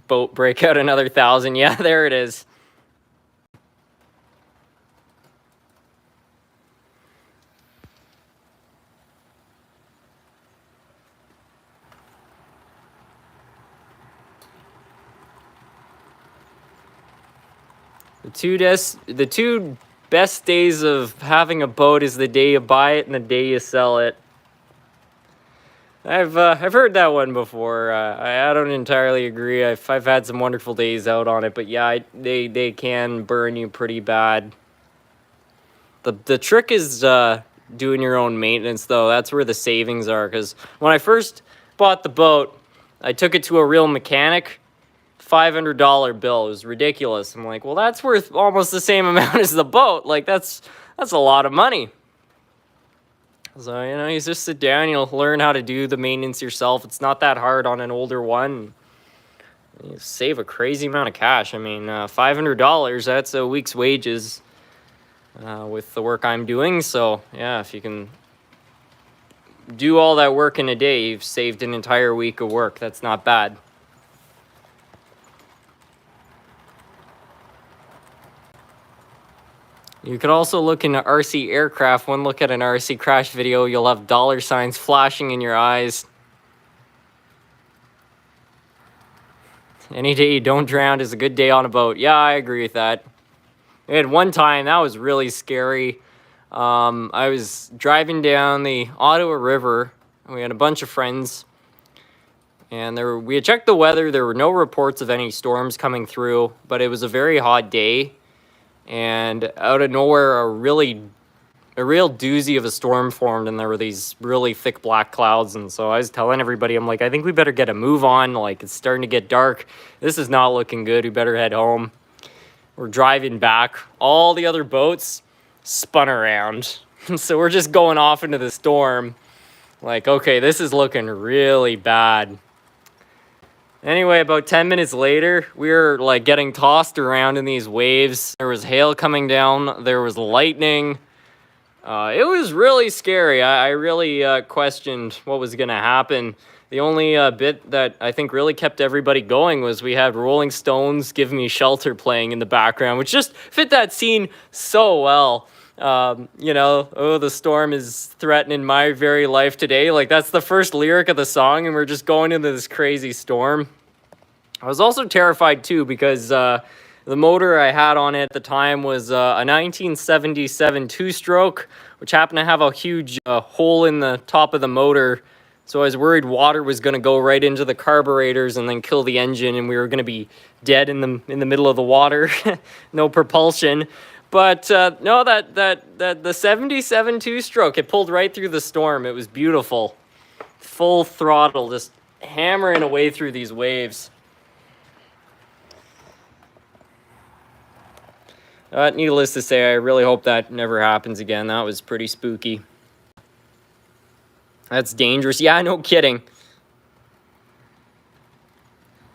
Boat break out another 1,000. Yeah, there it is. The two best days of having a boat is the day you buy it and the day you sell it. I've heard that one before. I don't entirely agree. I've had some wonderful days out on it, but yeah, they can burn you pretty bad. The trick is doing your own maintenance, though. That's where the savings are. Because when I first bought the boat, I took it to a real mechanic. $500 bill. It was ridiculous. I'm like, well, that's worth almost the same amount as the boat. Like, that's a lot of money. So, you just sit down, you'll learn how to do the maintenance yourself. It's not that hard on an older one. You save a crazy amount of cash. I mean, $500, that's a week's wages with the work I'm doing. So, yeah, if you can do all that work in a day, you've saved an entire week of work. That's not bad. You could also look into RC aircraft. One look at an RC crash video, you'll have dollar signs flashing in your eyes. Any day you don't drown is a good day on a boat. Yeah, I agree with that. We had one time, that was really scary. I was driving down the Ottawa River. We had a bunch of friends. And we had checked the weather. There were no reports of any storms coming through. But it was a very hot day. And out of nowhere, a real doozy of a storm formed, and there were these really thick black clouds. And so I was telling everybody, I'm like, I think we better get a move on. Like, it's starting to get dark. This is not looking good. We better head home. We're driving back. All the other boats spun around. So we're just going off into the storm. Like, okay, this is looking really bad. Anyway, about 10 minutes later, we were like getting tossed around in these waves. There was hail coming down. There was lightning. It was really scary. I really questioned what was going to happen. The only bit that I think really kept everybody going was we had Rolling Stones Give Me Shelter playing in the background, which just fit that scene so well. Oh, the storm is threatening my very life today. Like, that's the first lyric of the song, and we're just going into this crazy storm. I was also terrified, too, because the motor I had on it at the time was a 1977 two-stroke, which happened to have a huge hole in the top of the motor. So I was worried water was going to go right into the carburetors and then kill the engine, and we were going to be dead in the middle of the water. No propulsion. But no, that the 77 two-stroke, it pulled right through the storm. It was beautiful. Full throttle, just hammering away through these waves. Needless to say, I really hope that never happens again. That was pretty spooky. That's dangerous. Yeah, no kidding.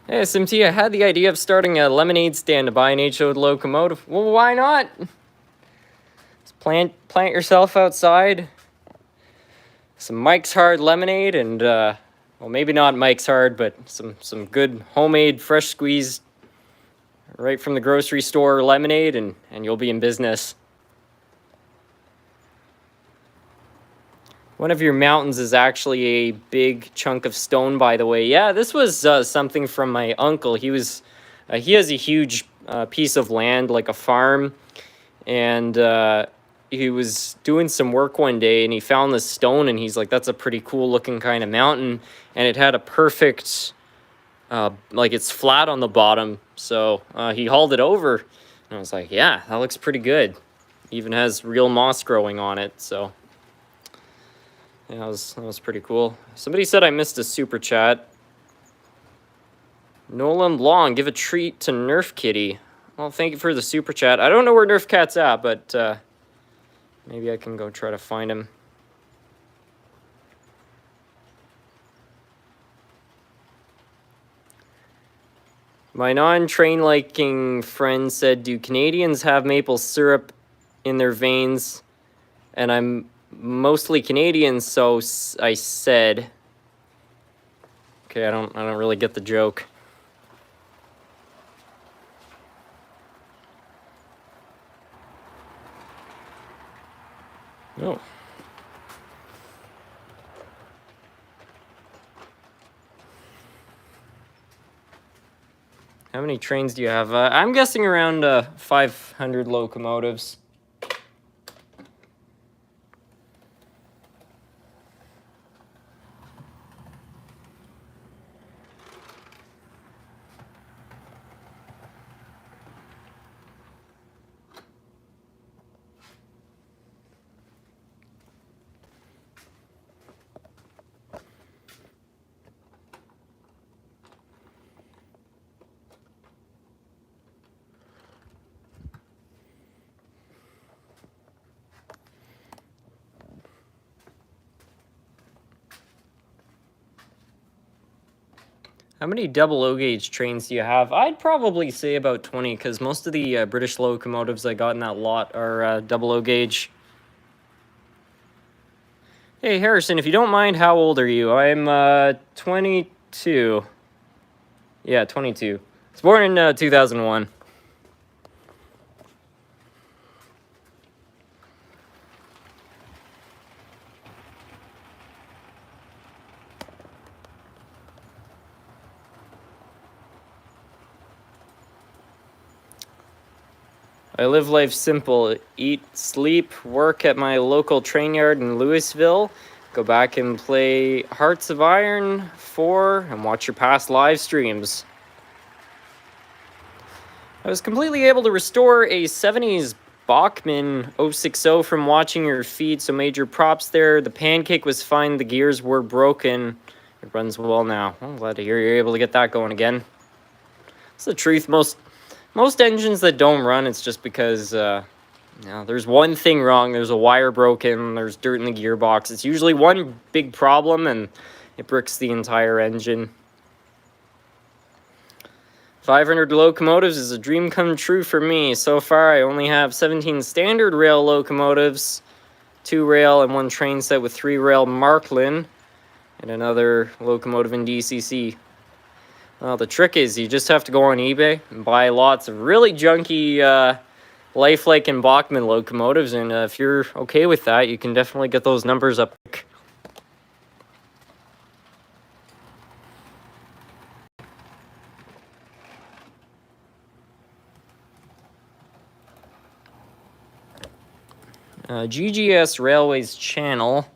Hey, SMT, I had the idea of starting a lemonade stand to buy an HO locomotive. Well, why not? Just plant yourself outside. Some Mike's Hard lemonade and, well, maybe not Mike's Hard, but some good homemade, fresh squeezed, right from the grocery store lemonade, and you'll be in business. One of your mountains is actually a big chunk of stone, by the way. Yeah, this was something from my uncle. He has a huge piece of land, like a farm, and he was doing some work one day, and he found this stone, and he's like, that's a pretty cool looking kind of mountain, and it had a perfect, like it's flat on the bottom, so he hauled it over, and I was like, yeah, that looks pretty good. Even has real moss growing on it, so yeah, that was pretty cool. Somebody said I missed a super chat. Nolan Long, give a treat to Nerf Kitty. Well, thank you for the super chat. I don't know where Nerf Cat's at, but maybe I can go try to find him. My non-train liking friend said, do Canadians have maple syrup in their veins? And I'm mostly Canadian, so I said. Okay, I don't really get the joke. Oh. How many trains do you have? I'm guessing around 500 locomotives. How many double O gauge trains do you have? I'd probably say about 20, because most of the British locomotives I got in that lot are double O gauge. Hey, Harrison, if you don't mind, how old are you? I'm 22. Yeah, 22. I was born in 2001. I live life simple. Eat, sleep, work at my local train yard in Louisville. Go back and play Hearts of Iron 4 and watch your past live streams. I was completely able to restore a 70s Bachmann 060 from watching your feed, so major props there. The pancake was fine, the gears were broken. It runs well now. I'm glad to hear you're able to get that going again. It's the truth. Most engines that don't run, it's just because there's one thing wrong. There's a wire broken. There's dirt in the gearbox. It's usually one big problem, and it bricks the entire engine. 500 locomotives is a dream come true for me. So far, I only have 17 standard rail locomotives, 2 rail and 1 train set with 3 rail Marklin, and another locomotive in DCC. Well, the trick is you just have to go on eBay and buy lots of really junky Lifelike and Bachmann locomotives, and if you're okay with that, you can definitely get those numbers up. GGS Railways channel.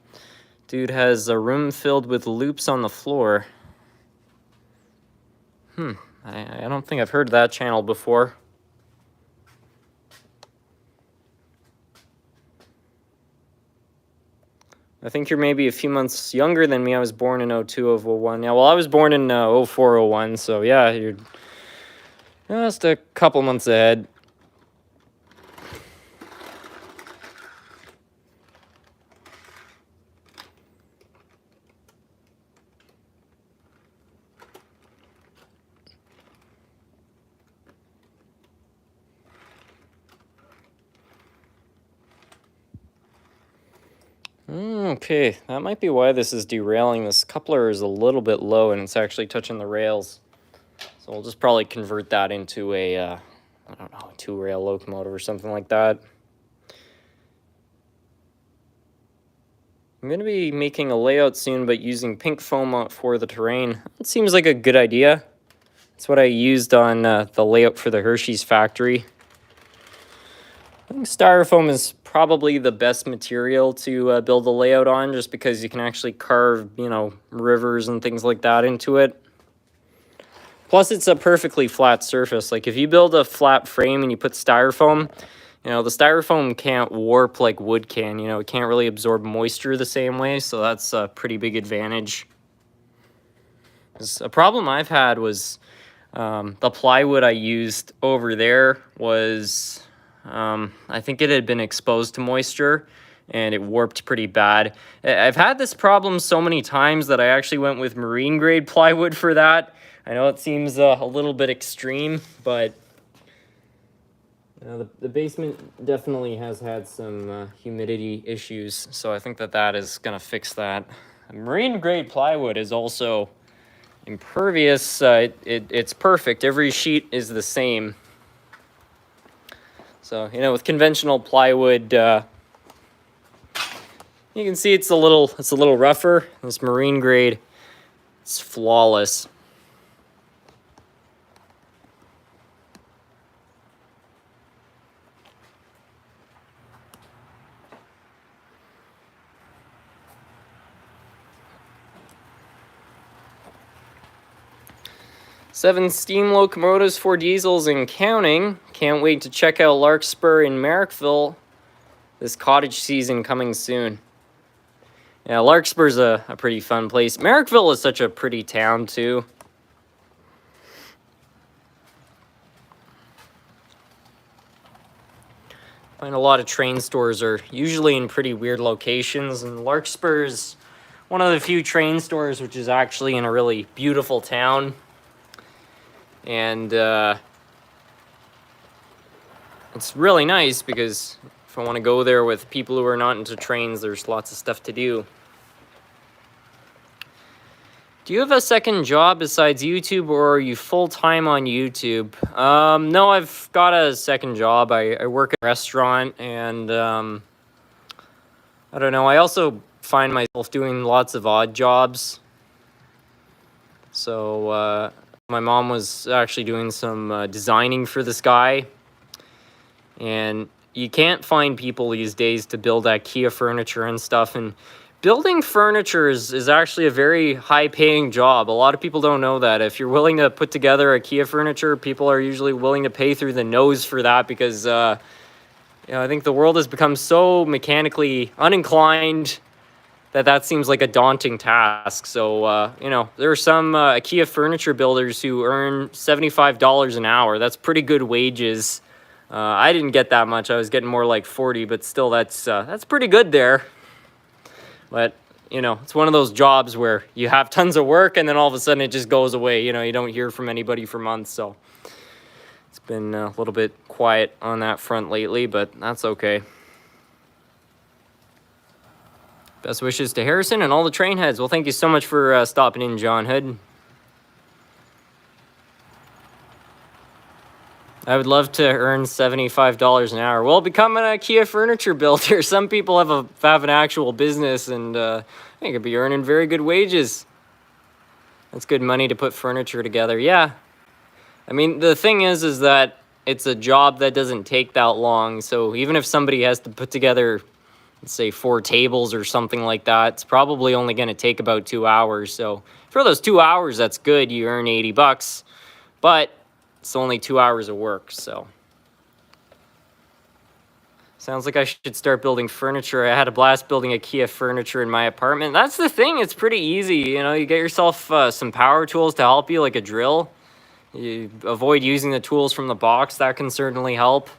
Dude has a room filled with loops on the floor. I don't think I've heard that channel before. I think you're maybe a few months younger than me. I was born in 02 of 01. Yeah, well, I was born in 04 01, so yeah, you're just a couple months ahead. Okay, that might be why this is derailing. This coupler is a little bit low and it's actually touching the rails. So we'll just probably convert that into a, I don't know, a 2-rail locomotive or something like that. I'm going to be making a layout soon, but using pink foam for the terrain. It seems like a good idea. That's what I used on the layout for the Hershey's factory. I think styrofoam is probably the best material to build a layout on, just because you can actually carve, rivers and things like that into it. Plus, it's a perfectly flat surface. Like, if you build a flat frame and you put styrofoam, the styrofoam can't warp like wood can. It can't really absorb moisture the same way, so that's a pretty big advantage. A problem I've had was the plywood I used over there was... I think it had been exposed to moisture and it warped pretty bad. I've had this problem so many times that I actually went with marine grade plywood for that. I know it seems a little bit extreme, but the basement definitely has had some humidity issues, so I think that is going to fix that. Marine grade plywood is also impervious. It's perfect. Every sheet is the same. So, with conventional plywood, you can see it's a little rougher. This marine grade, it's flawless. Seven steam locomotives, 4 diesels, and counting. Can't wait to check out Larkspur in Marrickville. This cottage season coming soon. Yeah, Larkspur's a pretty fun place. Marrickville is such a pretty town, too. I find a lot of train stores are usually in pretty weird locations, and Larkspur's one of the few train stores which is actually in a really beautiful town. And it's really nice because if I want to go there with people who are not into trains, there's lots of stuff to do. Do you have a second job besides YouTube, or are you full-time on YouTube? No, I've got a second job. I work at a restaurant, and I don't know. I also find myself doing lots of odd jobs. So my mom was actually doing some designing for this guy, and you can't find people these days to build IKEA furniture and stuff, and building furniture is actually a very high-paying job. A lot of people don't know that. If you're willing to put together IKEA furniture, people are usually willing to pay through the nose for that because, I think the world has become so mechanically uninclined that seems like a daunting task. So, there are some IKEA furniture builders who earn $75 an hour. That's pretty good wages. I didn't get that much. I was getting more like 40, but still that's pretty good there. But, it's one of those jobs where you have tons of work and then all of a sudden it just goes away. You don't hear from anybody for months. So it's been a little bit quiet on that front lately, but that's okay. Best wishes to Harrison and all the train heads. Well, thank you so much for stopping in, John Hood. I would love to earn $75 an hour. Well, become an IKEA furniture builder. Some people have an actual business, and they could be earning very good wages. That's good money to put furniture together. Yeah. I mean, the thing is that it's a job that doesn't take that long. So even if somebody has to put together, let's say 4 tables or something like that, it's probably only going to take about 2 hours. So for those 2 hours, that's good. You earn $80, but it's only 2 hours of work. So Sounds like I should start building furniture. I had a blast building IKEA furniture in my apartment. That's the thing, it's pretty easy. You know, you get yourself some power tools to help you, like a drill. You avoid using the tools from the box, that can certainly help.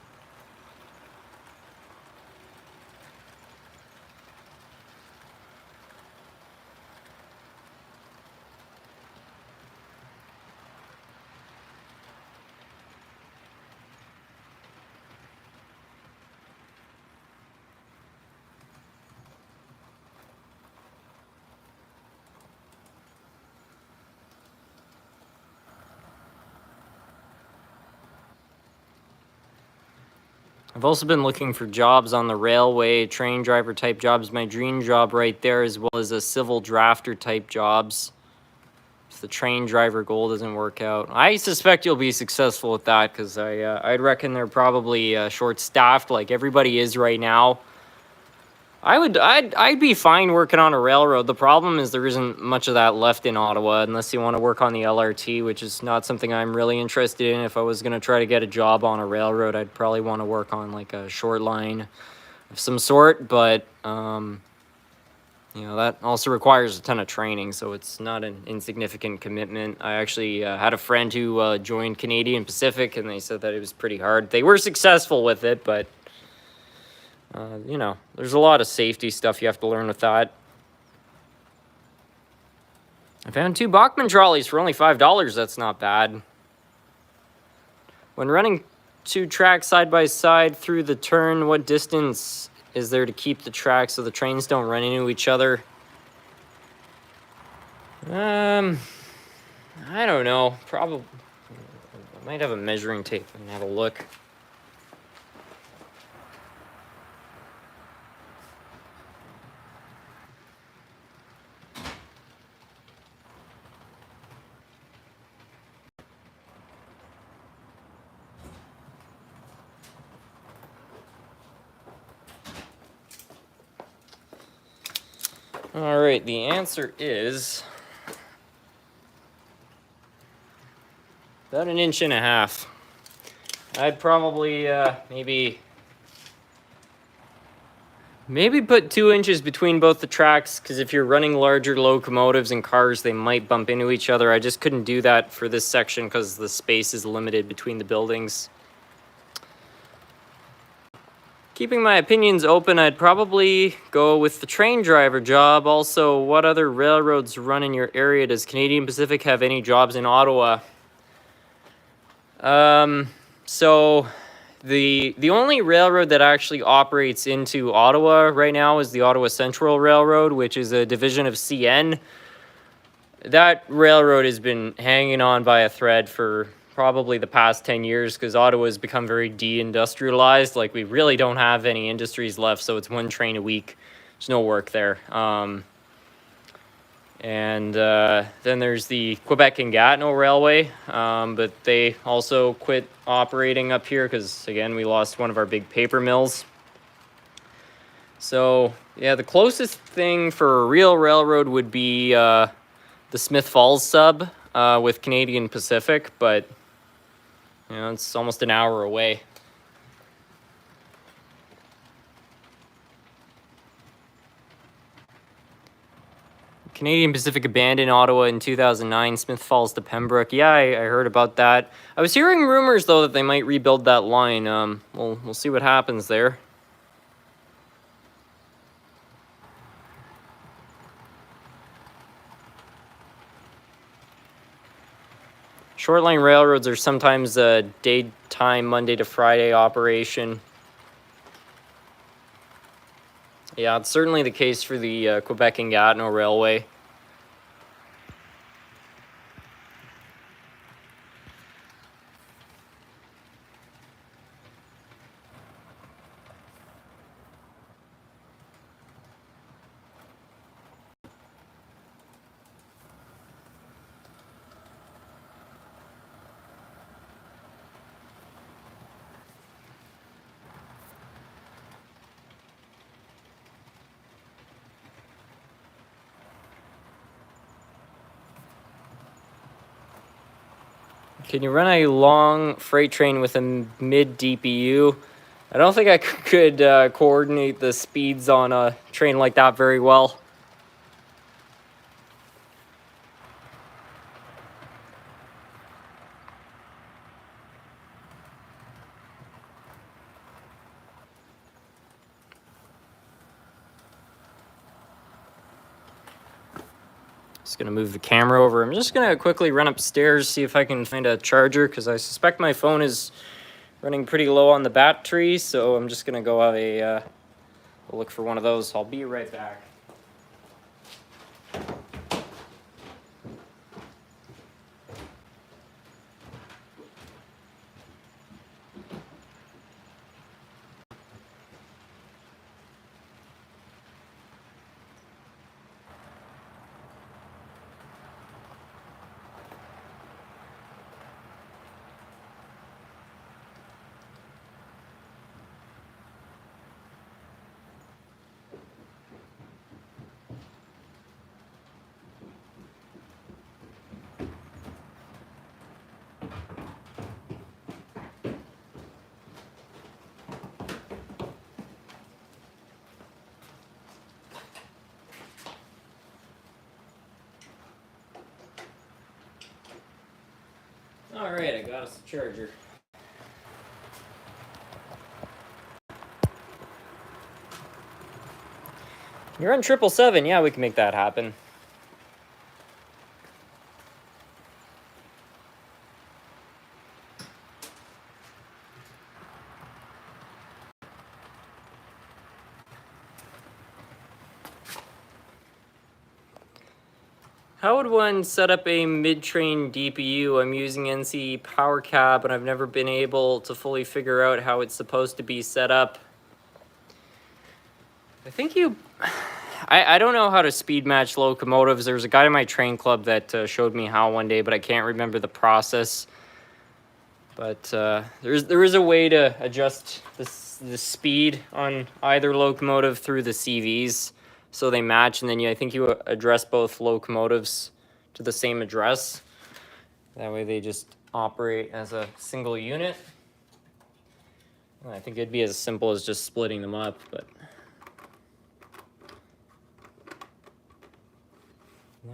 I've also been looking for jobs on the railway, train driver type jobs. My dream job right there, as well as a civil drafter type jobs. If the train driver goal doesn't work out, I suspect you'll be successful with that, because I'd reckon they're probably short-staffed like everybody is right now. I'd be fine working on a railroad. The problem is there isn't much of that left in Ottawa, unless you want to work on the LRT, which is not something I'm really interested in. If I was going to try to get a job on a railroad, I'd probably want to work on like a short line of some sort, but you know, that also requires a ton of training, so it's not an insignificant commitment. I actually had a friend who joined Canadian Pacific, and they said that it was pretty hard. They were successful with it, but you know, there's a lot of safety stuff you have to learn with that. I found 2 Bachmann trolleys for only $5. That's not bad. When running 2 tracks side by side through the turn, what distance is there to keep the tracks so the trains don't run into each other? I don't know. Probably. I might have a measuring tape and have a look. All right, the answer is about 1.5 inches. I'd probably maybe put 2 inches between both the tracks, because if you're running larger locomotives and cars, they might bump into each other. I just couldn't do that for this section because the space is limited between the buildings. Keeping my opinions open, I'd probably go with the train driver job. Also, what other railroads run in your area? Does Canadian Pacific have any jobs in Ottawa? So the only railroad that actually operates into Ottawa right now is the Ottawa Central Railroad, which is a division of CN. That railroad has been hanging on by a thread for probably the past 10 years, because Ottawa has become very deindustrialized. Like, we really don't have any industries left, so it's 1 train a week. There's no work there. And then there's the Quebec and Gatineau Railway, but they also quit operating up here because, again, we lost one of our big paper mills. So, yeah, the closest thing for a real railroad would be the Smith Falls sub with Canadian Pacific, but you know, it's almost an hour away. Canadian Pacific abandoned Ottawa in 2009, Smith Falls to Pembroke. Yeah, I heard about that. I was hearing rumors, though, that they might rebuild that line. We'll see what happens there. Short line railroads are sometimes a daytime, Monday to Friday operation. Yeah, it's certainly the case for the Quebec and Gatineau Railway. Can you run a long freight train with a mid DPU? I don't think I could coordinate the speeds on a train like that very well. Just gonna move the camera over. I'm just gonna quickly run upstairs, see if I can find a charger, because I suspect my phone is running pretty low on the battery, so I'm just gonna go have a look for one of those. I'll be right back. All right, I got us a charger. You're on 777. Yeah, we can make that happen. How would one set up a mid-train DPU? I'm using NC Power Cab, and I've never been able to fully figure out how it's supposed to be set up. I think I don't know how to speed match locomotives. There was a guy in my train club that showed me how one day, but I can't remember the process. But there is a way to adjust the speed on either locomotive through the CVs, so they match, and then I think you address both locomotives to the same address. That way they just operate as a single unit. I think it'd be as simple as just splitting them up, but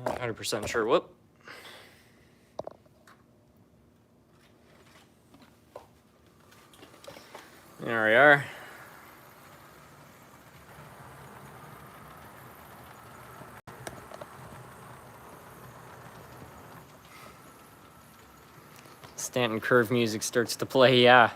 not 100% sure. Whoop. There we are. Stanton curve music starts to play, yeah.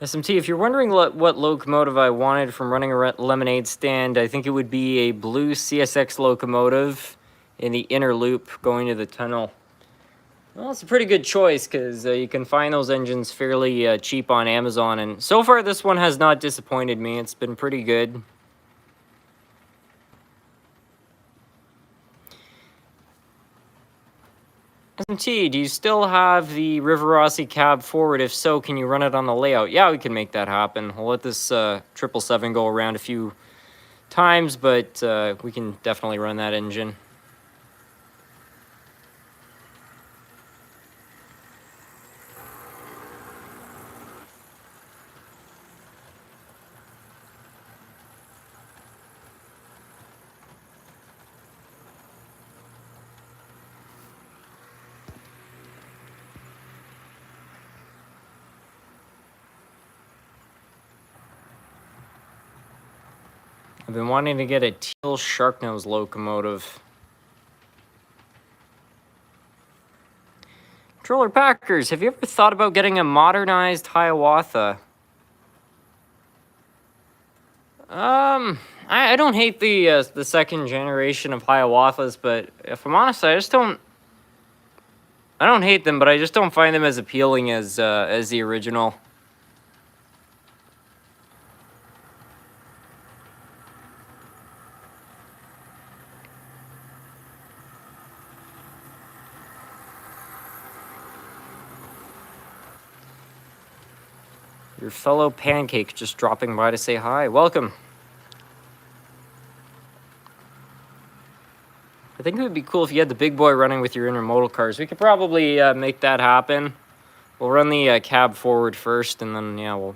SMT, if you're wondering what locomotive I wanted from running a lemonade stand, I think it would be a blue CSX locomotive in the inner loop going to the tunnel. Well, it's a pretty good choice, because you can find those engines fairly cheap on Amazon, and so far this one has not disappointed me. It's been pretty good. SMT, do you still have the River Rossi cab forward? If so, can you run it on the layout? Yeah, we can make that happen. We'll let this 777 go around a few times, but we can definitely run that engine. I've been wanting to get a teal sharknose locomotive. Controller Packers, have you ever thought about getting a modernized Hiawatha? I don't hate the second generation of Hiawathas, but if I'm honest, I don't hate them, but I just don't find them as appealing as the original. Your fellow pancake just dropping by to say hi. Welcome. I think it would be cool if you had the big boy running with your intermodal cars. We could probably make that happen. We'll run the cab forward first, and then, yeah,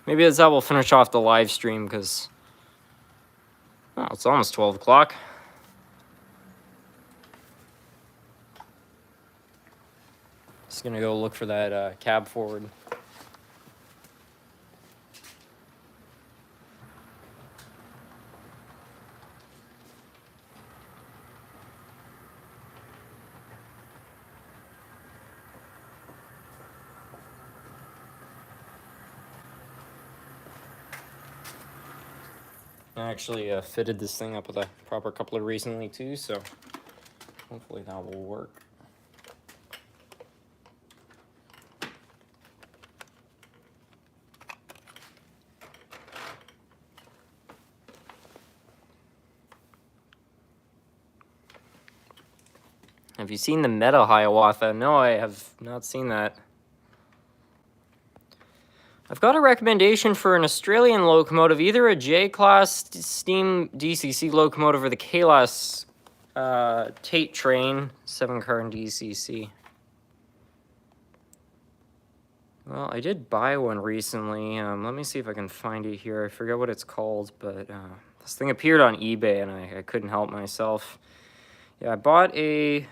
maybe that's how we'll finish off the live stream, because, oh, it's almost 12 o'clock. Just gonna go look for that cab forward. I actually fitted this thing up with a proper coupler recently too, so hopefully that will work. Have you seen the Meta Hiawatha? No, I have not seen that. I've got a recommendation for an Australian locomotive, either a J-Class steam DCC locomotive or the K-Class Tate train, 7-car in DCC. Well, I did buy one recently. Let me see if I can find it here. I forget what it's called, but this thing appeared on eBay and I couldn't help myself. Yeah, I bought a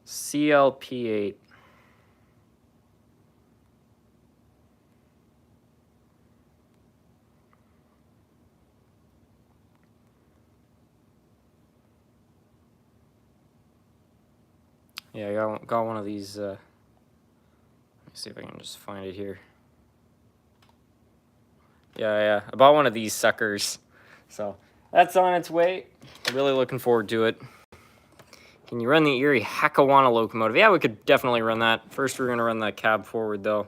CLP8. Yeah, I got one of these. Let me see if I can just find it here. Yeah, I bought one of these suckers. So that's on its way. I'm really looking forward to it. Can you run the Erie Hackawana locomotive? Yeah, we could definitely run that. First, we're going to run that cab forward, though.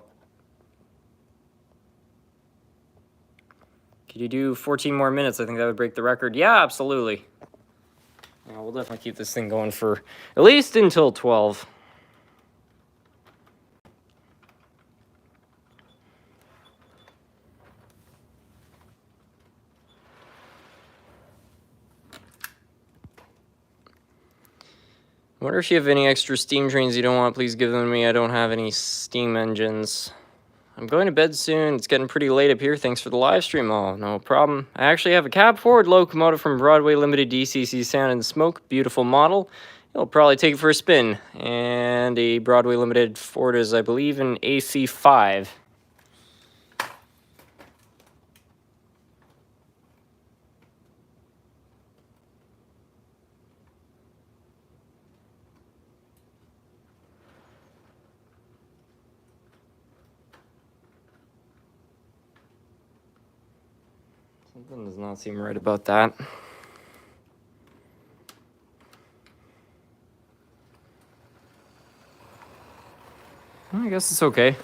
Could you do 14 more minutes? I think that would break the record. Yeah, absolutely. Yeah, we'll definitely keep this thing going for at least until 12. I wonder if you have any extra steam trains you don't want, please give them to me. I don't have any steam engines. I'm going to bed soon. It's getting pretty late up here. Thanks for the live stream. Oh, no problem. I actually have a cab forward locomotive from Broadway Limited DCC Sound and Smoke. Beautiful model. You'll probably take it for a spin. And a Broadway Limited Ford is, I believe, an AC5. Something does not seem right about that. I guess it's okay.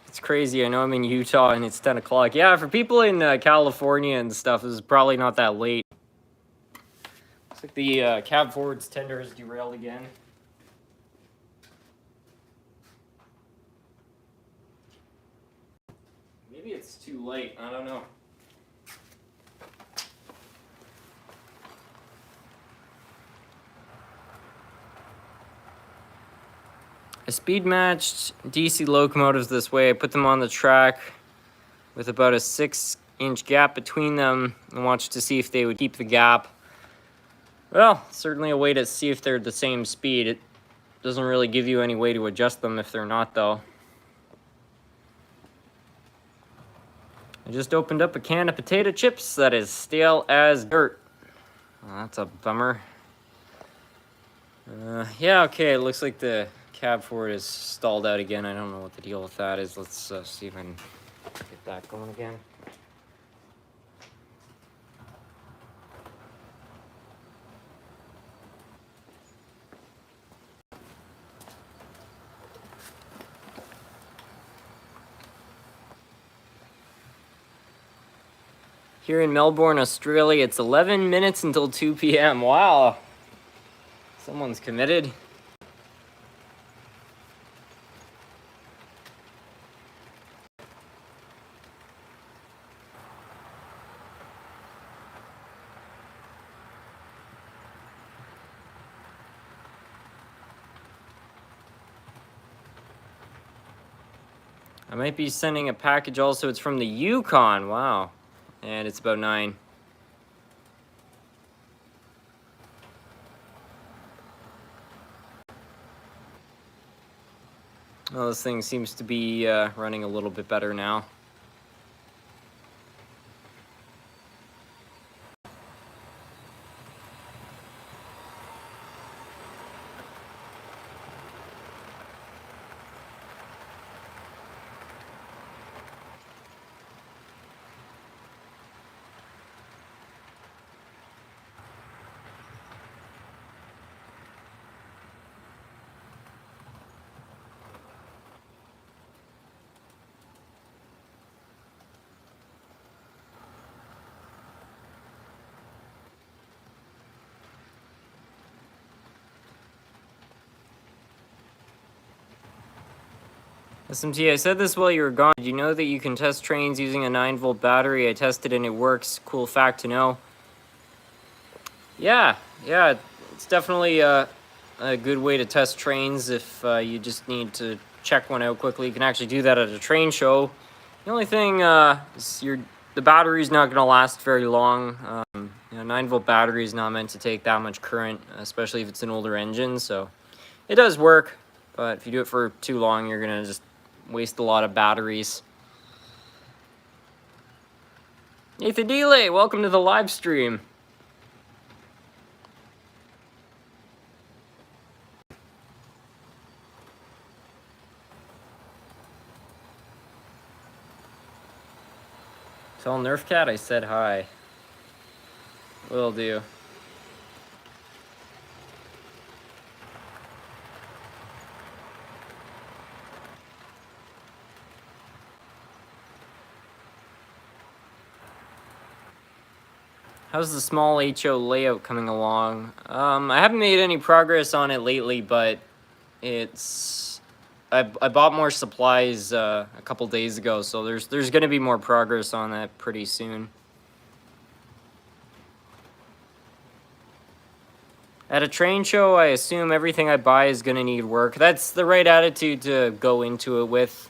It's crazy. I know I'm in Utah and it's 10 o'clock. Yeah, for people in California and stuff, this is probably not that late. Looks like the cab forward's tender is derailed again. Maybe it's too late. I don't know. I speed matched DC locomotives this way. I put them on the track with about a 6-inch gap between them and watched to see if they would keep the gap. Well, certainly a way to see if they're the same speed. It doesn't really give you any way to adjust them if they're not, though. I just opened up a can of potato chips that is stale as dirt. Well, that's a bummer. Yeah, okay, it looks like the cab forward is stalled out again. I don't know what the deal with that is. Let's see if I can get that going again. Here in Melbourne, Australia, it's 11 minutes until 2 p.m. Wow. Someone's committed. I might be sending a package also. It's from the Yukon. Wow. And it's about 9. Well, this thing seems to be running a little bit better now. SMT, I said this while you were gone. Did you know that you can test trains using a 9-volt battery? I tested and it works. Cool fact to know. Yeah, it's definitely a good way to test trains if you just need to check one out quickly. You can actually do that at a train show. The only thing is the battery's not going to last very long. 9-volt battery is not meant to take that much current, especially if it's an older engine. So it does work, but if you do it for too long, you're going to just waste a lot of batteries. Nathan Delay, welcome to the live stream. Tell Nerfcat I said hi. Will do. How's the small HO layout coming along? I haven't made any progress on it lately, but I bought more supplies a couple days ago, so there's going to be more progress on that pretty soon. At a train show, I assume everything I buy is going to need work. That's the right attitude to go into it with.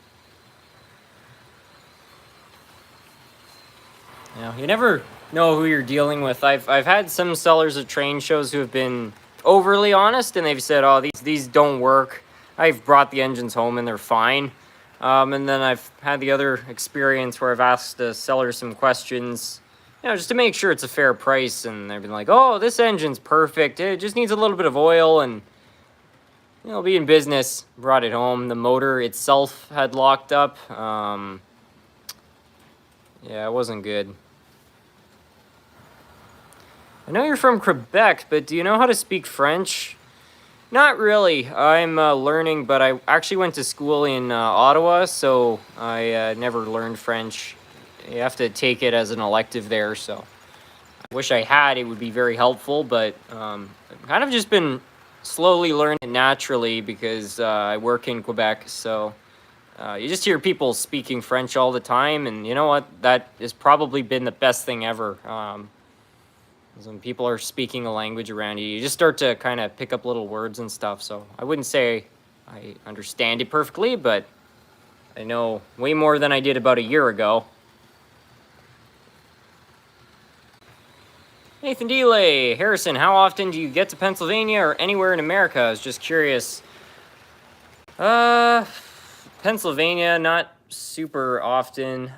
You never know who you're dealing with. I've had some sellers at train shows who have been overly honest, and they've said, "Oh, these don't work." I've brought the engines home and they're fine. And then I've had the other experience where I've asked the seller some questions, just to make sure it's a fair price, and they've been like, "Oh, this engine's perfect. It just needs a little bit of oil, and it'll be in business." Brought it home. The motor itself had locked up. Yeah, it wasn't good. I know you're from Quebec, but do you know how to speak French? Not really. I'm learning, but I actually went to school in Ottawa, so I never learned French. You have to take it as an elective there, so I wish I had. It would be very helpful, but I've kind of just been slowly learning it naturally because I work in Quebec, so you just hear people speaking French all the time, and you know what? That has probably been the best thing ever. When people are speaking a language around you, you just start to kind of pick up little words and stuff. So I wouldn't say I understand it perfectly, but I know way more than I did about a year ago. Nathan Delay, Harrison, how often do you get to Pennsylvania or anywhere in America? I was just curious. Pennsylvania, not super often.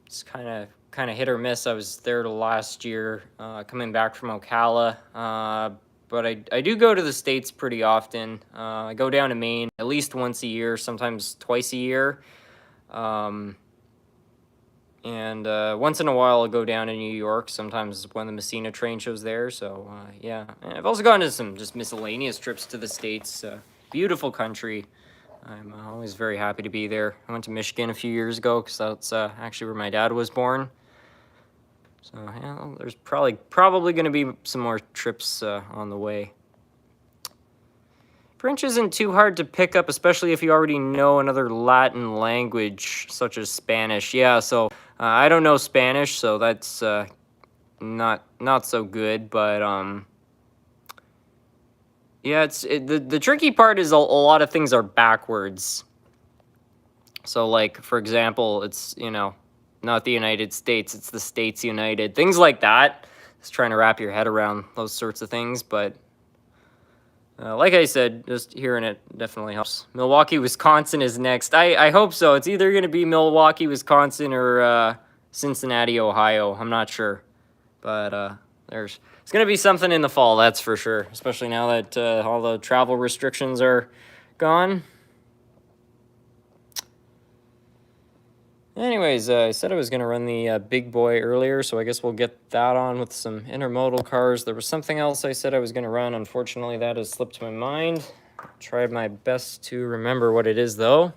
It's kind of hit or miss. I was there last year, coming back from Ocala. But I do go to the States pretty often. I go down to Maine at least once a year, sometimes twice a year. And once in a while I'll go down to New York, sometimes when the Messina train show's there. So yeah, and I've also gone to some just miscellaneous trips to the States. Beautiful country. I'm always very happy to be there. I went to Michigan a few years ago because that's actually where my dad was born. So yeah, there's probably going to be some more trips on the way. French isn't too hard to pick up, especially if you already know another Latin language, such as Spanish. Yeah, so I don't know Spanish, so that's not so good. But yeah, the tricky part is a lot of things are backwards. So like, for example, it's, you know, not the United States, it's the States United. Things like that. Just trying to wrap your head around those sorts of things, but like I said, just hearing it definitely helps. Milwaukee, Wisconsin is next. I hope so. It's either going to be Milwaukee, Wisconsin, or Cincinnati, Ohio. I'm not sure. But it's going to be something in the fall, that's for sure. Especially now that all the travel restrictions are gone. Anyways, I said I was going to run the big boy earlier, so I guess we'll get that on with some intermodal cars. There was something else I said I was going to run. Unfortunately, that has slipped my mind. Tried my best to remember what it is, though.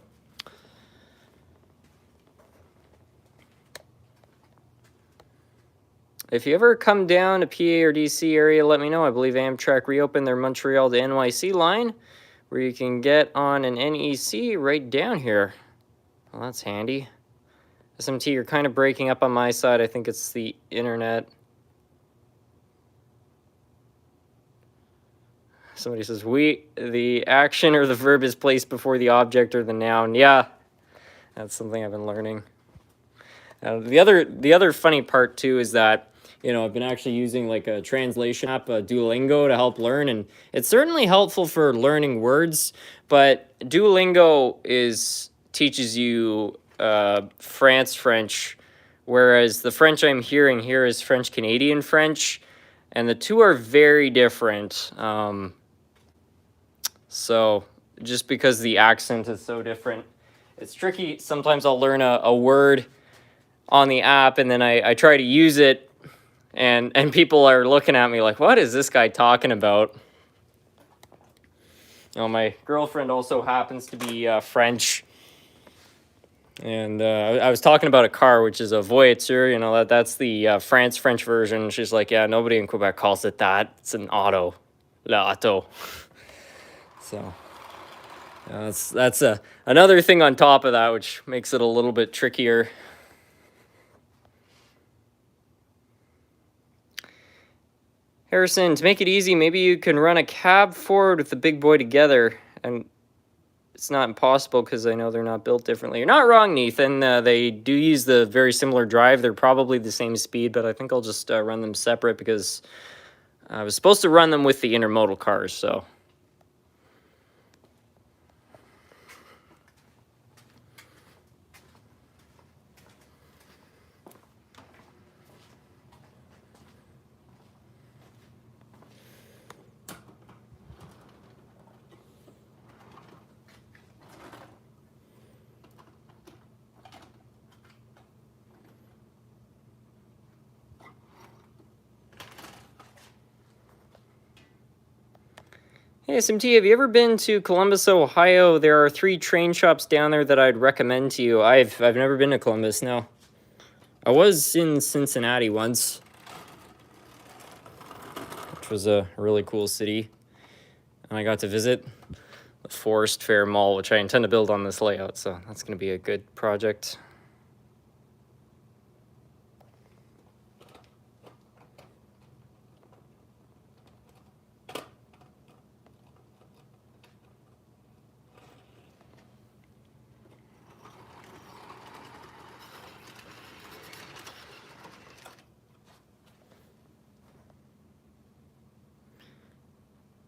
If you ever come down to PA or DC area, let me know. I believe Amtrak reopened their Montreal to NYC line, where you can get on an NEC right down here. Well, that's handy. SMT, you're kind of breaking up on my side. I think it's the internet. Somebody says, the action or the verb is placed before the object or the noun. Yeah, that's something I've been learning. The other funny part, too, is that, you know, I've been actually using like a translation app, Duolingo, to help learn. And it's certainly helpful for learning words. But Duolingo teaches you French, whereas the French I'm hearing here is French-Canadian French, and the two are very different. So just because the accent is so different, it's tricky. Sometimes I'll learn a word on the app, and then I try to use it, and people are looking at me like, what is this guy talking about? You know, my girlfriend also happens to be French. And I was talking about a car, which is a Voiture. You know, that's the French version. She's like, yeah, nobody in Quebec calls it that. It's an auto, l'auto. So that's another thing on top of that, which makes it a little bit trickier. Harrison, to make it easy, maybe you can run a cab forward with the big boy together. And it's not impossible because I know they're not built differently. You're not wrong, Nathan. They do use the very similar drive. They're probably the same speed, but I think I'll just run them separate because I was supposed to run them with the intermodal cars, so. Hey, SMT, have you ever been to Columbus, Ohio? There are 3 train shops down there that I'd recommend to you. I've never been to Columbus, no. I was in Cincinnati once, which was a really cool city. And I got to visit the Forest Fair Mall, which I intend to build on this layout, so that's going to be a good project.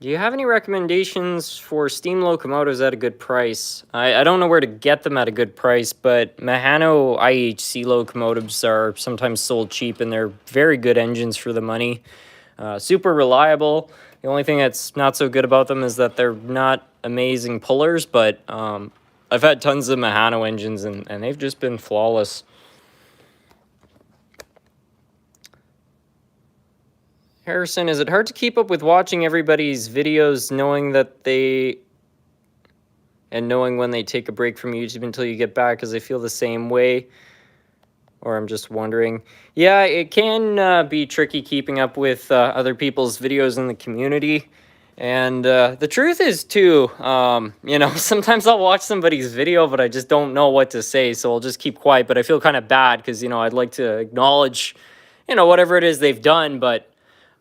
Do you have any recommendations for steam locomotives at a good price? I don't know where to get them at a good price, but Mahano IHC locomotives are sometimes sold cheap, and they're very good engines for the money. Super reliable. The only thing that's not so good about them is that they're not amazing pullers, but I've had tons of Mahano engines, and they've just been flawless. Harrison, is it hard to keep up with watching everybody's videos, knowing when they take a break from YouTube until you get back? Because I feel the same way. or I'm just wondering. Yeah, it can be tricky keeping up with other people's videos in the community. And the truth is, too, you know, sometimes I'll watch somebody's video, but I just don't know what to say. So I'll just keep quiet. But I feel kind of bad because, you know, I'd like to acknowledge, you know, whatever it is they've done. But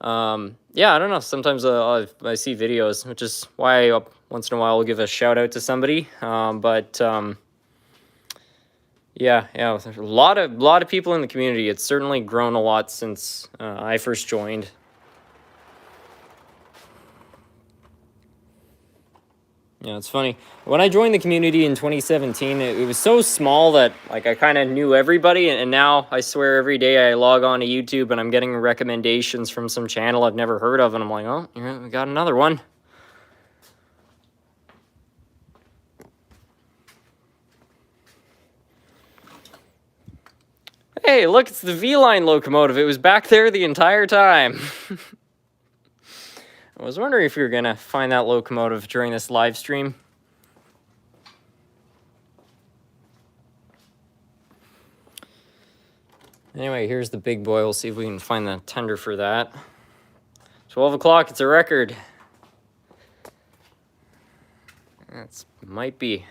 yeah, I don't know. Sometimes I see videos, which is why once in a while I'll give a shout out to somebody. Yeah, there's a lot of people in the community. It's certainly grown a lot since I first joined. Yeah, it's funny. When I joined the community in 2017, it was so small that like I kind of knew everybody, and now I swear every day I log on to YouTube and I'm getting recommendations from some channel I've never heard of, and I'm like, oh, we got another one. Hey, look, it's the V-Line locomotive. It was back there the entire time. I was wondering if you were gonna find that locomotive during this live stream. Anyway, here's the big boy. We'll see if we can find the tender for that. 12 o'clock, it's a record. That might be.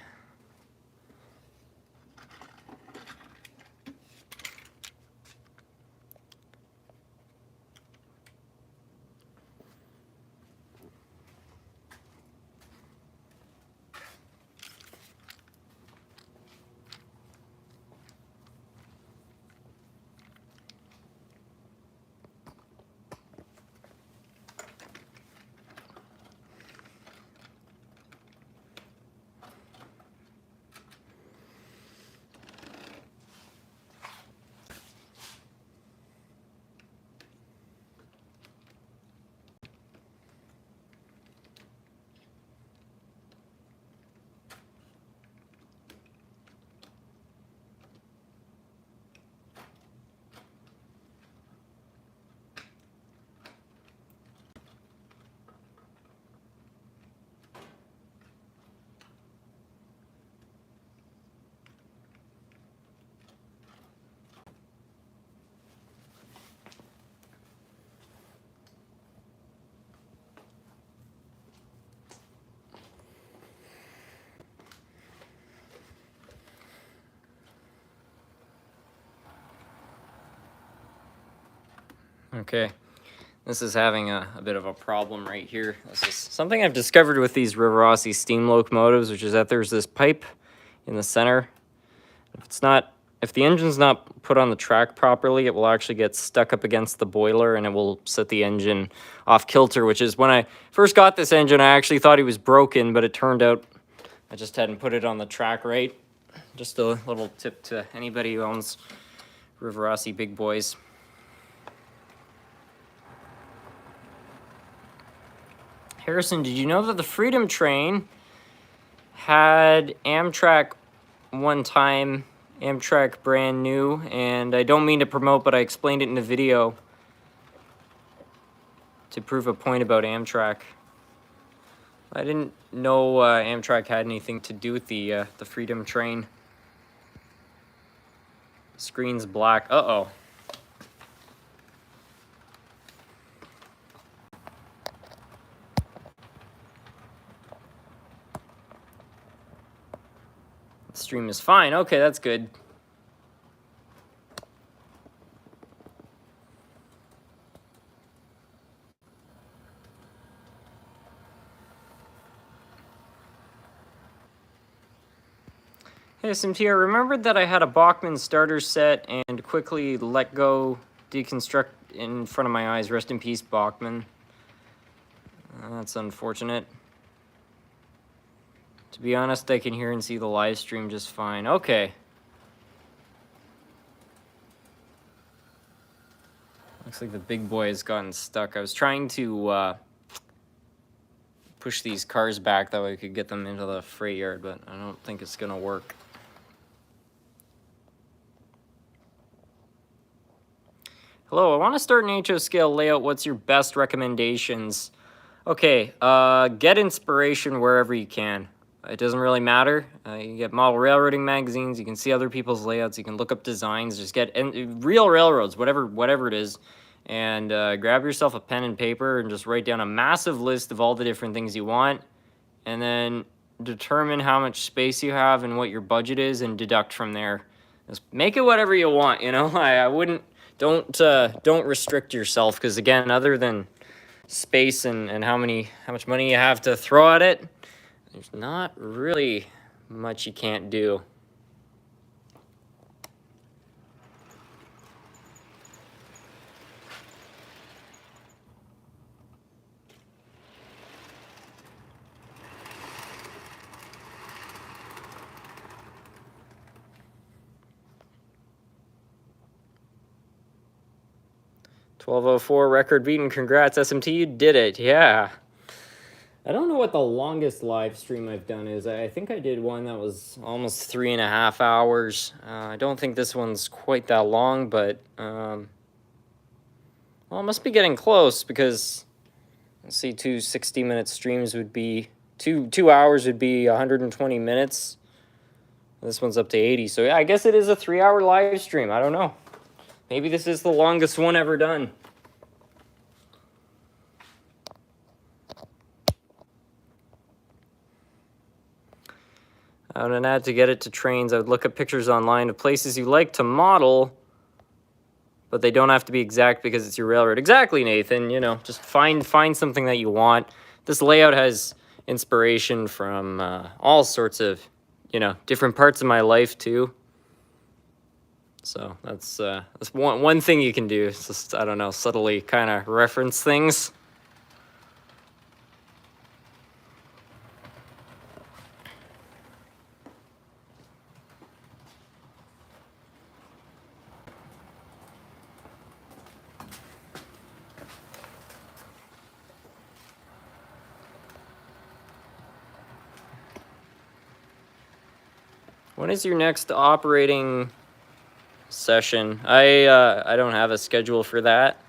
Okay, this is having a bit of a problem right here. This is something I've discovered with these Rivarossi steam locomotives, which is that there's this pipe in the center. If the engine's not put on the track properly, it will actually get stuck up against the boiler and it will set the engine off kilter, which is when I first got this engine, I actually thought he was broken, but it turned out I just hadn't put it on the track right. Just a little tip to anybody who owns Rivarossi big boys. Harrison, did you know that the Freedom Train had Amtrak one time, Amtrak brand new, and I don't mean to promote, but I explained it in the video to prove a point about Amtrak. I didn't know Amtrak had anything to do with the Freedom Train. The screen's black. Uh-oh. Stream is fine. Okay, that's good. Hey, SMT, I remembered that I had a Bachmann starter set and quickly let go, deconstruct in front of my eyes. Rest in peace, Bachmann. That's unfortunate. To be honest, I can hear and see the live stream just fine. Okay. Looks like the big boy has gotten stuck. I was trying to push these cars back that way we could get them into the freight yard, but I don't think it's gonna work. Hello, I want to start an HO scale layout. What's your best recommendations? Okay, get inspiration wherever you can. it doesn't really matter. You get model railroading magazines. You can see other people's layouts. You can look up designs. Just get real railroads, whatever it is, and grab yourself a pen and paper and just write down a massive list of all the different things you want, and then determine how much space you have and what your budget is, and deduct from there. Just make it whatever you want. You know, I wouldn't. Don't restrict yourself, because again, other than space and how much money you have to throw at it, there's not really much you can't do. .1204 record beaten. Congrats, SMT, you did it. Yeah. I don't know what the longest live stream I've done is. I think I did one that was almost 3.5 hours. I don't think this one's quite that long, but well, it must be getting close, because let's see, 2 60-minute streams would be 2 hours would be 120 minutes. This one's up to 80, so yeah, I guess it is a 3-hour live stream. I don't know. Maybe this is the longest one ever done. On an ad to get it to trains, I would look up pictures online of places you like to model, but they don't have to be exact because it's your railroad. Exactly, Nathan. You know, just find something that you want. This layout has inspiration from all sorts of, you know, different parts of my life too. So that's one thing you can do. It's just, I don't know, subtly kind of reference things. When is your next operating session? I don't have a schedule for that.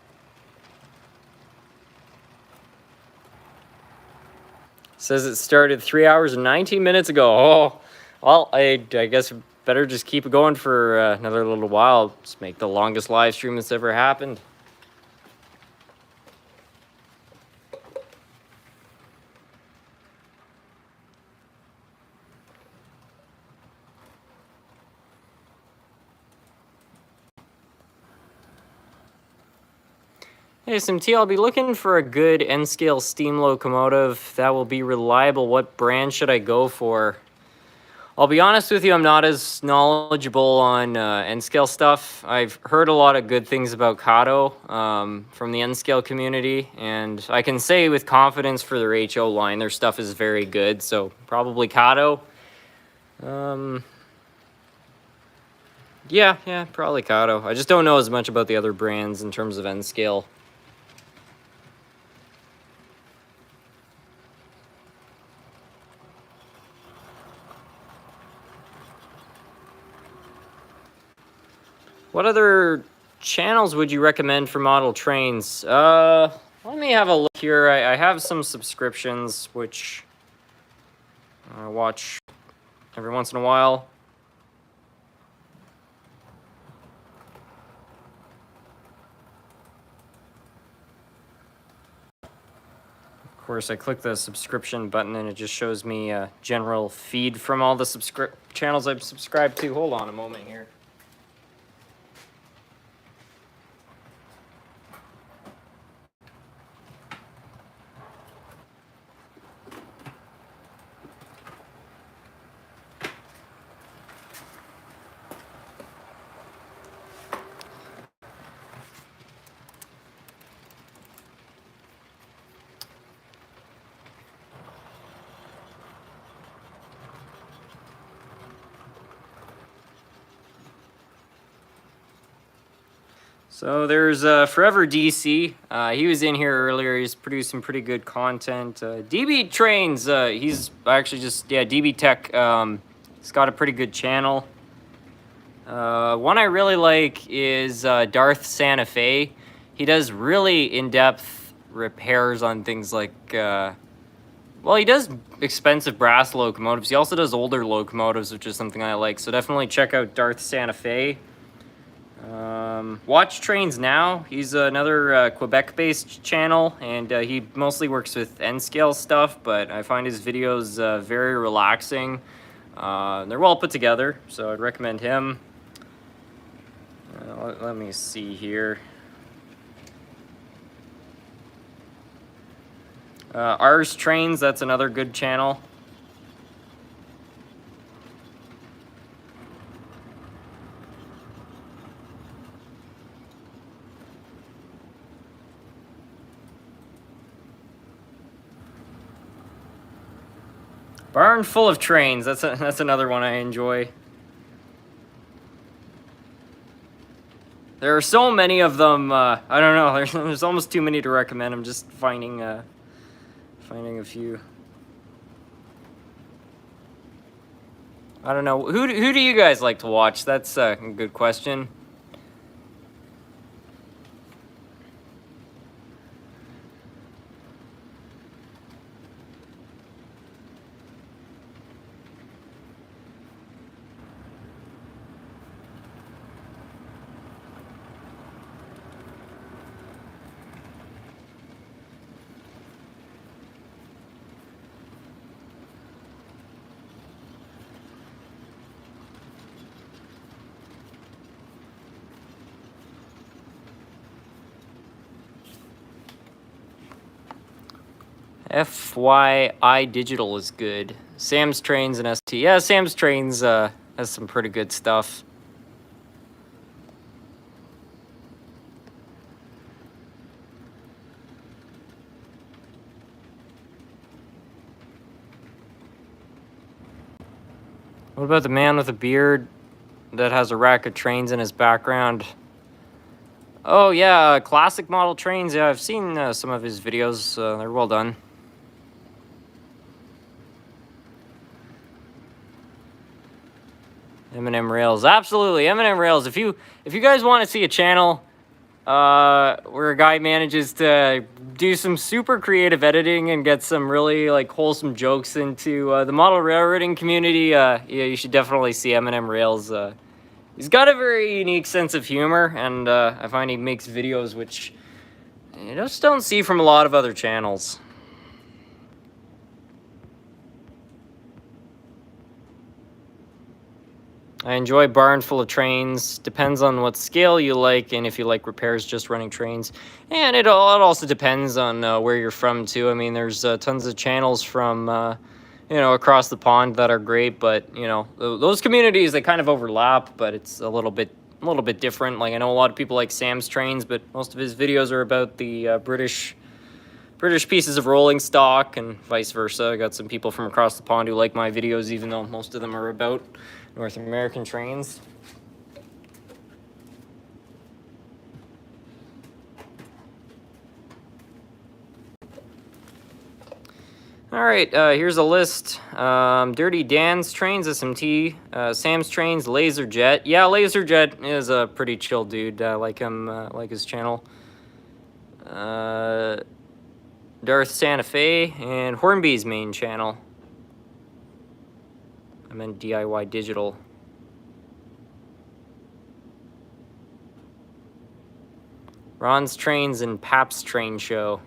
It says it started 3 hours and 19 minutes ago. Oh, well, I guess better just keep it going for another little while. Just make the longest live stream that's ever happened. Hey, SMT, I'll be looking for a good N-scale steam locomotive that will be reliable. What brand should I go for? I'll be honest with you, I'm not as knowledgeable on N-scale stuff. I've heard a lot of good things about Kato from the N-scale community, and I can say with confidence for their HO line, their stuff is very good, so probably Kato. Yeah, probably Kato. I just don't know as much about the other brands in terms of N-scale. What other channels would you recommend for model trains? Let me have a look here. I have some subscriptions, which I watch every once in a while. Of course, I click the subscription button and it just shows me a general feed from all the channels I've subscribed to. Hold on a moment here. So there's Forever DC. He was in here earlier. He's producing pretty good content. DB Trains. He's actually just DB Tech. He's got a pretty good channel. One I really like is Darth Santa Fe. He does really in-depth repairs on things like Well, he does expensive brass locomotives. He also does older locomotives, which is something I like. So definitely check out Darth Santa Fe. Watch Trains Now. He's another Quebec-based channel, and he mostly works with N-scale stuff, but I find his videos very relaxing. They're well put together, so I'd recommend him. Let me see here. Ars Trains, that's another good channel. Barn Full of Trains, that's another one I enjoy. There are so many of them, I don't know, there's almost too many to recommend. I'm just finding a few. I don't know, who do you guys like to watch? That's a good question. FYI Digital is good. Sam's Trains and ST. Yeah, Sam's Trains has some pretty good stuff. What about the man with a beard that has a rack of trains in his background? Oh yeah, classic model trains. Yeah, I've seen some of his videos. They're well done. M&M Rails, absolutely. M&M Rails. If you guys want to see a channel where a guy manages to do some super creative editing and get some really like wholesome jokes into the model railroading community, yeah, you should definitely see M&M Rails. He's got a very unique sense of humor, and I find he makes videos which you just don't see from a lot of other channels. I enjoy Barn Full of Trains. Depends on what scale you like, and if you like repairs, just running trains. And it also depends on where you're from too. I mean, there's tons of channels from you know, across the pond that are great, but you know, those communities, they kind of overlap, but it's a little bit different. Like I know a lot of people like Sam's Trains, but most of his videos are about the British pieces of rolling stock and vice versa. I got some people from across the pond who like my videos, even though most of them are about North American trains. All right, here's a list. Dirty Dan's Trains, SMT, Sam's Trains, LaserJet. Yeah, LaserJet is a pretty chill dude. I like him, like his channel. Darth Santa Fe, and Hornby's main channel. I meant DIY Digital. Ron's Trains and Pap's Train Show.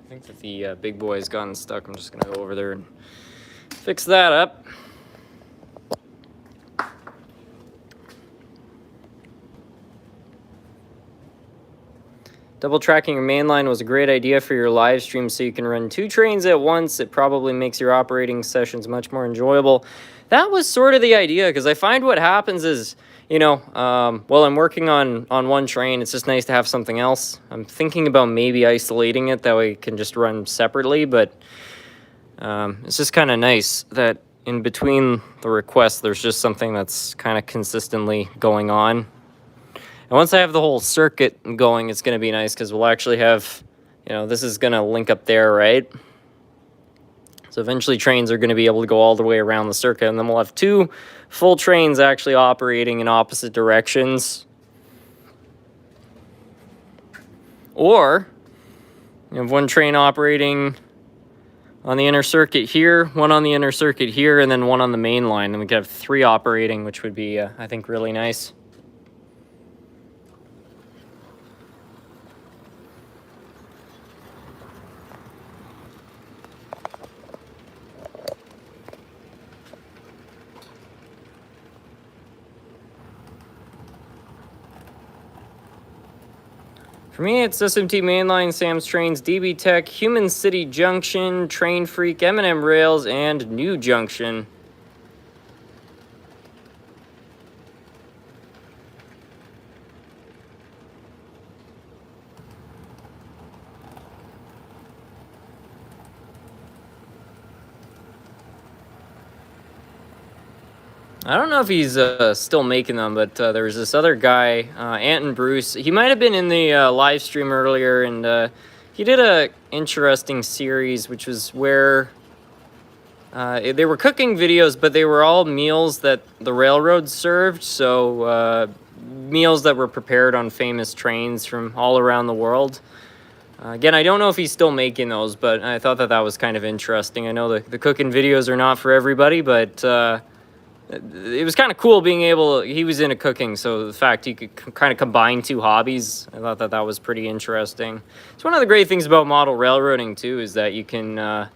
I think that the big boy's gotten stuck. I'm just gonna go over there and fix that up. Double tracking your mainline was a great idea for your live stream so you can run 2 trains at once. It probably makes your operating sessions much more enjoyable. That was sort of the idea, because I find what happens is, you know, while I'm working on one train, it's just nice to have something else. I'm thinking about maybe isolating it, that way it can just run separately, but it's just kind of nice that in between the requests, there's just something that's kind of consistently going on. And once I have the whole circuit going, it's going to be nice, because we'll actually have, you know, this is going to link up there, right? So eventually trains are going to be able to go all the way around the circuit, and then we'll have 2 full trains actually operating in opposite directions. Or you have one train operating on the inner circuit here, one on the inner circuit here, and then one on the main line. And we could have 3 operating, which would be, I think, really nice. For me, it's SMT Mainline, Sam's Trains, DB Tech, Human City Junction, Train Freak, M&M Rails, and New Junction. I don't know if he's still making them, but there was this other guy, Ant and Bruce. He might have been in the live stream earlier, and he did a interesting series, which was where they were cooking videos, but they were all meals that the railroad served. So meals that were prepared on famous trains from all around the world. Again, I don't know if he's still making those, but I thought that that was kind of interesting. I know the cooking videos are not for everybody, but it was kind of cool being able. He was into cooking, so the fact he could kind of combine 2 hobbies, I thought that that was pretty interesting. It's one of the great things about model railroading too, is that you can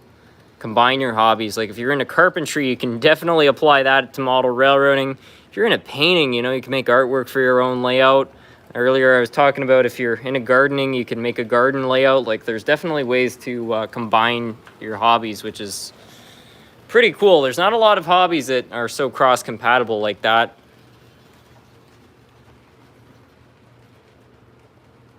combine your hobbies. Like if you're into carpentry, you can definitely apply that to model railroading. If you're into painting, you know, you can make artwork for your own layout. Earlier I was talking about if you're into gardening, you can make a garden layout. Like there's definitely ways to combine your hobbies, which is pretty cool. There's not a lot of hobbies that are so cross-compatible like that.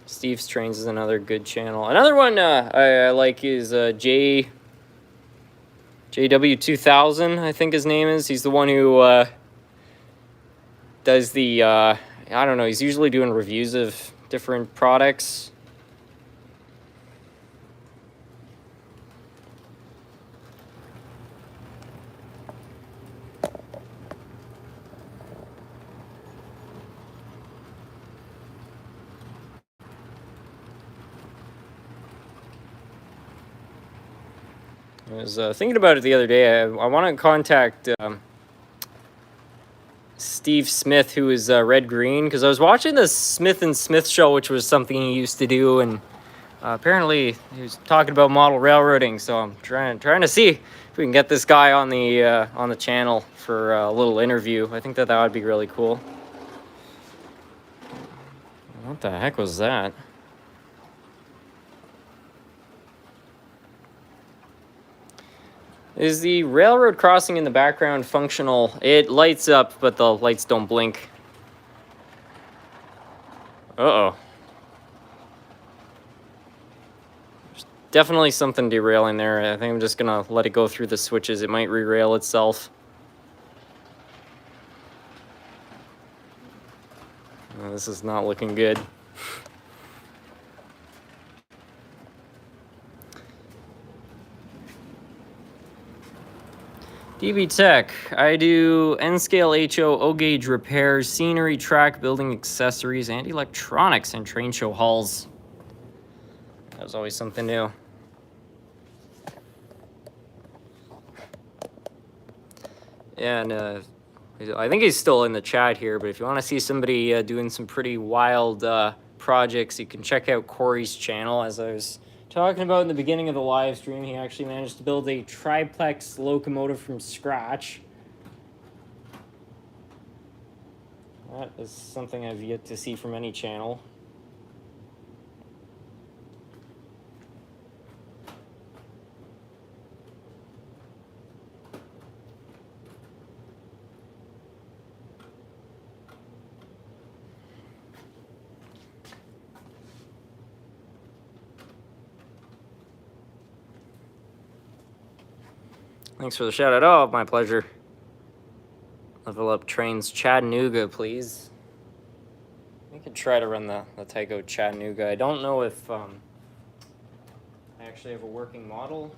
Steve's Trains is another good channel. Another one I like is JW2000, I think his name is. He's the one who does the, I don't know, he's usually doing reviews of different products. I was thinking about it the other day. I want to contact Steve Smith, who is Red Green, because I was watching the Smith and Smith show, which was something he used to do, and apparently he was talking about model railroading. So I'm trying to see if we can get this guy on the channel for a little interview. I think that would be really cool. What the heck was that? Is the railroad crossing in the background functional? It lights up, but the lights don't blink. Uh-oh. There's definitely something derailing there. I think I'm just gonna let it go through the switches. It might re-rail itself. This is not looking good. DB Tech, I do N-scale HO, O-gauge repairs, scenery, track, building accessories, and electronics and train show halls. That was always something new. Yeah, and I think he's still in the chat here, but if you want to see somebody doing some pretty wild projects, you can check out Corey's channel. As I was talking about in the beginning of the live stream, he actually managed to build a triplex locomotive from scratch. That is something I've yet to see from any channel. Thanks for the shout out. Oh, my pleasure. Level up trains Chattanooga, please. We could try to run the Tyco Chattanooga. I don't know if I actually have a working model.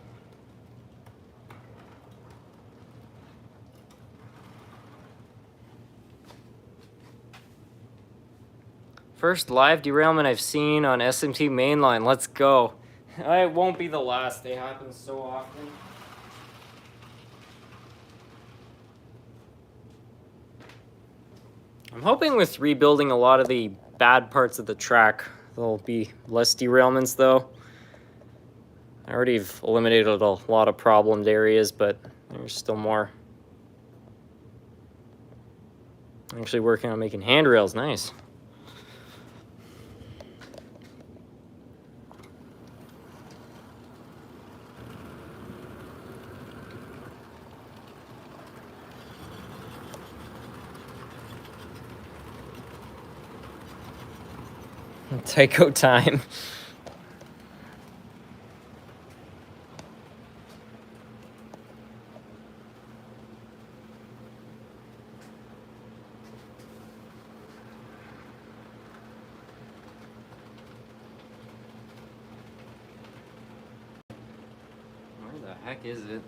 First live derailment I've seen on SMT Mainline. Let's go. It won't be the last. They happen so often. I'm hoping with rebuilding a lot of the bad parts of the track, there'll be less derailments though. I already have eliminated a lot of problemed areas, but there's still more. I'm actually working on making handrails. Nice. Tycho time. Where the heck is it?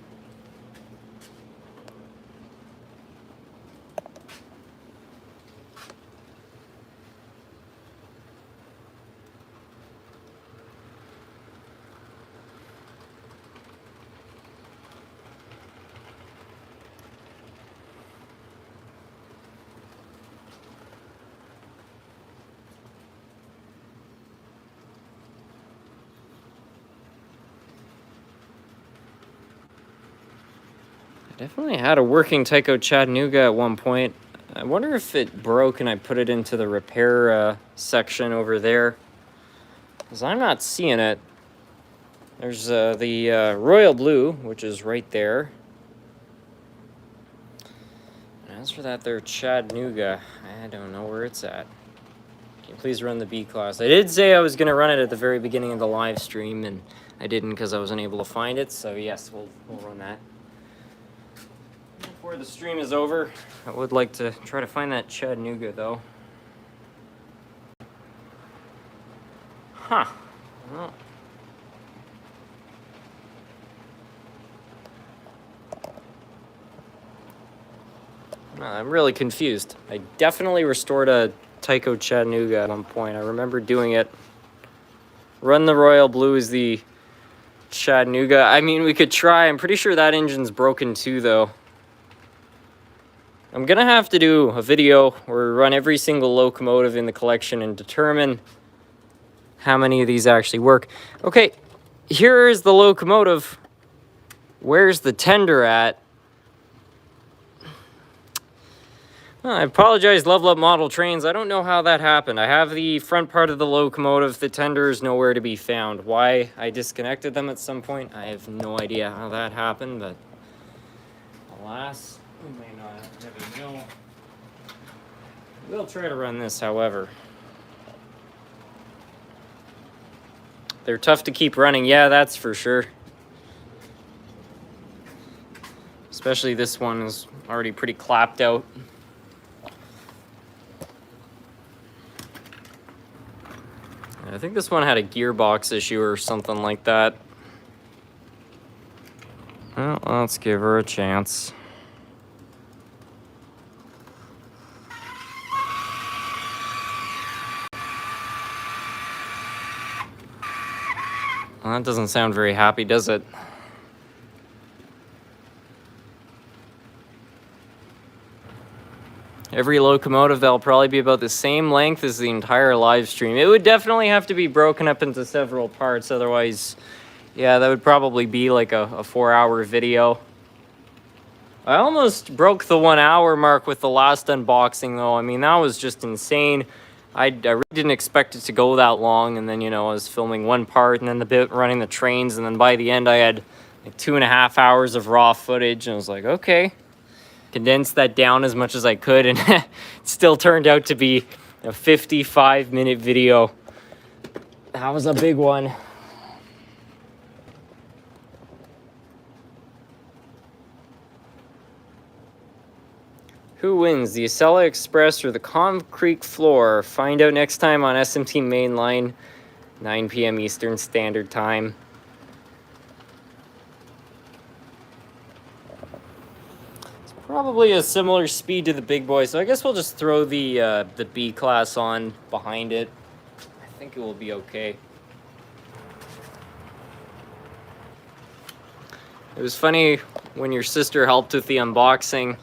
Definitely had a working Tycho Chattanooga at one point. I wonder if it broke and I put it into the repair section over there. Because I'm not seeing it. There's the Royal Blue, which is right there. And as for that there Chattanooga, I don't know where it's at. Can you please run the B class? I did say I was going to run it at the very beginning of the live stream, and I didn't because I wasn't able to find it. So yes, we'll run that. Before the stream is over, I would like to try to find that Chattanooga, though. Huh. Well. I'm really confused. I definitely restored a Tycho Chattanooga at one point. I remember doing it. Run the Royal Blue is the Chattanooga. I mean, we could try. I'm pretty sure that engine's broken too, though. I'm gonna have to do a video where we run every single locomotive in the collection and determine how many of these actually work. Okay, here is the locomotive. Where's the tender at? Well, I apologize, Level Up Model Trains. I don't know how that happened. I have the front part of the locomotive. The tender is nowhere to be found. Why I disconnected them at some point, I have no idea how that happened, but alas, we may not ever know. We'll try to run this, however. They're tough to keep running. Yeah, that's for sure. Especially this one is already pretty clapped out. I think this one had a gearbox issue or something like that. Well, let's give her a chance. Well, that doesn't sound very happy, does it? Every locomotive, that'll probably be about the same length as the entire live stream. It would definitely have to be broken up into several parts, otherwise, yeah, that would probably be like a 4-hour video. I almost broke the 1 hour mark with the last unboxing, though. I mean, that was just insane. I really didn't expect it to go that long, and then, you know, I was filming one part and then the bit running the trains, and then by the end I had like 2.5 hours of raw footage, and I was like, okay. Condensed that down as much as I could, and it still turned out to be a 55-minute video. That was a big one. Who wins, the Acela Express or the concrete floor? Find out next time on SMT Mainline, 9 p.m. Eastern Standard Time. Probably a similar speed to the big boy, so I guess we'll just throw the B class on behind it. I think it will be okay. It was funny when your sister helped with the unboxing.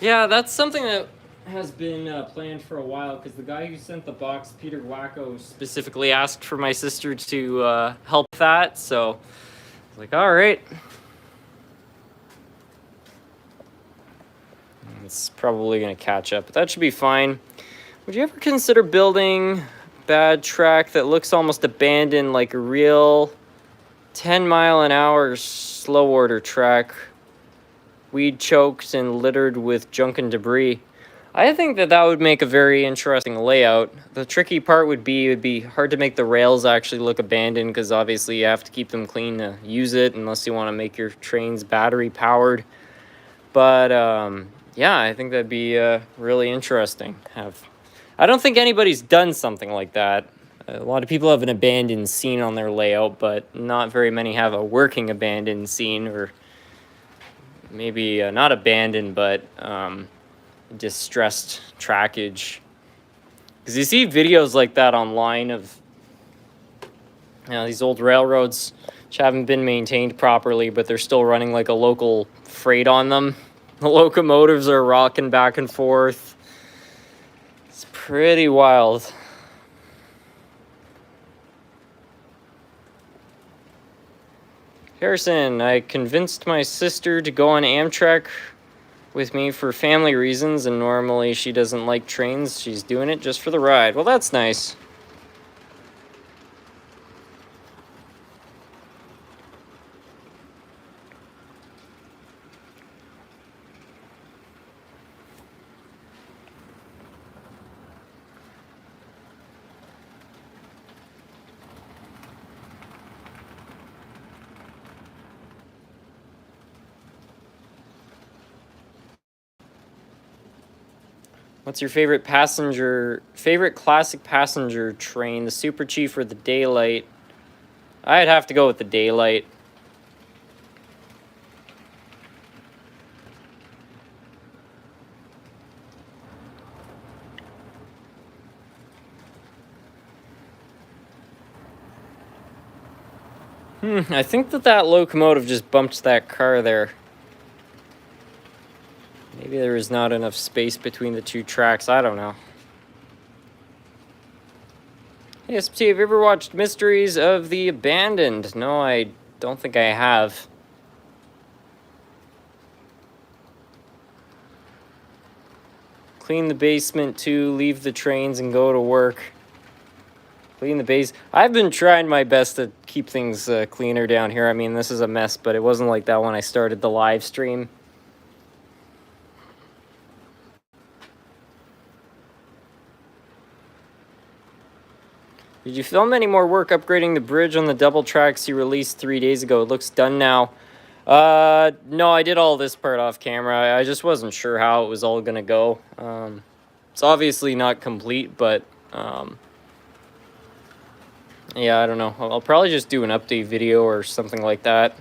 Yeah, that's something that has been planned for a while, because the guy who sent the box, Peter Wacko, specifically asked for my sister to help with that, so I was like, all right. It's probably going to catch up, but that should be fine. Would you ever consider building bad track that looks almost abandoned, like a real 10-mile-an-hour slow order track, weed choked and littered with junk and debris? I think that would make a very interesting layout. The tricky part would be, it would be hard to make the rails actually look abandoned, because obviously you have to keep them clean to use it, unless you want to make your trains battery powered. But yeah, I think that'd be really interesting. I don't think anybody's done something like that. A lot of people have an abandoned scene on their layout, but not very many have a working abandoned scene, or maybe not abandoned, but distressed trackage. Because you see videos like that online of, you know, these old railroads which haven't been maintained properly, but they're still running like a local freight on them. The locomotives are rocking back and forth. It's pretty wild. Harrison, I convinced my sister to go on Amtrak with me for family reasons, and normally she doesn't like trains. She's doing it just for the ride. Well, that's nice. What's your favorite classic passenger train, the Super Chief or the Daylight? I'd have to go with the Daylight. I think that locomotive just bumped that car there. Maybe there is not enough space between the two tracks. I don't know. Hey, SMT, have you ever watched Mysteries of the Abandoned? No, I don't think I have. Clean the basement too, leave the trains and go to work. Clean the base. I've been trying my best to keep things cleaner down here. I mean, this is a mess, but it wasn't like that when I started the live stream. Did you film any more work upgrading the bridge on the double tracks you released 3 days ago? It looks done now. No, I did all this part off camera. I just wasn't sure how it was all gonna go. It's obviously not complete, but yeah, I don't know. I'll probably just do an update video or something like that.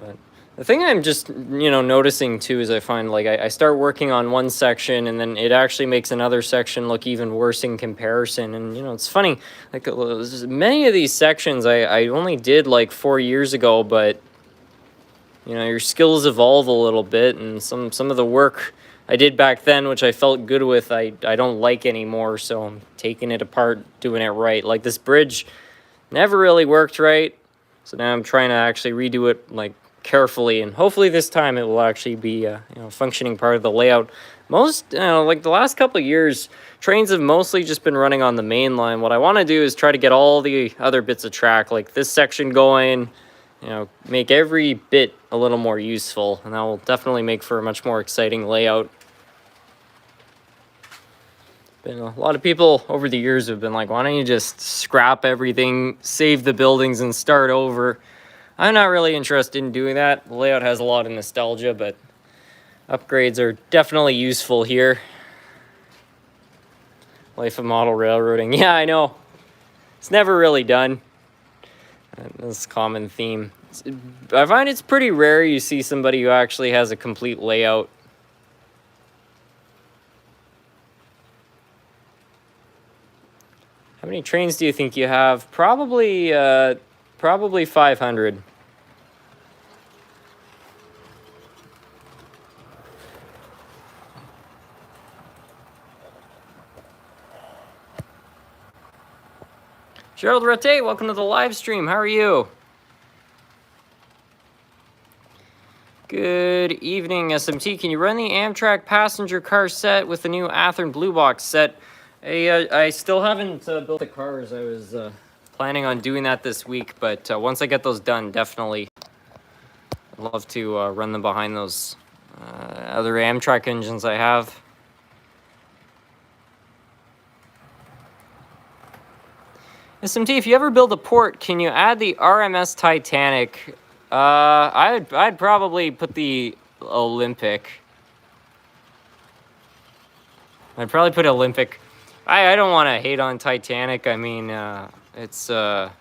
But the thing I'm just, noticing too is I find like I start working on one section and then it actually makes another section look even worse in comparison. And, it's funny, like many of these sections I only did like 4 years ago, but, your skills evolve a little bit, and some of the work I did back then, which I felt good with, I don't like anymore, so I'm taking it apart, doing it right. Like this bridge never really worked right, so now I'm trying to actually redo it like carefully, and hopefully this time it will actually be a functioning part of the layout. Most, like the last couple of years, trains have mostly just been running on the main line. What I want to do is try to get all the other bits of track, like this section going, make every bit a little more useful, and that will definitely make for a much more exciting layout. Been a lot of people over the years have been like, why don't you just scrap everything, save the buildings, and start over? I'm not really interested in doing that. The layout has a lot of nostalgia, but upgrades are definitely useful here. Life of model railroading. Yeah, I know. It's never really done. That's a common theme. I find it's pretty rare you see somebody who actually has a complete layout. How many trains do you think you have? Probably 500. Gerald Ratte, welcome to the live stream. How are you? Good evening, SMT. Can you run the Amtrak passenger car set with the new Athearn Blue Box set? I still haven't built the cars. I was planning on doing that this week, but once I get those done, definitely I'd love to run them behind those other Amtrak engines I have. SMT, if you ever build a port, can you add the RMS Titanic? I'd probably put the Olympic. I'd probably put Olympic. I don't want to hate on Titanic. I mean, it's a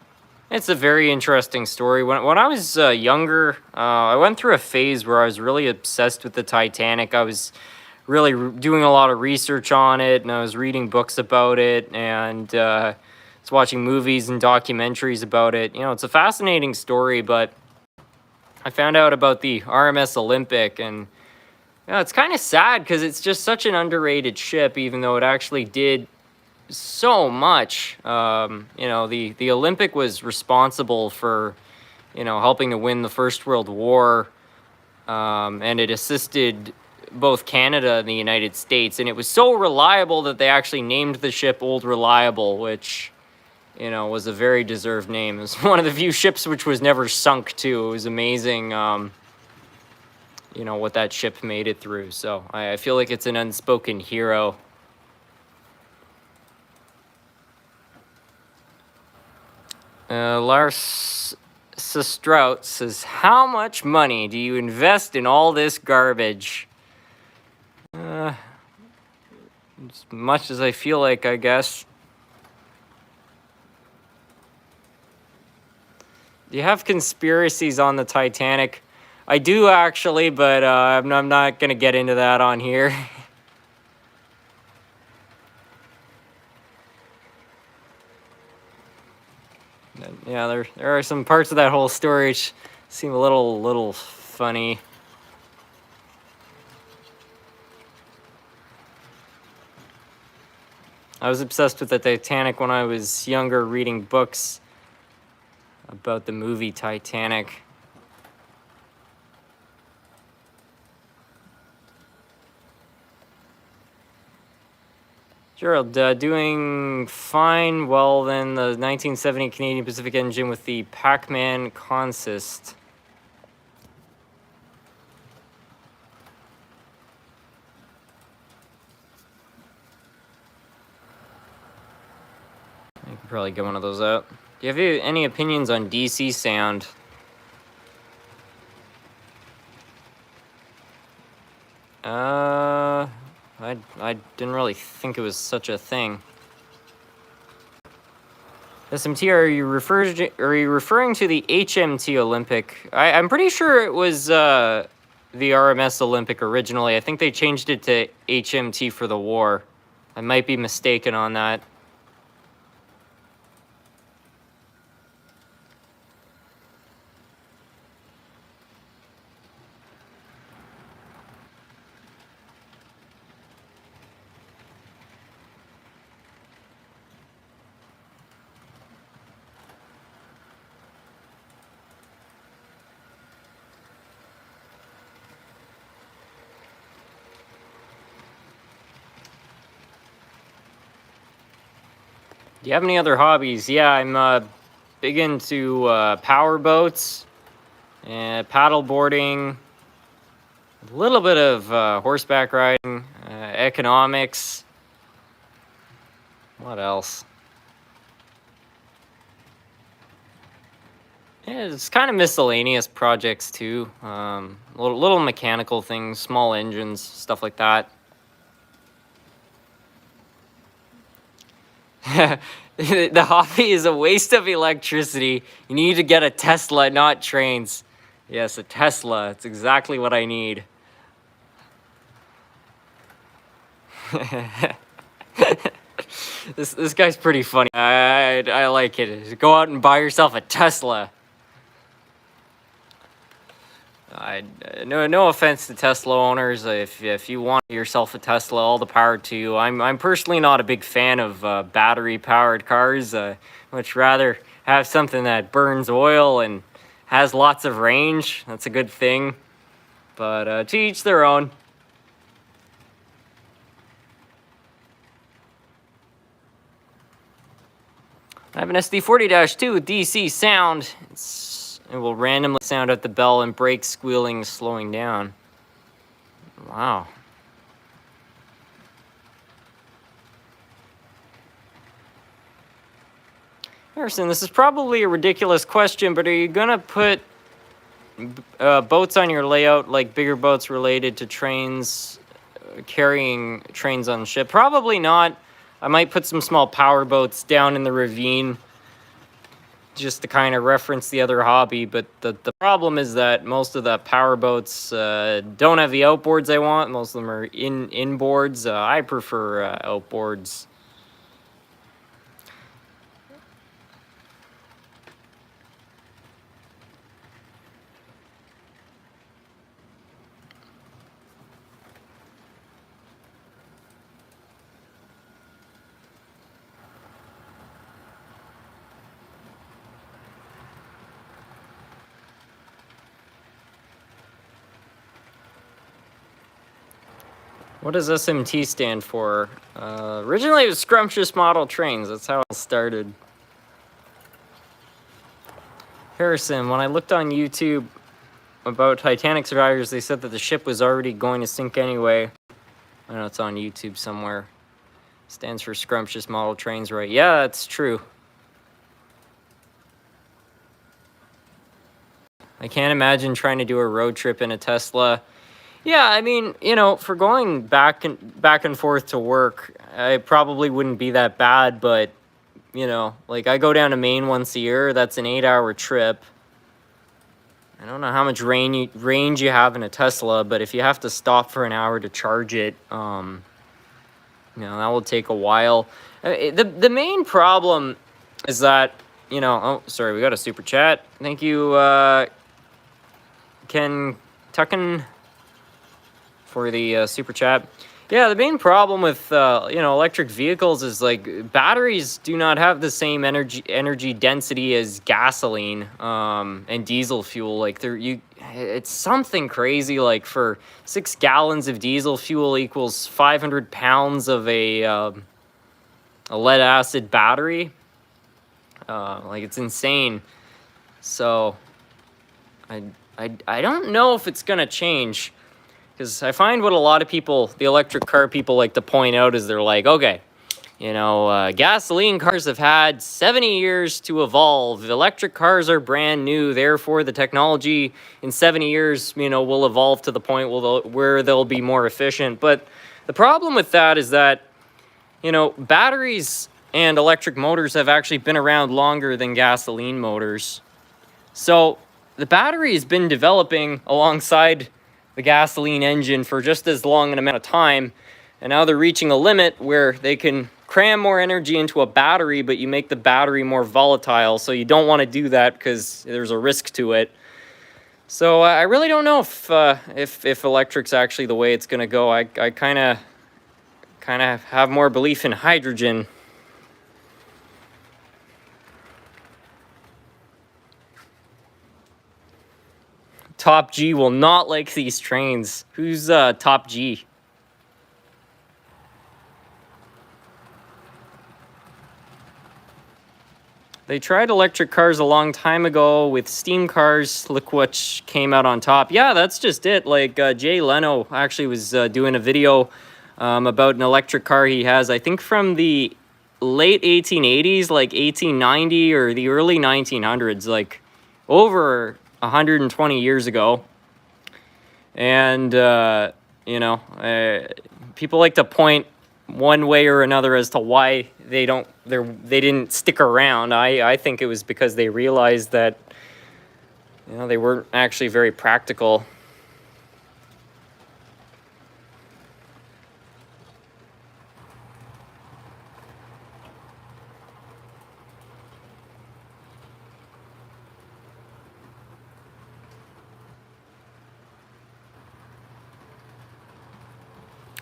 very interesting story. When I was younger, I went through a phase where I was really obsessed with the Titanic. I was really doing a lot of research on it, and I was reading books about it, and I was watching movies and documentaries about it. You know, it's a fascinating story, but I found out about the RMS Olympic, and you know, it's kind of sad because it's just such an underrated ship, even though it actually did so much. You know, the Olympic was responsible for, you know, helping to win the First World War, and it assisted both Canada and the United States, and it was so reliable that they actually named the ship Old Reliable, which, you know, was a very deserved name. It was one of the few ships which was never sunk, too. It was amazing, you know, what that ship made it through. So I feel like it's an unspoken hero. Lars Strout says, how much money do you invest in all this garbage? As much as I feel like, I guess. Do you have conspiracies on the Titanic? I do, actually, but I'm not going to get into that on here. Yeah, there are some parts of that whole story which seem a little funny. I was obsessed with the Titanic when I was younger, reading books about the movie Titanic. Gerald, doing fine. Well, then the 1970 Canadian Pacific engine with the Pac-Man consist. I could probably get one of those out. Do you have any opinions on DC sound? I didn't really think it was such a thing. SMT, are you referring to the HMT Olympic? I'm pretty sure it was the RMS Olympic originally. I think they changed it to HMT for the war. I might be mistaken on that. Do you have any other hobbies? Yeah, I'm big into power boats and paddle boarding, a little bit of horseback riding, economics. What else? Yeah, it's kind of miscellaneous projects too. Little mechanical things, small engines, stuff like that. The hobby is a waste of electricity. You need to get a Tesla, not trains. Yes, a Tesla. It's exactly what I need. This guy's pretty funny. I like it. Go out and buy yourself a Tesla. No offense to Tesla owners. If you want yourself a Tesla, all the power to you. I'm personally not a big fan of battery powered cars. Much rather have something that burns oil and has lots of range. That's a good thing. But to each their own. I have an SD40-2 with DC sound. It will randomly sound out the bell and brake squealing, slowing down. Wow. Harrison, this is probably a ridiculous question, but are you gonna put boats on your layout, like bigger boats related to trains, carrying trains on ship? Probably not. I might put some small power boats down in the ravine just to kind of reference the other hobby, but the problem is that most of the power boats don't have the outboards I want. Most of them are inboards. I prefer outboards. What does SMT stand for? Originally it was Scrumptious Model Trains. That's how it started. Harrison, when I looked on YouTube about Titanic survivors, they said that the ship was already going to sink anyway. I know it's on YouTube somewhere. Stands for Scrumptious Model Trains, right? Yeah, that's true. I can't imagine trying to do a road trip in a Tesla. Yeah, I mean, you know, for going back and forth to work, I probably wouldn't be that bad, but, you know, like I go down to Maine once a year. That's an 8-hour trip. I don't know how much range you have in a Tesla, but if you have to stop for an hour to charge it, you know, that will take a while. The main problem is that, you know, oh, sorry, we got a super chat. Thank you, Ken Tucken, for the super chat. Yeah, the main problem with you know, electric vehicles is like batteries do not have the same energy density as gasoline and diesel fuel. Like it's something crazy. Like for 6 gallons of diesel fuel equals 500 pounds of a lead acid battery. Like it's insane. So I don't know if it's gonna change. Because I find what a lot of people, the electric car people, like to point out is they're like, okay, you know, gasoline cars have had 70 years to evolve. Electric cars are brand new. Therefore, the technology in 70 years, you know, will evolve to the point where they'll be more efficient. But the problem with that is that, you know, batteries and electric motors have actually been around longer than gasoline motors. So the battery has been developing alongside the gasoline engine for just as long an amount of time, and now they're reaching a limit where they can cram more energy into a battery, but you make the battery more volatile, so you don't want to do that because there's a risk to it. So I really don't know if electric's actually the way it's going to go. I kind of have more belief in hydrogen. Top G will not like these trains. Who's Top G? They tried electric cars a long time ago with steam cars. Look what came out on top. Yeah, that's just it. Like Jay Leno actually was doing a video about an electric car he has, I think from the late 1880s, like 1890 or the early 1900s, like over 120 years ago. And you know, people like to point one way or another as to why they didn't stick around. I think it was because they realized that, you know, they weren't actually very practical.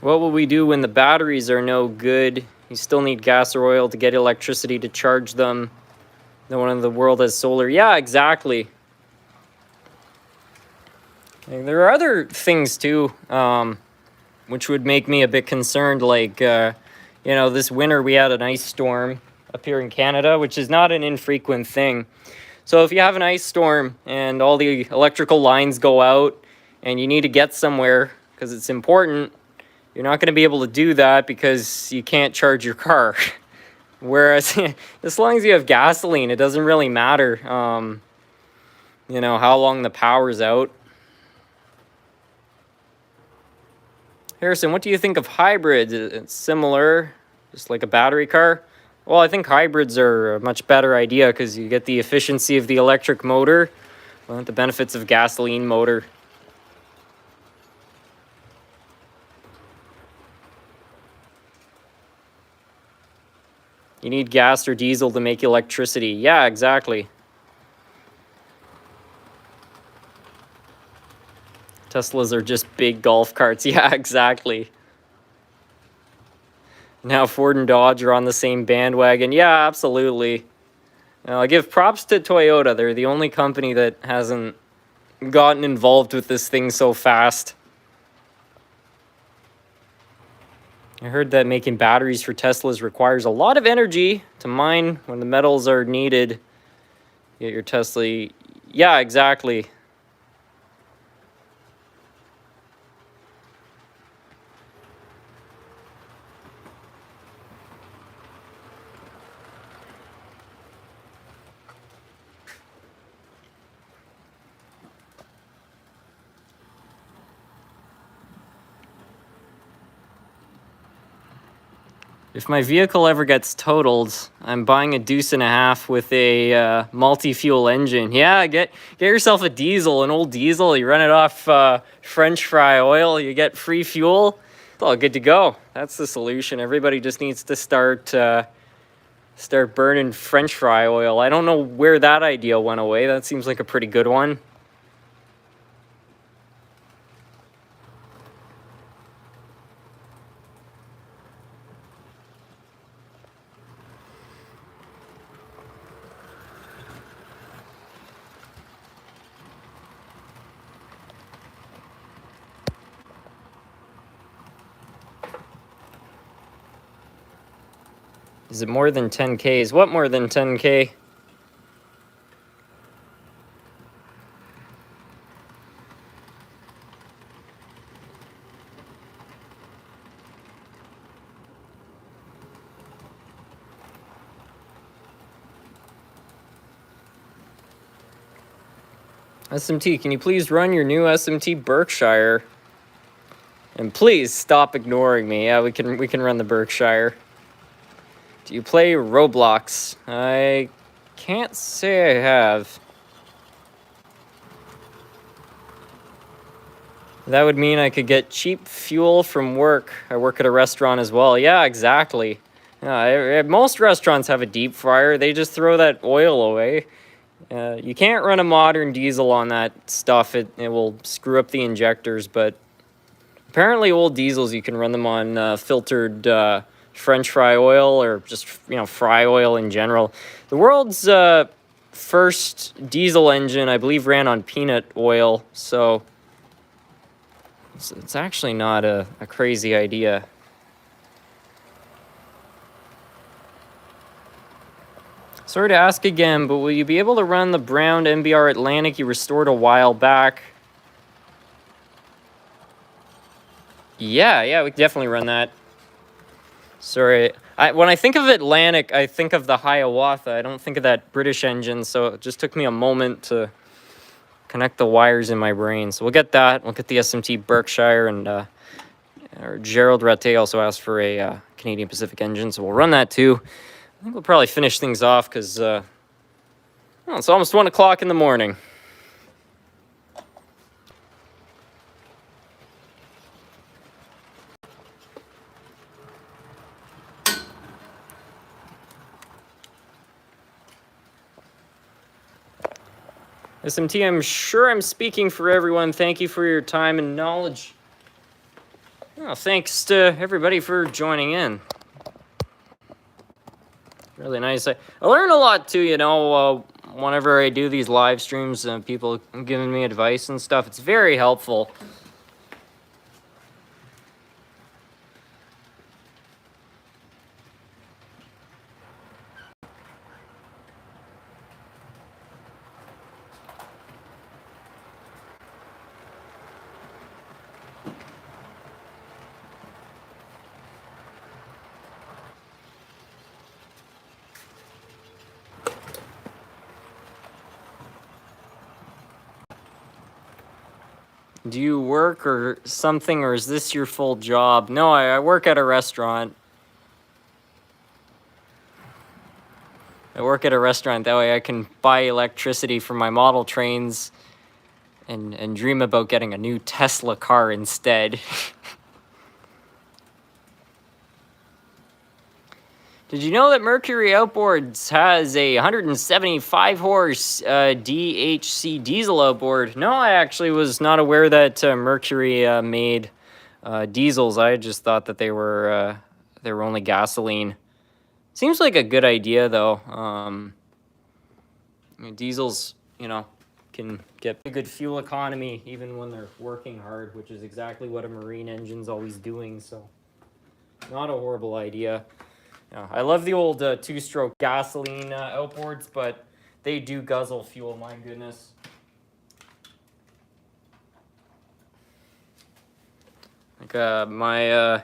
What will we do when the batteries are no good? You still need gas or oil to get electricity to charge them. No one in the world has solar. Yeah, exactly. And there are other things too, which would make me a bit concerned. Like, you know, this winter we had an ice storm up here in Canada, which is not an infrequent thing. So if you have an ice storm and all the electrical lines go out and you need to get somewhere because it's important, you're not going to be able to do that because you can't charge your car. Whereas as long as you have gasoline, it doesn't really matter, you know, how long the power's out. Harrison, what do you think of hybrids? It's similar, just like a battery car. Well, I think hybrids are a much better idea because you get the efficiency of the electric motor, the benefits of gasoline motor. You need gas or diesel to make electricity. Yeah, exactly. Teslas are just big golf carts. Yeah, exactly. Now Ford and Dodge are on the same bandwagon. Yeah, absolutely. Now, I give props to Toyota. They're the only company that hasn't gotten involved with this thing so fast. I heard that making batteries for Teslas requires a lot of energy to mine when the metals are needed. Get your Tesla. Yeah, exactly. If my vehicle ever gets totaled, I'm buying a deuce and a half with a multi-fuel engine. Yeah, get yourself a diesel, an old diesel. You run it off French fry oil. You get free fuel. It's all good to go. That's the solution. Everybody just needs to start burning French fry oil. I don't know where that idea went away. That seems like a pretty good one. Is it more than 10Ks? What more than 10K? SMT, can you please run your new SMT Berkshire? And please stop ignoring me. Yeah, we can run the Berkshire. Do you play Roblox? I can't say I have. That would mean I could get cheap fuel from work. I work at a restaurant as well. Yeah, exactly. Most restaurants have a deep fryer. They just throw that oil away. You can't run a modern diesel on that stuff. It will screw up the injectors, but apparently old diesels, you can run them on filtered French fry oil or just, you know, fry oil in general. The world's first diesel engine, I believe, ran on peanut oil, so it's actually not a crazy idea. Sorry to ask again, but will you be able to run the brown MBR Atlantic you restored a while back? Yeah, we can definitely run that. Sorry, when I think of Atlantic, I think of the Hiawatha. I don't think of that British engine, so it just took me a moment to connect the wires in my brain. So we'll get that. We'll get the SMT Berkshire, and Gerald Ratte also asked for a Canadian Pacific engine, so we'll run that too. I think we'll probably finish things off because well, it's almost 1 o'clock in the morning. SMT, I'm sure I'm speaking for everyone. Thank you for your time and knowledge. Well, thanks to everybody for joining in. Really nice. I learn a lot too, you know, whenever I do these live streams, people giving me advice and stuff. It's very helpful. Do you work or something, or is this your full job? No, I work at a restaurant. I work at a restaurant. That way I can buy electricity for my model trains and dream about getting a new Tesla car instead. Did you know that Mercury Outboards has a 175 horse DHC diesel outboard? No, I actually was not aware that Mercury made diesels. I just thought that they were only gasoline. Seems like a good idea though. I mean, diesels, you know, can get a good fuel economy even when they're working hard, which is exactly what a marine engine's always doing. So, not a horrible idea. Yeah, I love the old two-stroke gasoline outboards, but they do guzzle fuel, my goodness. Like my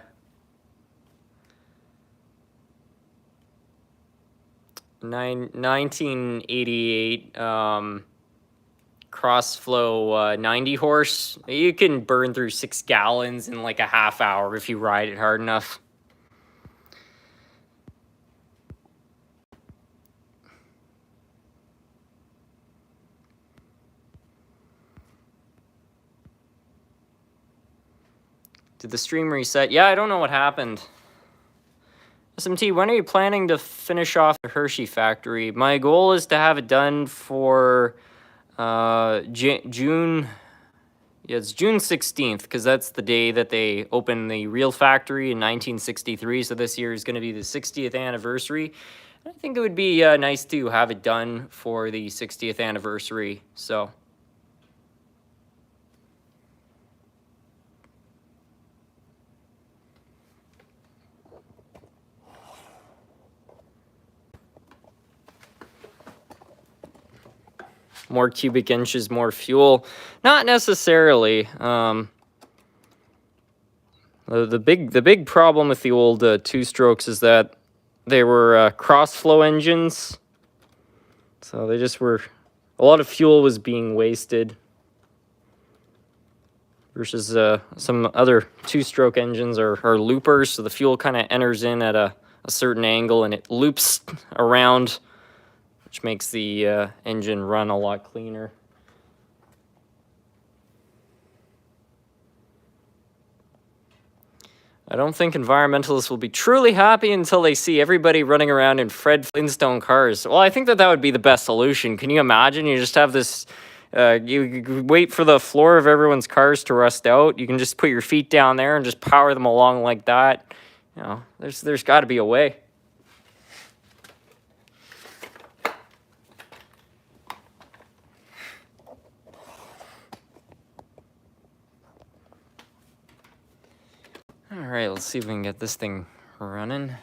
1988 Crossflow 90 horse, you can burn through 6 gallons in like a half hour if you ride it hard enough. Did the stream reset? Yeah, I don't know what happened. SMT, when are you planning to finish off the Hershey factory? My goal is to have it done for June. Yeah, it's June 16th, because that's the day that they opened the real factory in 1963. So this year is going to be the 60th anniversary. I think it would be nice to have it done for the 60th anniversary. So. More cubic inches, more fuel. Not necessarily. The big problem with the old two-strokes is that they were cross-flow engines. So they just were... A lot of fuel was being wasted. Versus some other two-stroke engines are loopers. So the fuel kind of enters in at a certain angle and it loops around, which makes the engine run a lot cleaner. I don't think environmentalists will be truly happy until they see everybody running around in Fred Flintstone cars. Well, I think that would be the best solution. Can you imagine? You just have this, you wait for the floor of everyone's cars to rust out. You can just put your feet down there and just power them along like that. You know, there's got to be a way. All right, let's see if we can get this thing running.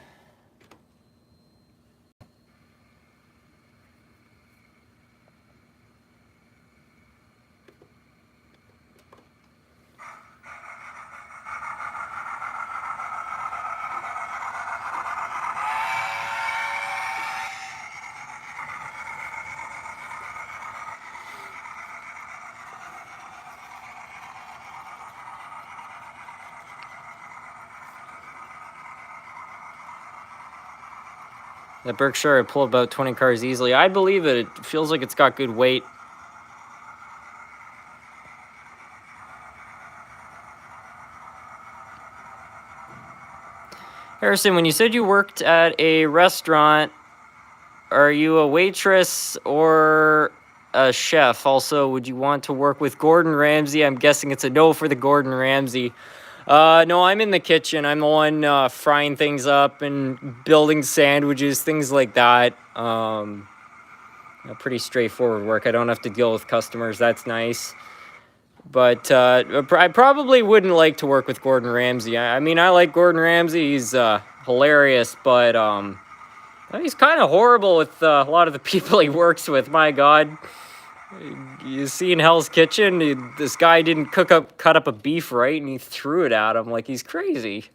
That Berkshire would pull about 20 cars easily. I believe it. It feels like it's got good weight. Harrison, when you said you worked at a restaurant, are you a waitress or a chef? Also, would you want to work with Gordon Ramsay? I'm guessing it's a no for the Gordon Ramsay. No, I'm in the kitchen. I'm the one frying things up and building sandwiches, things like that. Pretty straightforward work. I don't have to deal with customers. That's nice. But I probably wouldn't like to work with Gordon Ramsay. I mean, I like Gordon Ramsay. He's hilarious, but he's kind of horrible with a lot of the people he works with. My God. You see in Hell's Kitchen, this guy didn't cut up a beef right, and he threw it at him like he's crazy.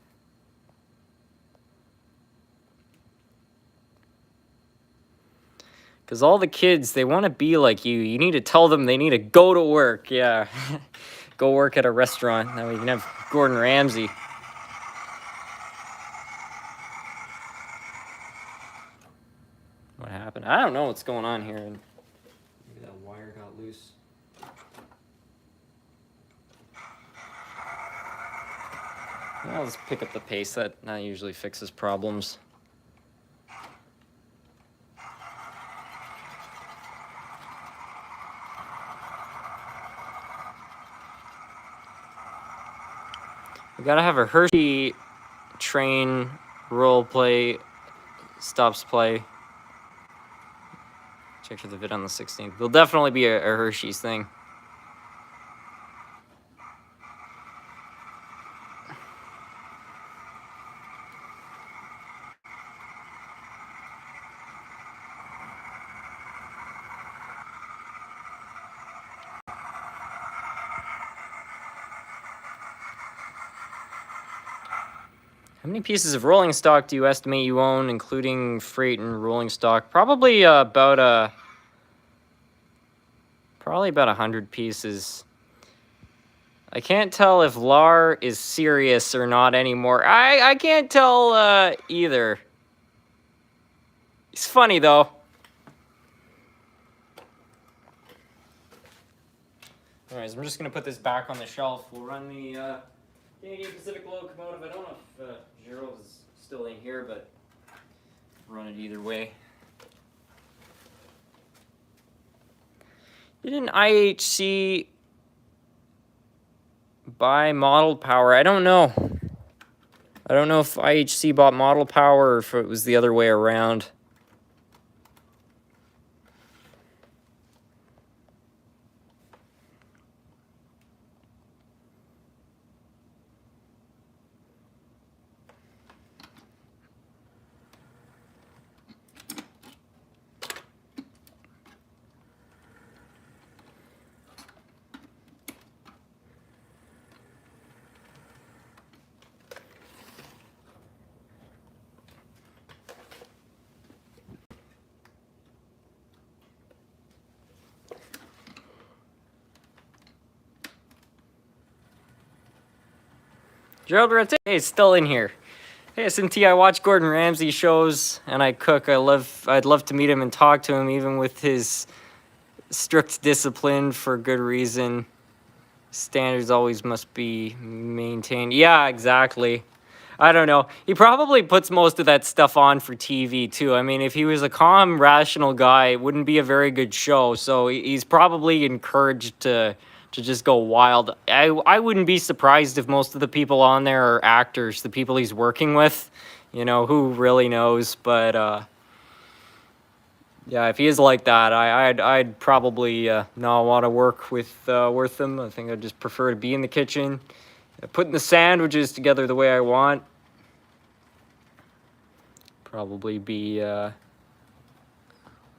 Because all the kids, they want to be like you. You need to tell them they need to go to work. Yeah. Go work at a restaurant. That way you can have Gordon Ramsay. What happened? I don't know what's going on here. Maybe that wire got loose. I'll just pick up the pace. That usually fixes problems. We gotta have a Hershey train role play, stops play. Check for the vid on the 16th. There'll definitely be a Hershey's thing. How many pieces of rolling stock do you estimate you own, including freight and rolling stock? Probably about 100 pieces. I can't tell if Lar is serious or not anymore. I can't tell either. He's funny though. Anyways, I'm just gonna put this back on the shelf. We'll run the Canadian Pacific locomotive. I don't know if Giro is still in here, but run it either way. Didn't IHC buy Model Power? I don't know. I don't know if IHC bought Model Power or if it was the other way around. Gerald Rente is still in here. Hey, SMT, I watch Gordon Ramsay shows and I cook. I'd love to meet him and talk to him, even with his strict discipline for good reason. Standards always must be maintained. Yeah, exactly. I don't know. He probably puts most of that stuff on for TV too. I mean, if he was a calm, rational guy, it wouldn't be a very good show. So he's probably encouraged to just go wild. I wouldn't be surprised if most of the people on there are actors, the people he's working with. You know, who really knows? But yeah, if he is like that, I'd probably not want to work with him. I think I'd just prefer to be in the kitchen, putting the sandwiches together the way I want. Probably be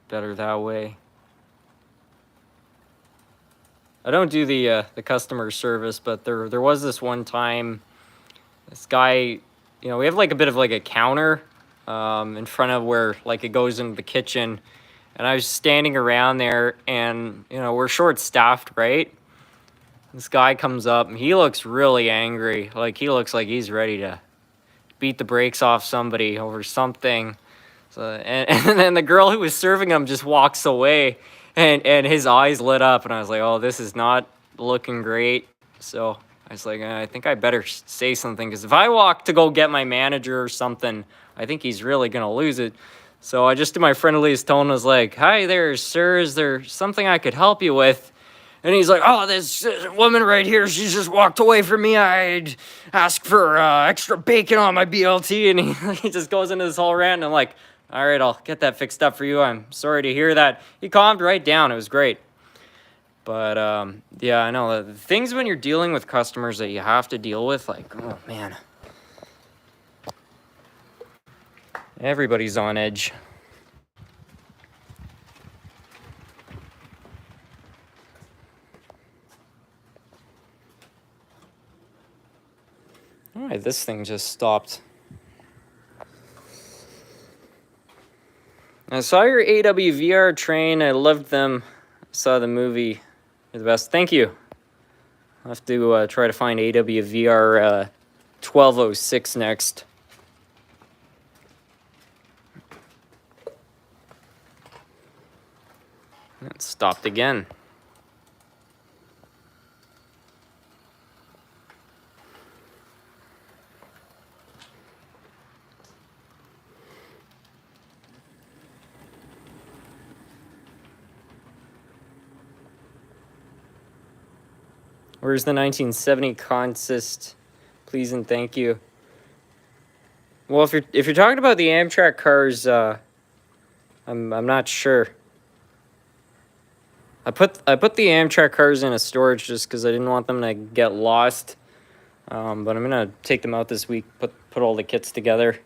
better that way. I don't do the customer service, but there was this one time, this guy, you know, we have like a bit of like a counter in front of where like it goes into the kitchen, and I was standing around there, and you know, we're short staffed, right? This guy comes up and he looks really angry. Like he looks like he's ready to beat the brakes off somebody over something. So, and then the girl who was serving him just walks away, and his eyes lit up, and I was like, oh, this is not looking great. So I was like, I think I better say something, because if I walk to go get my manager or something, I think he's really going to lose it. So I just, in my friendliest tone, was like, hi there, sir, is there something I could help you with? And he's like, oh, this woman right here, she just walked away from me. I'd ask for extra bacon on my BLT. And he just goes into this whole rant. And I'm like, all right, I'll get that fixed up for you. I'm sorry to hear that. He calmed right down. It was great. But, yeah, I know. The things when you're dealing with customers that you have to deal with, like, oh, man. Everybody's on edge. All right, this thing just stopped. I saw your AWVR train. I loved them. I saw the movie. You're the best. Thank you. I'll have to try to find AWVR 1206 next. It stopped again. Where's the 1970 consist? Please and thank you. Well, if you're talking about the Amtrak cars, I'm not sure. I put the Amtrak cars in a storage just because I didn't want them to get lost. But I'm gonna take them out this week. Put all the kits together.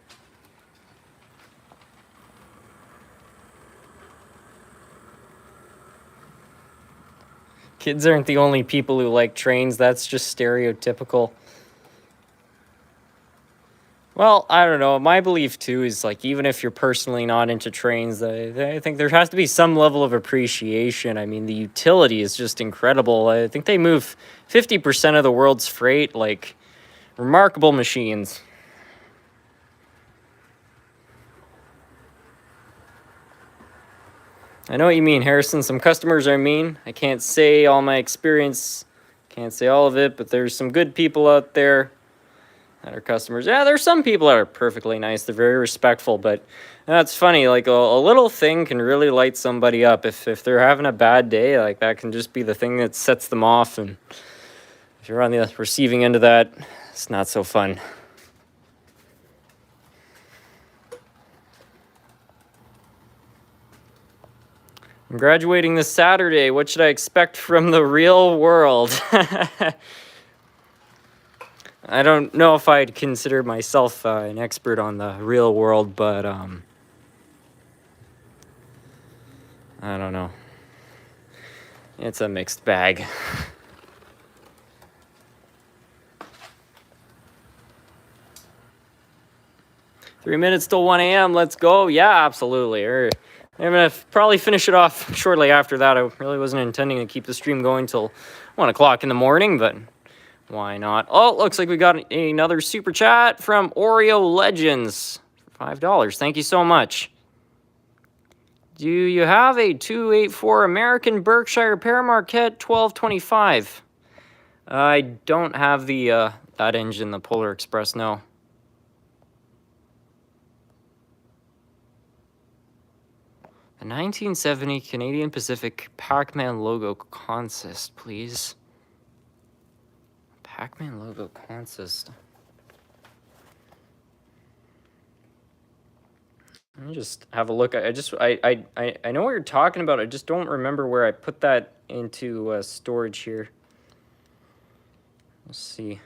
Kids aren't the only people who like trains. That's just stereotypical. Well, I don't know. My belief, too, is, like, even if you're personally not into trains, I think there has to be some level of appreciation. I mean, the utility is just incredible. I think they move 50% of the world's freight, like, remarkable machines. I know what you mean, Harrison. Some customers are mean. I can't say all my experience, can't say all of it, but there's some good people out there that are customers. Yeah, there's some people that are perfectly nice. They're very respectful, but that's funny. Like, a little thing can really light somebody up. If they're having a bad day, like, that can just be the thing that sets them off. And if you're on the receiving end of that, it's not so fun. I'm graduating this Saturday. What should I expect from the real world? I don't know if I'd consider myself an expert on the real world, but I don't know. It's a mixed bag. Three minutes till 1 a.m. Let's go. Yeah, absolutely. I'm going to probably finish it off shortly after that. I really wasn't intending to keep the stream going till 1 o'clock in the morning, but why not? Oh, looks like we got another super chat from Oreo Legends for $5. Thank you so much. Do you have a 284 American Berkshire Pear Marquette 1225? I don't have the that engine, the Polar Express, no. A 1970 Canadian Pacific Pac-Man logo consist, please. Pac-Man logo consist. Let me just have a look. I know what you're talking about. I just don't remember where I put that into storage here. Let's see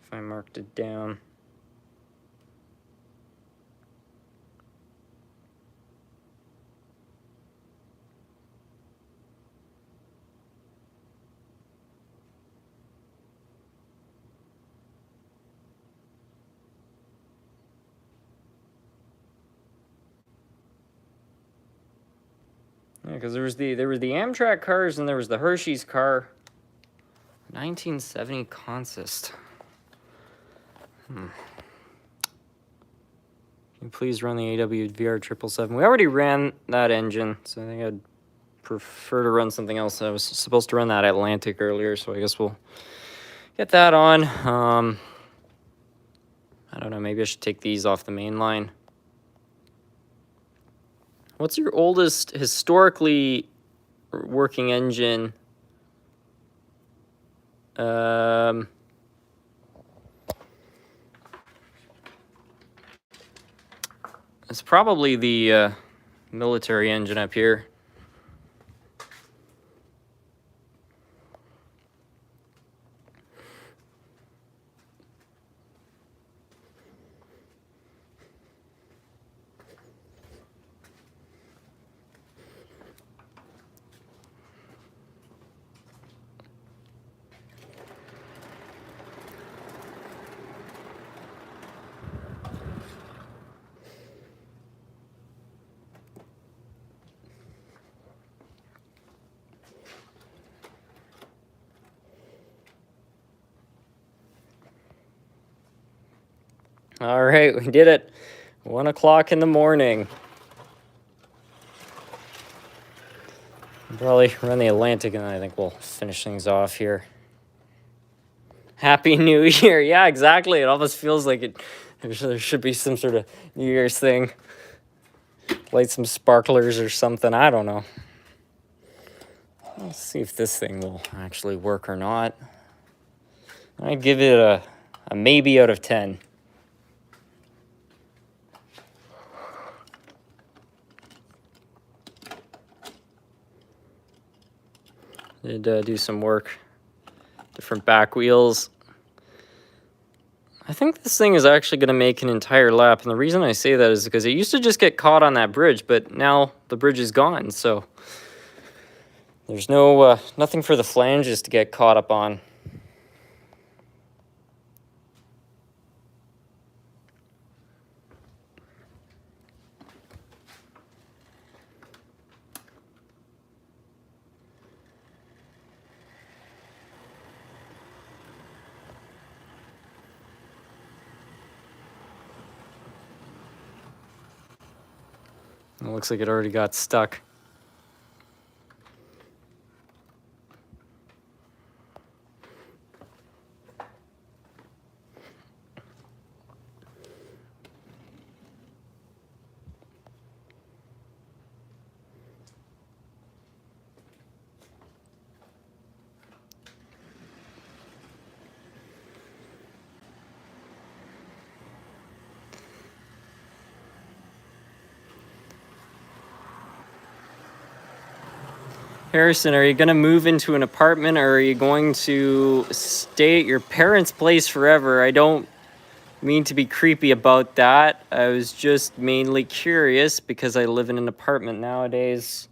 if I marked it down. Yeah, because there was the Amtrak cars and there was the Hershey's car. 1970 consist. Can you please run the AWVR 777? We already ran that engine, so I think I'd prefer to run something else. I was supposed to run that Atlantic earlier, so I guess we'll get that on. I don't know, maybe I should take these off the main line. What's your oldest historically working engine? It's probably the military engine up here. All right, we did it. 1 o'clock in the morning. I'll probably run the Atlantic, and then I think we'll finish things off here. Happy New Year. Yeah, exactly. It almost feels like there should be some sort of New Year's thing. Light some sparklers or something. I don't know. Let's see if this thing will actually work or not. I'd give it a maybe out of 10. Did do some work. Different back wheels. I think this thing is actually going to make an entire lap, and the reason I say that is because it used to just get caught on that bridge, but now the bridge is gone, so there's nothing for the flanges to get caught up on. It looks like it already got stuck. Harrison, are you going to move into an apartment, or are you going to stay at your parents' place forever? I don't mean to be creepy about that. I was just mainly curious because I live in an apartment nowadays.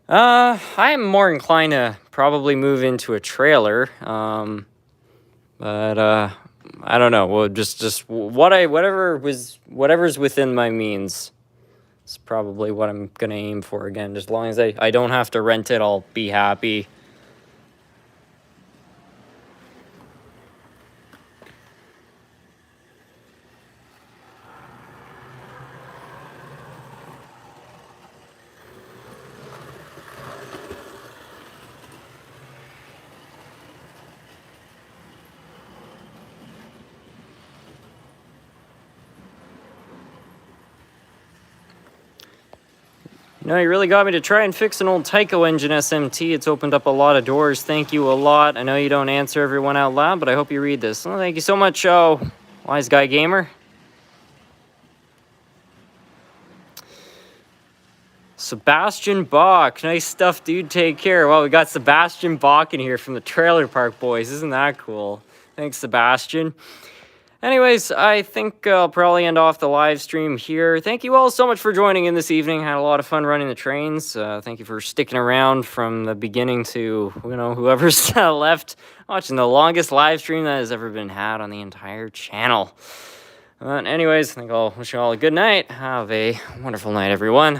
I am more inclined to probably move into a trailer. But I don't know. Well, just whatever's within my means. It's probably what I'm going to aim for again. As long as I don't have to rent it, I'll be happy. No, you really got me to try and fix an old Tyco engine SMT. It's opened up a lot of doors. Thank you a lot. I know you don't answer everyone out loud, but I hope you read this. Well, thank you so much, Wise Guy Gamer. Sebastian Bach. Nice stuff, dude. Take care. Well, we got Sebastian Bach in here from the Trailer Park Boys. Isn't that cool? Thanks, Sebastian. Anyways, I think I'll probably end off the live stream here. Thank you all so much for joining in this evening. Had a lot of fun running the trains. Thank you for sticking around from the beginning to, whoever's left watching the longest live stream that has ever been had on the entire channel. Anyways, I think I'll wish you all a good night. Have a wonderful night, everyone.